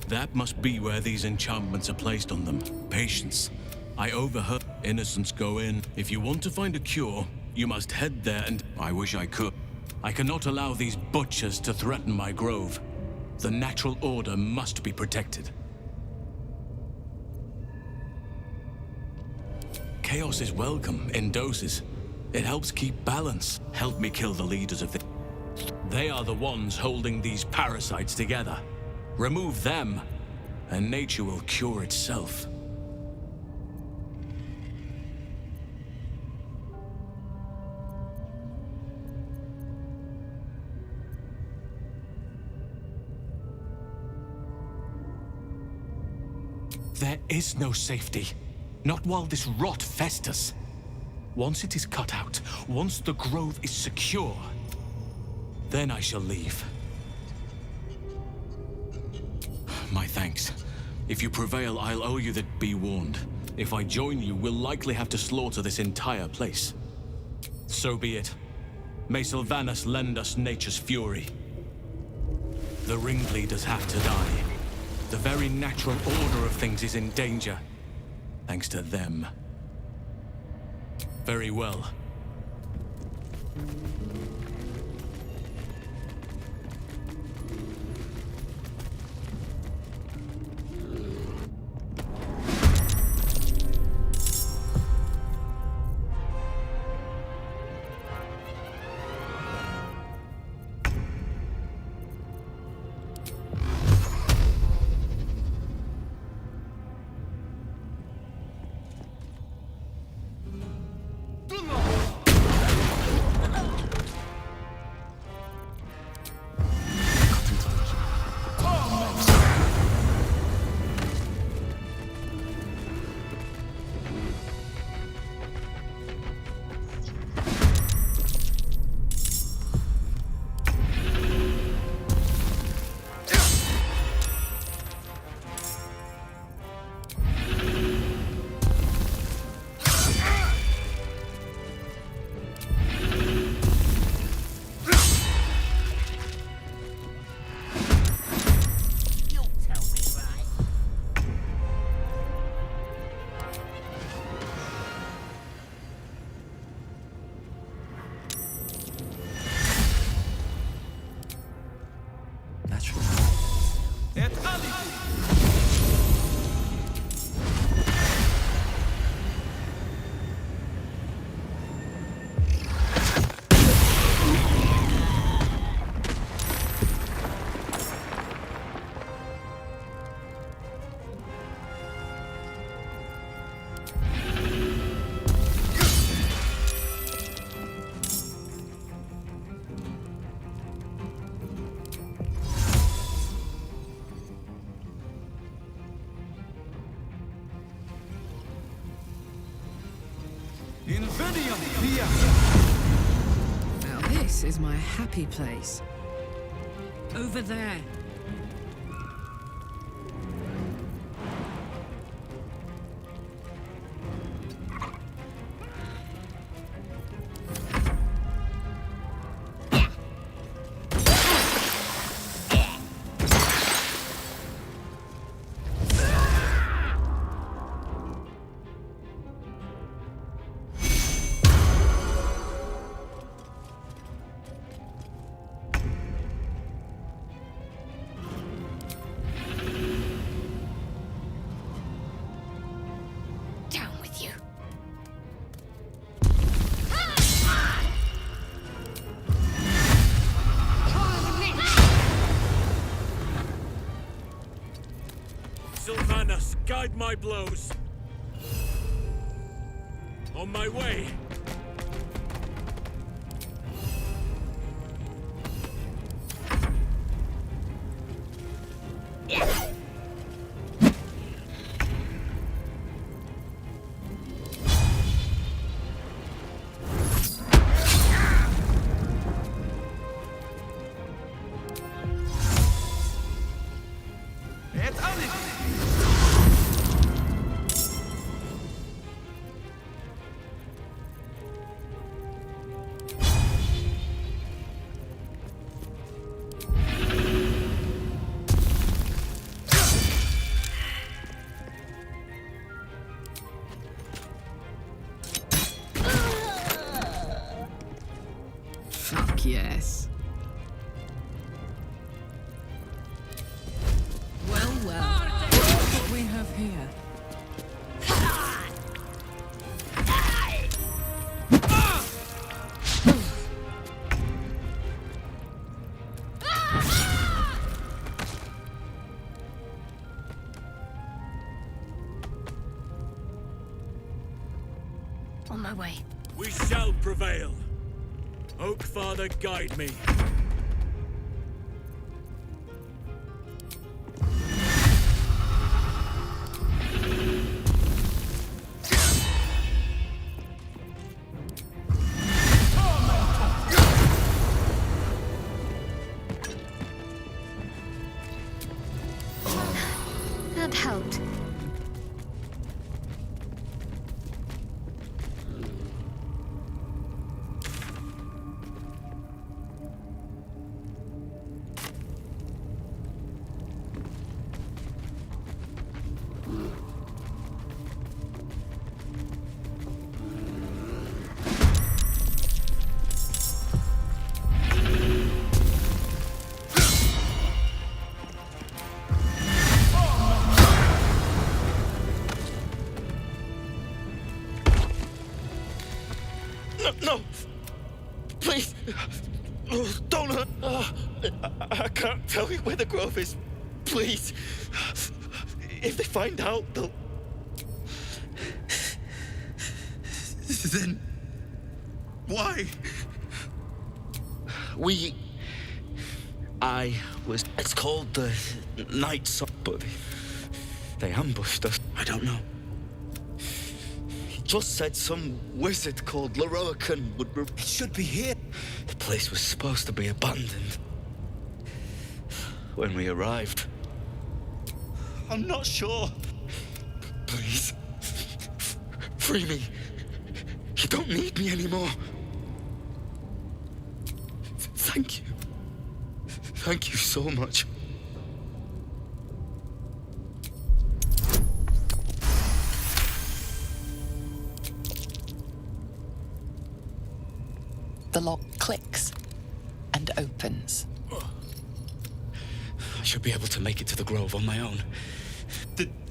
That must be where these enchantments are placed on them. Patience. I overheard innocents go in. If you want to find a cure, you must head there and... I wish I could. I cannot allow these butchers to threaten my grove. The natural order must be protected. Chaos is welcome in doses. It helps keep balance. Help me kill the leaders of the... They are the ones holding these parasites together. Remove them, and nature will cure itself. There is no safety. Not while this rot festers. Once it is cut out, once the grove is secure, then I shall leave. My thanks. If you prevail, I'll owe you that. Be warned. If I join you, we'll likely have to slaughter this entire place. So be it. May Sylvanus lend us nature's fury. The ringleaders have to die. The very natural order of things is in danger. Thanks to them. Very well. Now this is my happy place. Over there. Down with you. Sylvanas, guide my blows. On my way. Fuck yes. Well, well. What we have here. On my way. We shall prevail. Oak Father, guide me. That helped. No! Please! Oh, don't hurt! I can't tell you where the grove is. Please! If they find out, they'll... Then... why? It's called the Night Song, but they ambushed us. I don't know. He just said some wizard called Leroican would... It should be here. The place was supposed to be abandoned. When we arrived. I'm not sure. Please. Free me. You don't need me anymore. Thank you. Thank you so much. The lock clicks and opens. I should be able to make it to the grove on my own.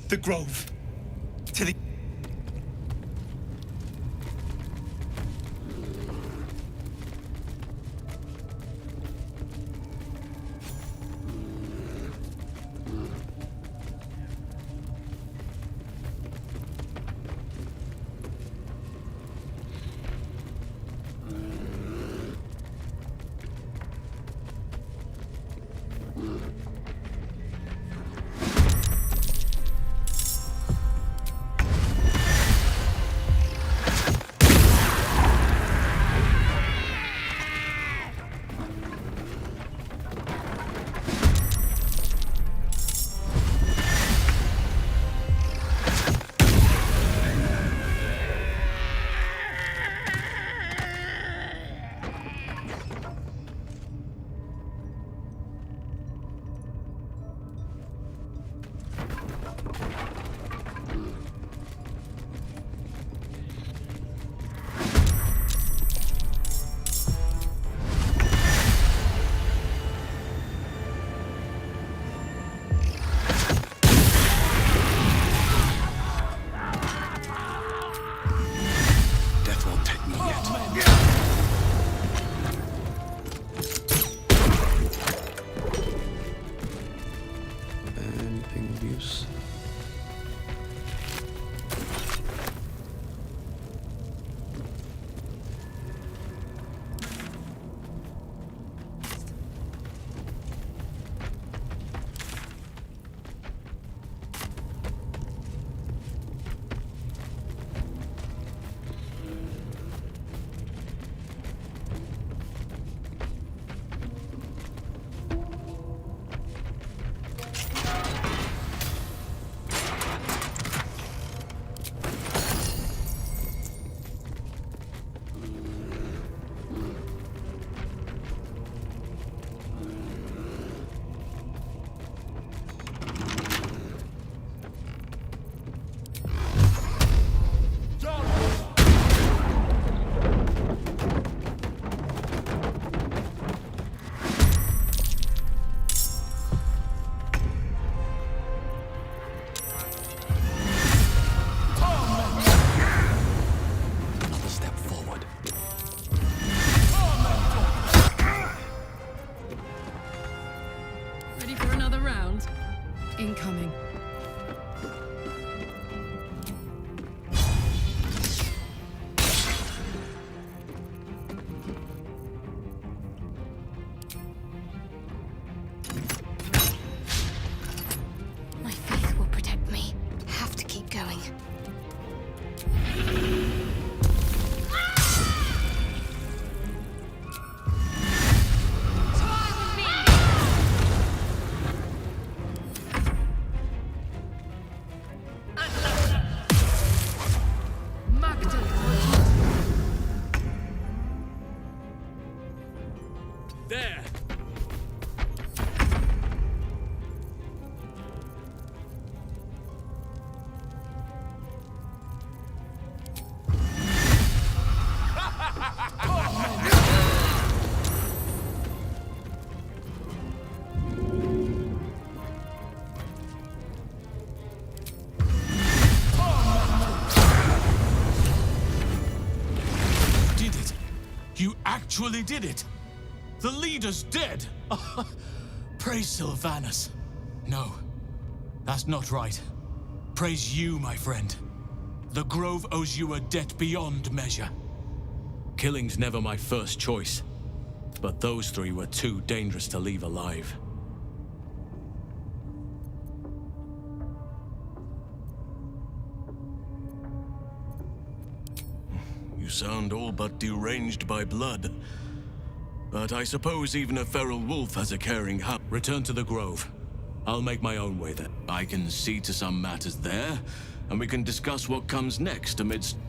The grove. To the... There! Did it! You actually did it! The leader's dead! Praise Sylvanus. No, that's not right. Praise you, my friend. The Grove owes you a debt beyond measure. Killing's never my first choice, but those three were too dangerous to leave alive. You sound all but deranged by blood. But I suppose even a feral wolf has a caring heart. Return to the Grove. I'll make my own way there. I can see to some matters there, and we can discuss what comes next amidst...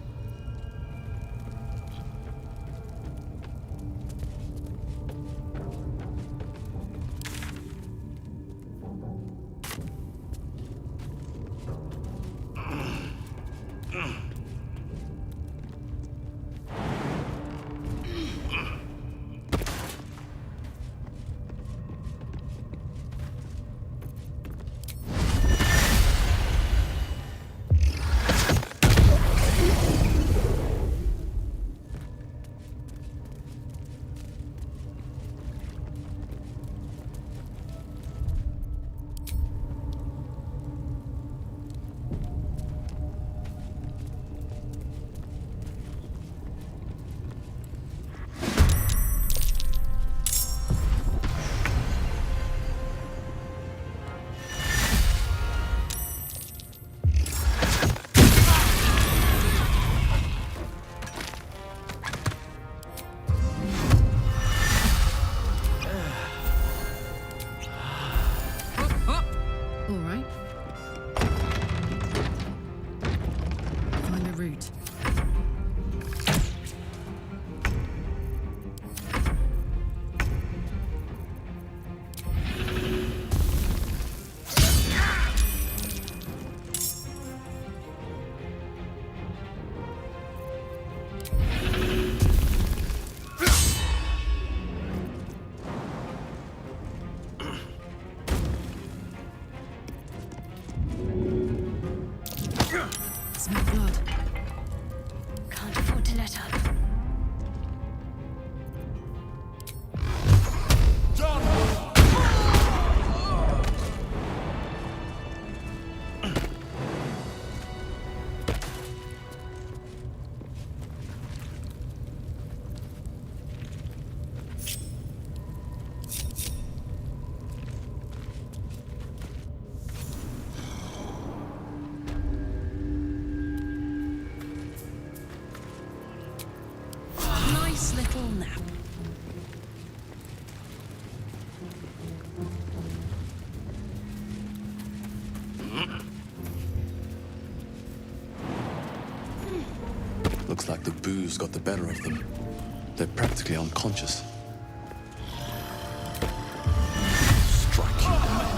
All right. Find a route. Smell blood. Can't afford to let up. Nice little nap. Looks like the booze got the better of them. They're practically unconscious. Strike you down.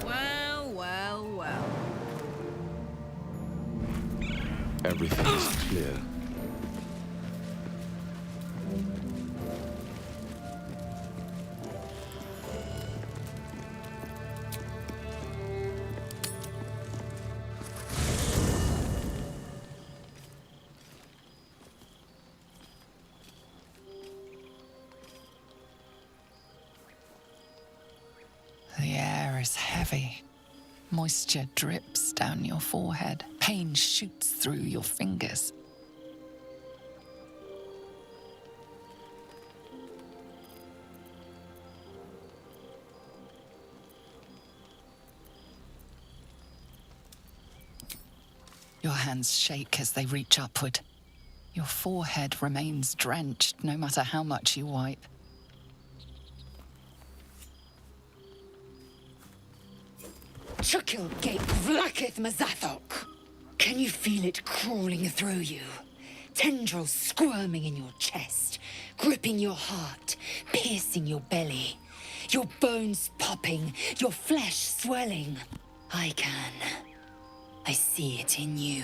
Well, well, well. Everything is clear. The air is heavy. Moisture drips down your forehead. Pain shoots through your fingers. Your hands shake as they reach upward. Your forehead remains drenched no matter how much you wipe. Chukil gate vlakith mazathok. Can you feel it crawling through you? Tendrils squirming in your chest, gripping your heart, piercing your belly. Your bones popping, your flesh swelling. I can. I see it in you.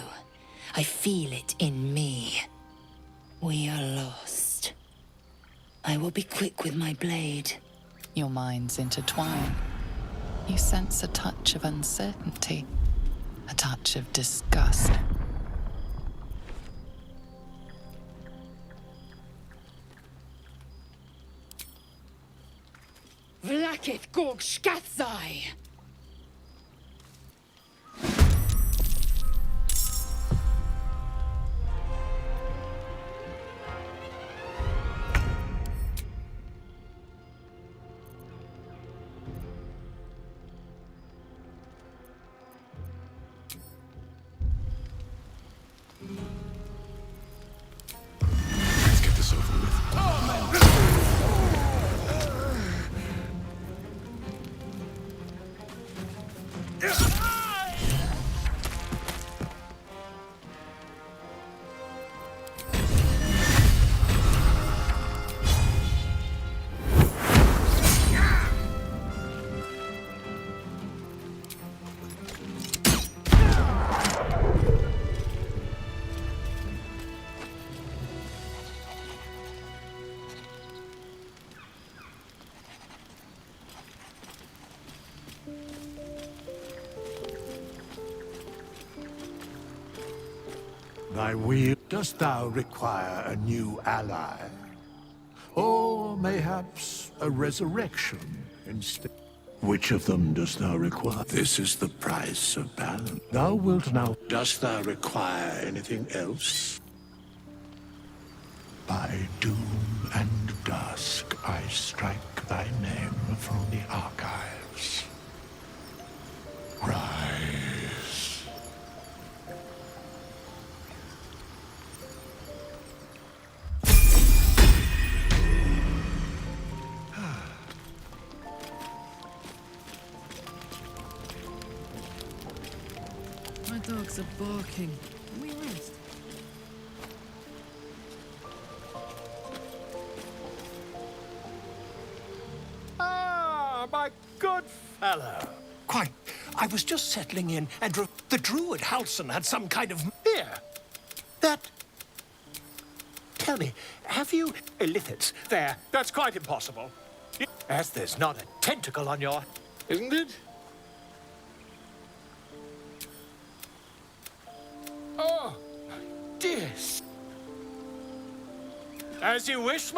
I feel it in me. We are lost. I will be quick with my blade. Your minds intertwine. You sense a touch of uncertainty, a touch of disgust. Vlakith Gorg Shkatzai! Let's get this over with. Thy will, dost thou require a new ally? Or mayhaps a resurrection instead? Which of them dost thou require? This is the price of balance. Thou wilt now... Dost thou require anything else? By doom and dusk I strike thy name from the archives. Rise. My dogs are barking. Can we rest? Ah, my good fellow. Quite. I was just settling in, and the druid Halson had some kind of here. That... Tell me, have you... Illithids? There. That's quite impossible. As there's not a tentacle on your... Isn't it? Oh, dear. As you wish,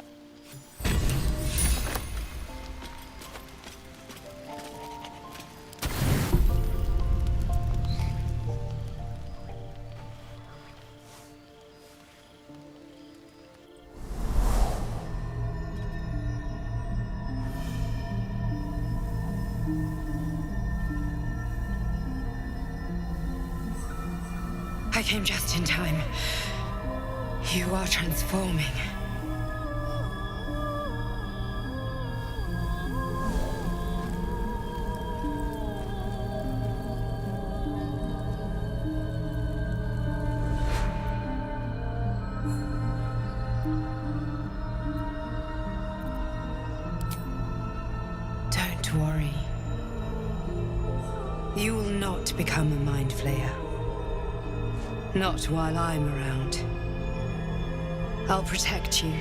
I came just in time. You are transforming. Don't worry. You will not become a mind flayer. Not while I'm around. I'll protect you.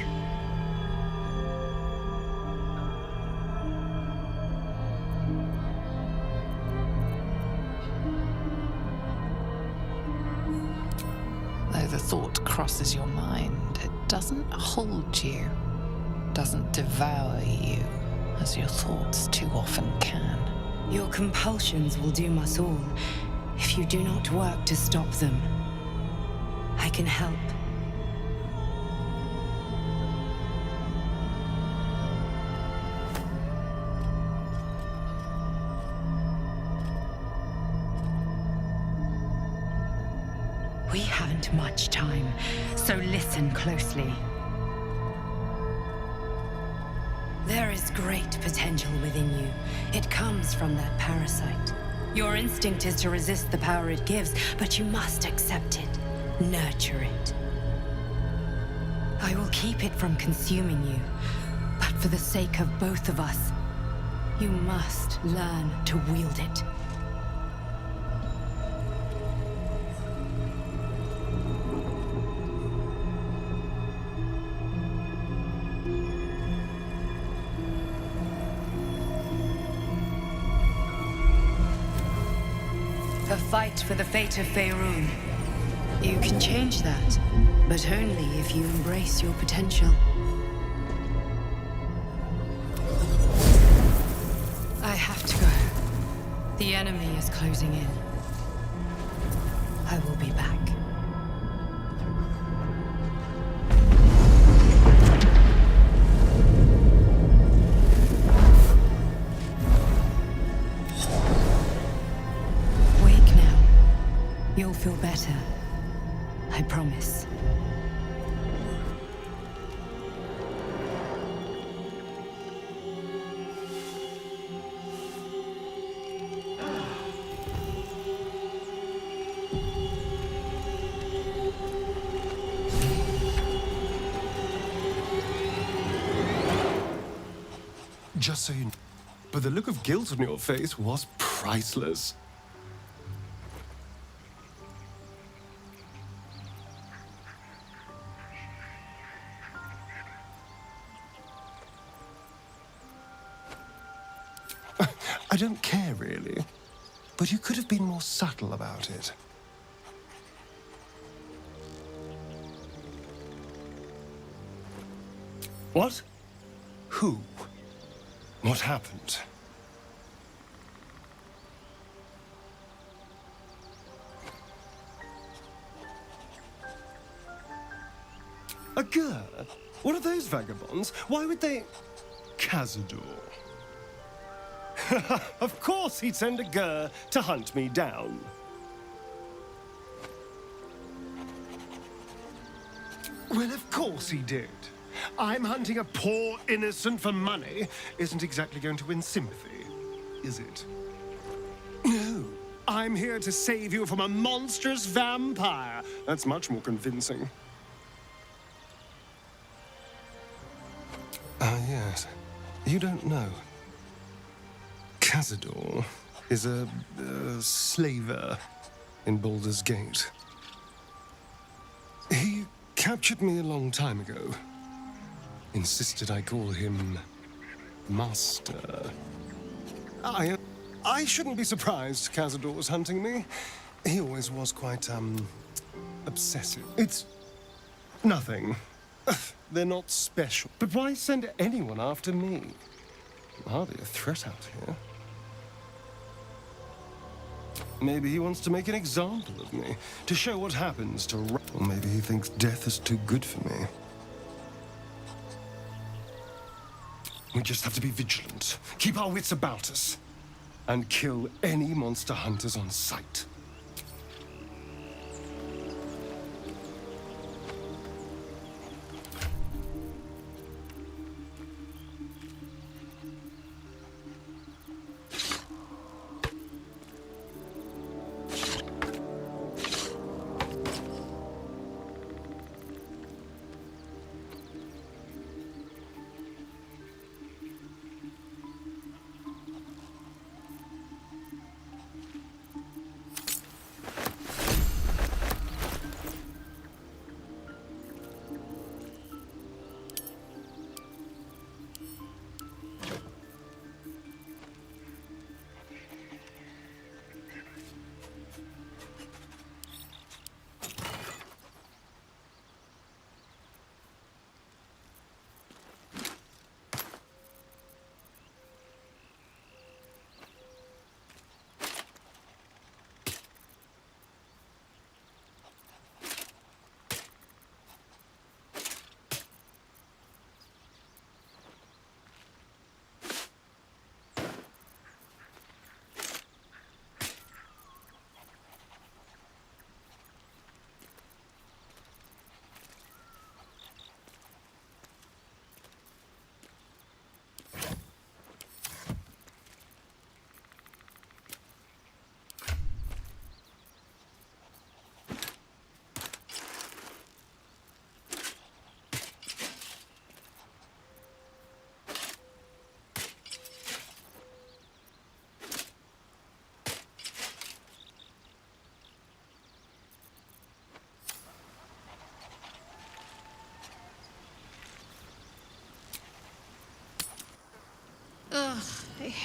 Though the thought crosses your mind, it doesn't hold you, doesn't devour you, as your thoughts too often can. Your compulsions will doom us all if you do not work to stop them. I can help. We haven't much time, so listen closely. There is great potential within you. It comes from that parasite. Your instinct is to resist the power it gives, but you must accept it, nurture it. I will keep it from consuming you, but for the sake of both of us, you must learn to wield it. A fight for the fate of Faerun. You can change that, but only if you embrace your potential. I have to go. The enemy is closing in. I will be back. You'll feel better. I promise. Just so you know, but the look of guilt on your face was priceless. I don't care, really. But you could have been more subtle about it. What? Who? What happened? A Gur? What are those vagabonds? Why would they... Cazador. Of course he'd send a Gur to hunt me down. Well, of course he did. I'm hunting a poor innocent for money isn't exactly going to win sympathy, is it? No, I'm here to save you from a monstrous vampire. That's much more convincing. Ah, yes. You don't know. Cazador is a slaver in Baldur's Gate. He captured me a long time ago. Insisted I call him Master. I shouldn't be surprised Cazador was hunting me. He always was quite, obsessive. It's nothing. They're not special. But why send anyone after me? I'm hardly a threat out here. Maybe he wants to make an example of me, to show what happens to... Or maybe he thinks death is too good for me. We just have to be vigilant, keep our wits about us, and kill any monster hunters on sight.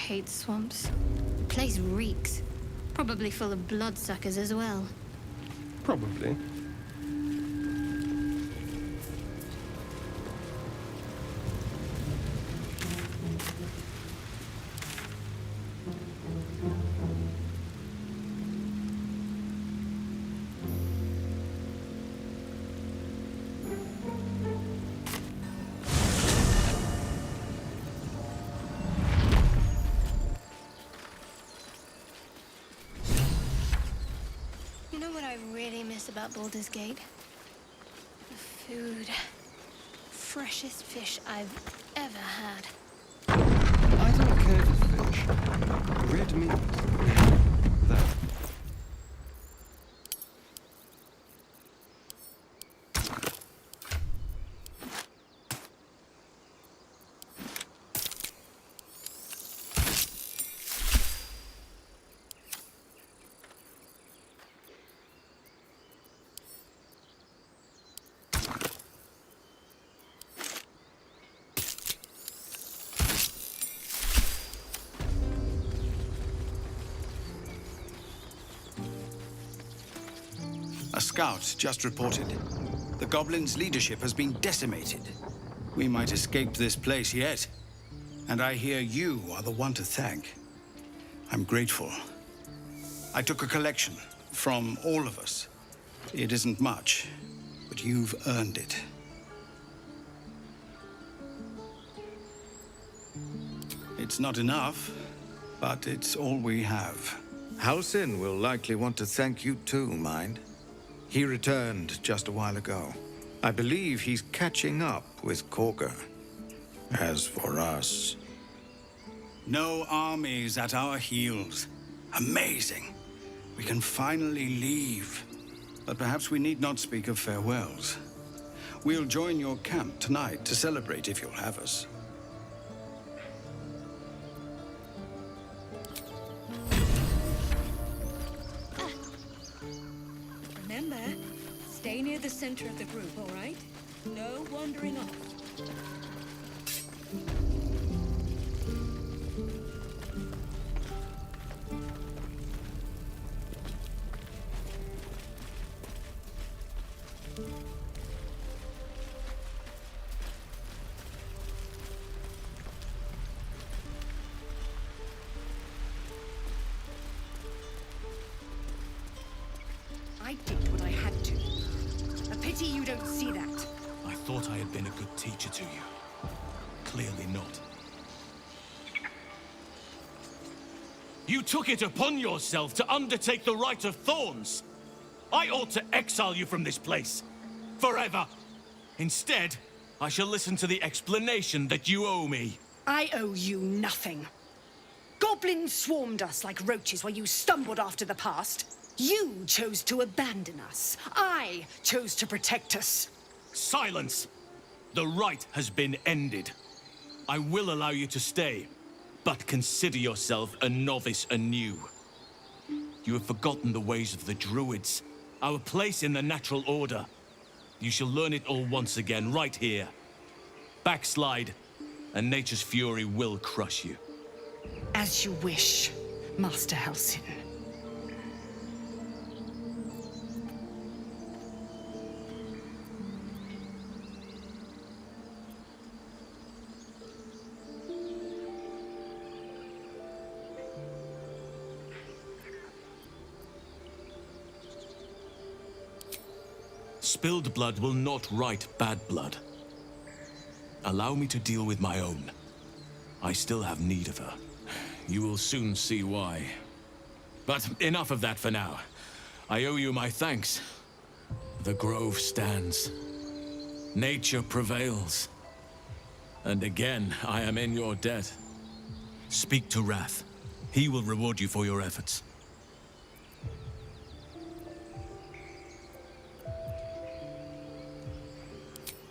hate swamps. The place reeks. Probably full of bloodsuckers as well. Probably. You know what I really miss about Baldur's Gate? The food. Freshest fish I've ever had. I don't care for fish. Red meat. That. A scout just reported. The goblins' leadership has been decimated. We might escape this place yet. And I hear you are the one to thank. I'm grateful. I took a collection from all of us. It isn't much, but you've earned it. It's not enough, but it's all we have. Halsin will likely want to thank you too, mind. He returned just a while ago. I believe he's catching up with Korga. As for us... No armies at our heels. Amazing. We can finally leave. But perhaps we need not speak of farewells. We'll join your camp tonight to celebrate if you'll have us. Remember, stay near the center of the group, all right? No wandering off. I did what I had to. A pity you don't see that. I thought I had been a good teacher to you. Clearly not. You took it upon yourself to undertake the Rite of Thorns. I ought to exile you from this place. Forever. Instead, I shall listen to the explanation that you owe me. I owe you nothing. Goblins swarmed us like roaches while you stumbled after the past. You chose to abandon us. I chose to protect us. Silence! The rite has been ended. I will allow you to stay, but consider yourself a novice anew. You have forgotten the ways of the Druids, our place in the natural order. You shall learn it all once again, right here. Backslide, and nature's fury will crush you. As you wish, Master Halsin. Spilled blood will not right bad blood. Allow me to deal with my own. I still have need of her. You will soon see why. But enough of that for now. I owe you my thanks. The grove stands. Nature prevails. And again, I am in your debt. Speak to Wrath. He will reward you for your efforts.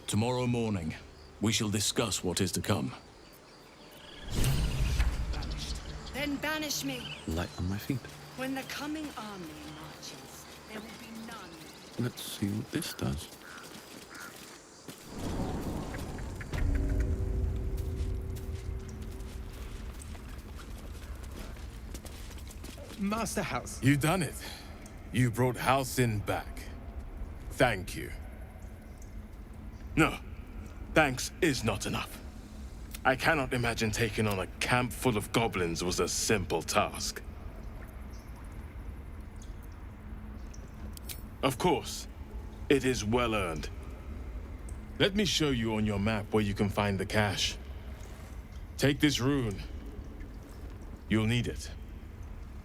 Tomorrow morning, we shall discuss what is to come. Then banish me. Light on my feet. When the coming army marches, there will be none. Let's see what this does. Master House. You done it. You brought Halcyon back. Thank you. No, thanks is not enough. I cannot imagine taking on a camp full of goblins was a simple task. Of course, it is well earned. Let me show you on your map where you can find the cache. Take this rune. You'll need it.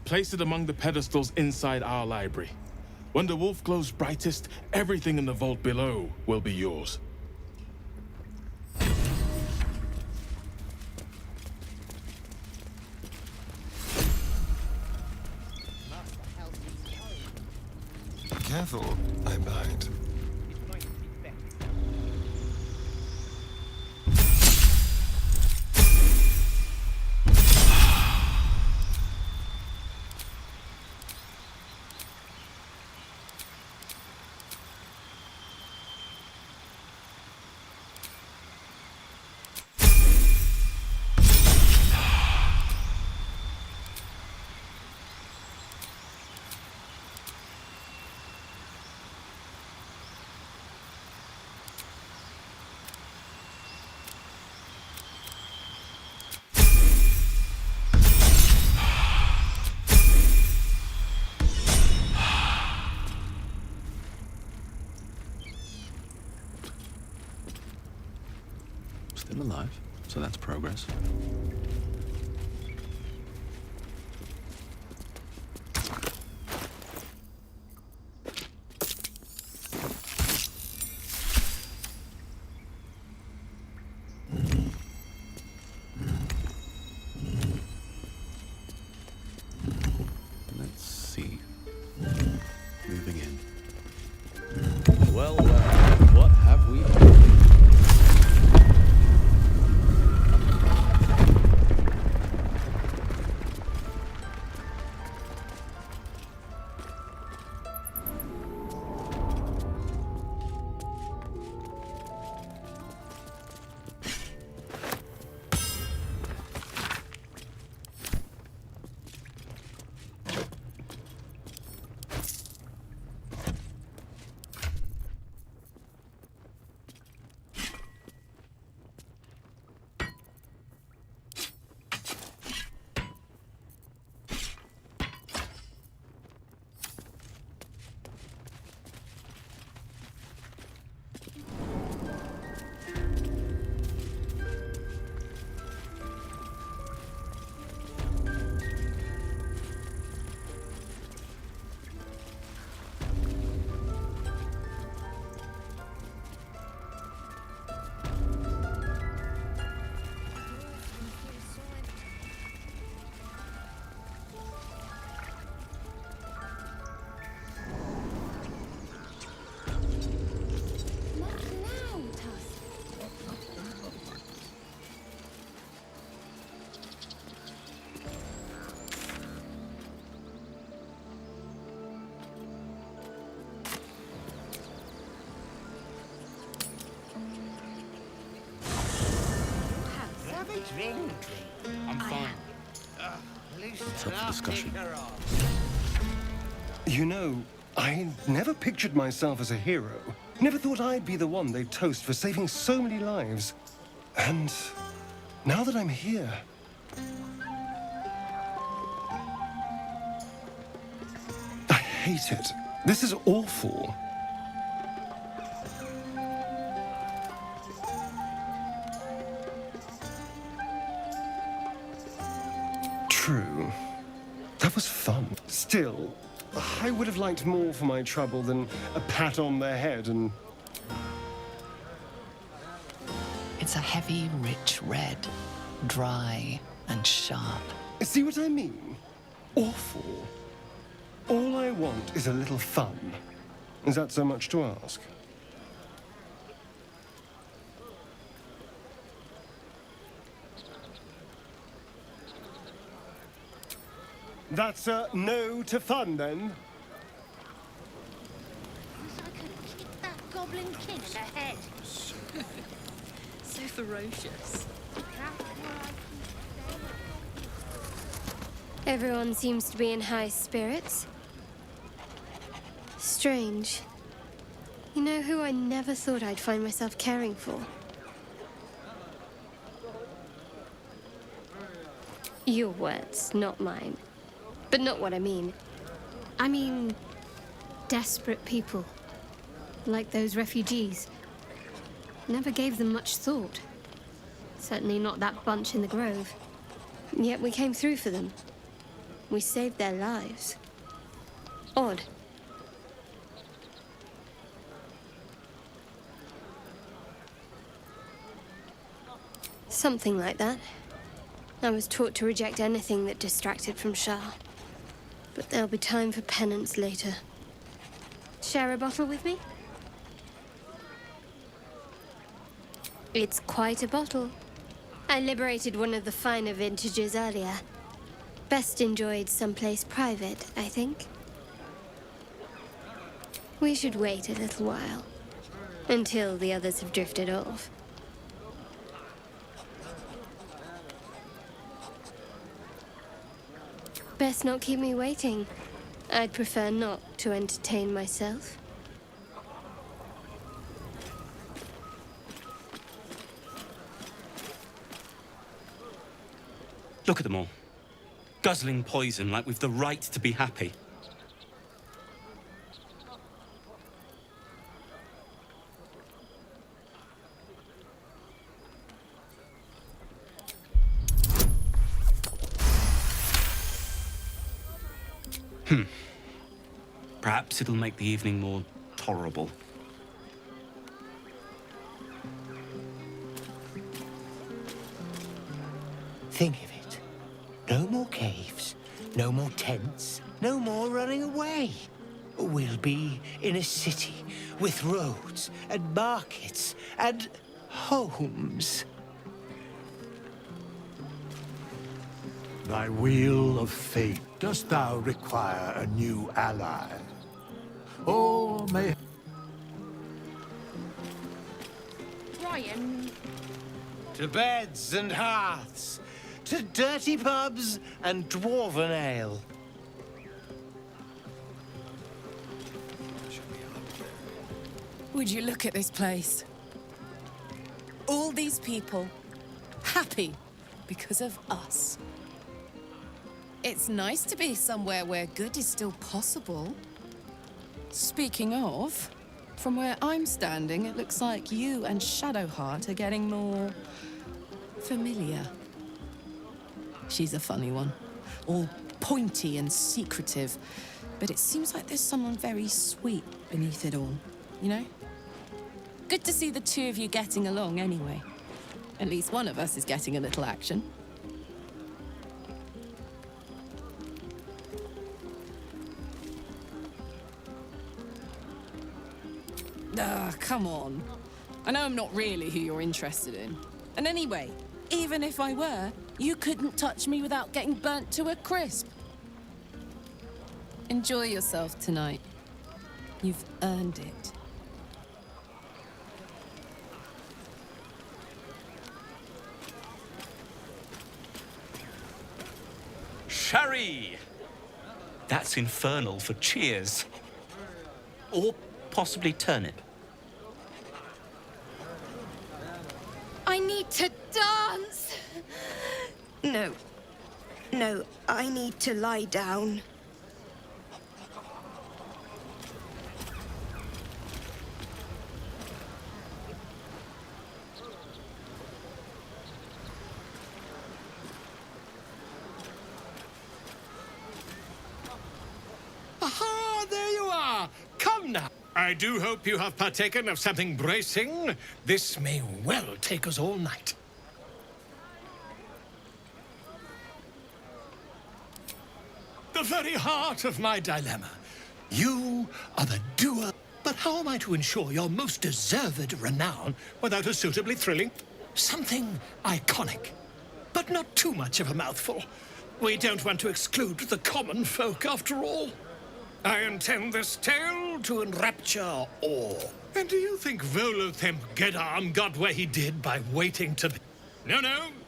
Place it among the pedestals inside our library. When the wolf glows brightest, everything in the vault below will be yours. Careful, I might. Still alive, so that's progress. Let's see. Moving in. Well, what have we? I'm fine. What's up for discussion? You know, I never pictured myself as a hero. Never thought I'd be the one they'd toast for saving so many lives. And now that I'm here... I hate it. This is awful. True. That was fun. Still, I would have liked more for my trouble than a pat on the head and... It's a heavy, rich red, dry and sharp. See what I mean? Awful. All I want is a little fun. Is that so much to ask? That's a no to fun, then? I could kick that goblin king in the head. So ferocious. Everyone seems to be in high spirits. Strange. You know who I never thought I'd find myself caring for? Your words, not mine. But not what I mean. I mean, desperate people. Like those refugees. Never gave them much thought. Certainly not that bunch in the grove. Yet we came through for them. We saved their lives. Odd. Something like that. I was taught to reject anything that distracted from Shah. But there'll be time for penance later. Share a bottle with me? It's quite a bottle. I liberated one of the finer vintages earlier. Best enjoyed someplace private, I think. We should wait a little while. Until the others have drifted off. Best not keep me waiting. I'd prefer not to entertain myself. Look at them all. Guzzling poison like we've the right to be happy. Perhaps it'll make the evening more tolerable. Think of it. No more caves, no more tents, no more running away. We'll be in a city with roads and markets and homes. Thy wheel of fate, dost thou require a new ally? Or may... Brian. To beds and hearths, to dirty pubs and dwarven ale. Would you look at this place? All these people, happy because of us. It's nice to be somewhere where good is still possible. Speaking of, from where I'm standing, it looks like you and Shadowheart are getting more familiar. She's a funny one, all pointy and secretive, but it seems like there's someone very sweet beneath it all, you know? Good to see the two of you getting along anyway. At least one of us is getting a little action. Come on. I know I'm not really who you're interested in. And anyway, even if I were, you couldn't touch me without getting burnt to a crisp. Enjoy yourself tonight. You've earned it. Sherry! That's infernal for cheers. Or possibly turnip. I need to dance! No. No, I need to lie down. Aha, there you are! Come now! I do hope you have partaken of something bracing. This may well take us all night. The very heart of my dilemma. You are the doer, but how am I to ensure your most deserved renown without a suitably thrilling... something iconic, but not too much of a mouthful. We don't want to exclude the common folk, after all. I intend this tale to enrapture all. And do you think Volothem Geddarm got where he did by waiting to... No,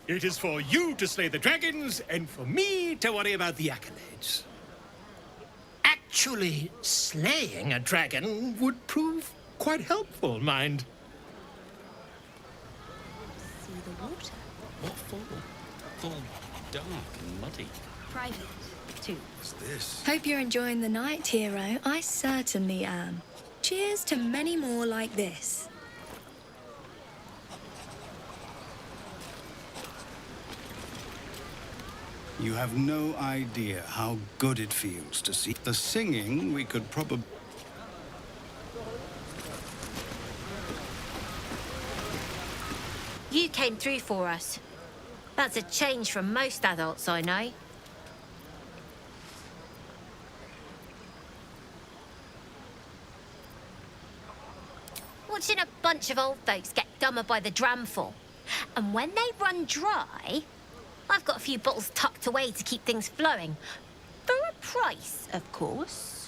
It is for you to slay the dragons, and for me to worry about the accolades. Actually, slaying a dragon would prove quite helpful, mind. See the water. What for? All dark and muddy. Private, too. What's this? Hope you're enjoying the night, hero. I certainly am. Cheers to many more like this. You have no idea how good it feels to see. The singing we could probably... You came through for us. That's a change from most adults I know. Watching a bunch of old folks get dumber by the dramful. And when they run dry, I've got a few bottles tucked away to keep things flowing. For a price, of course.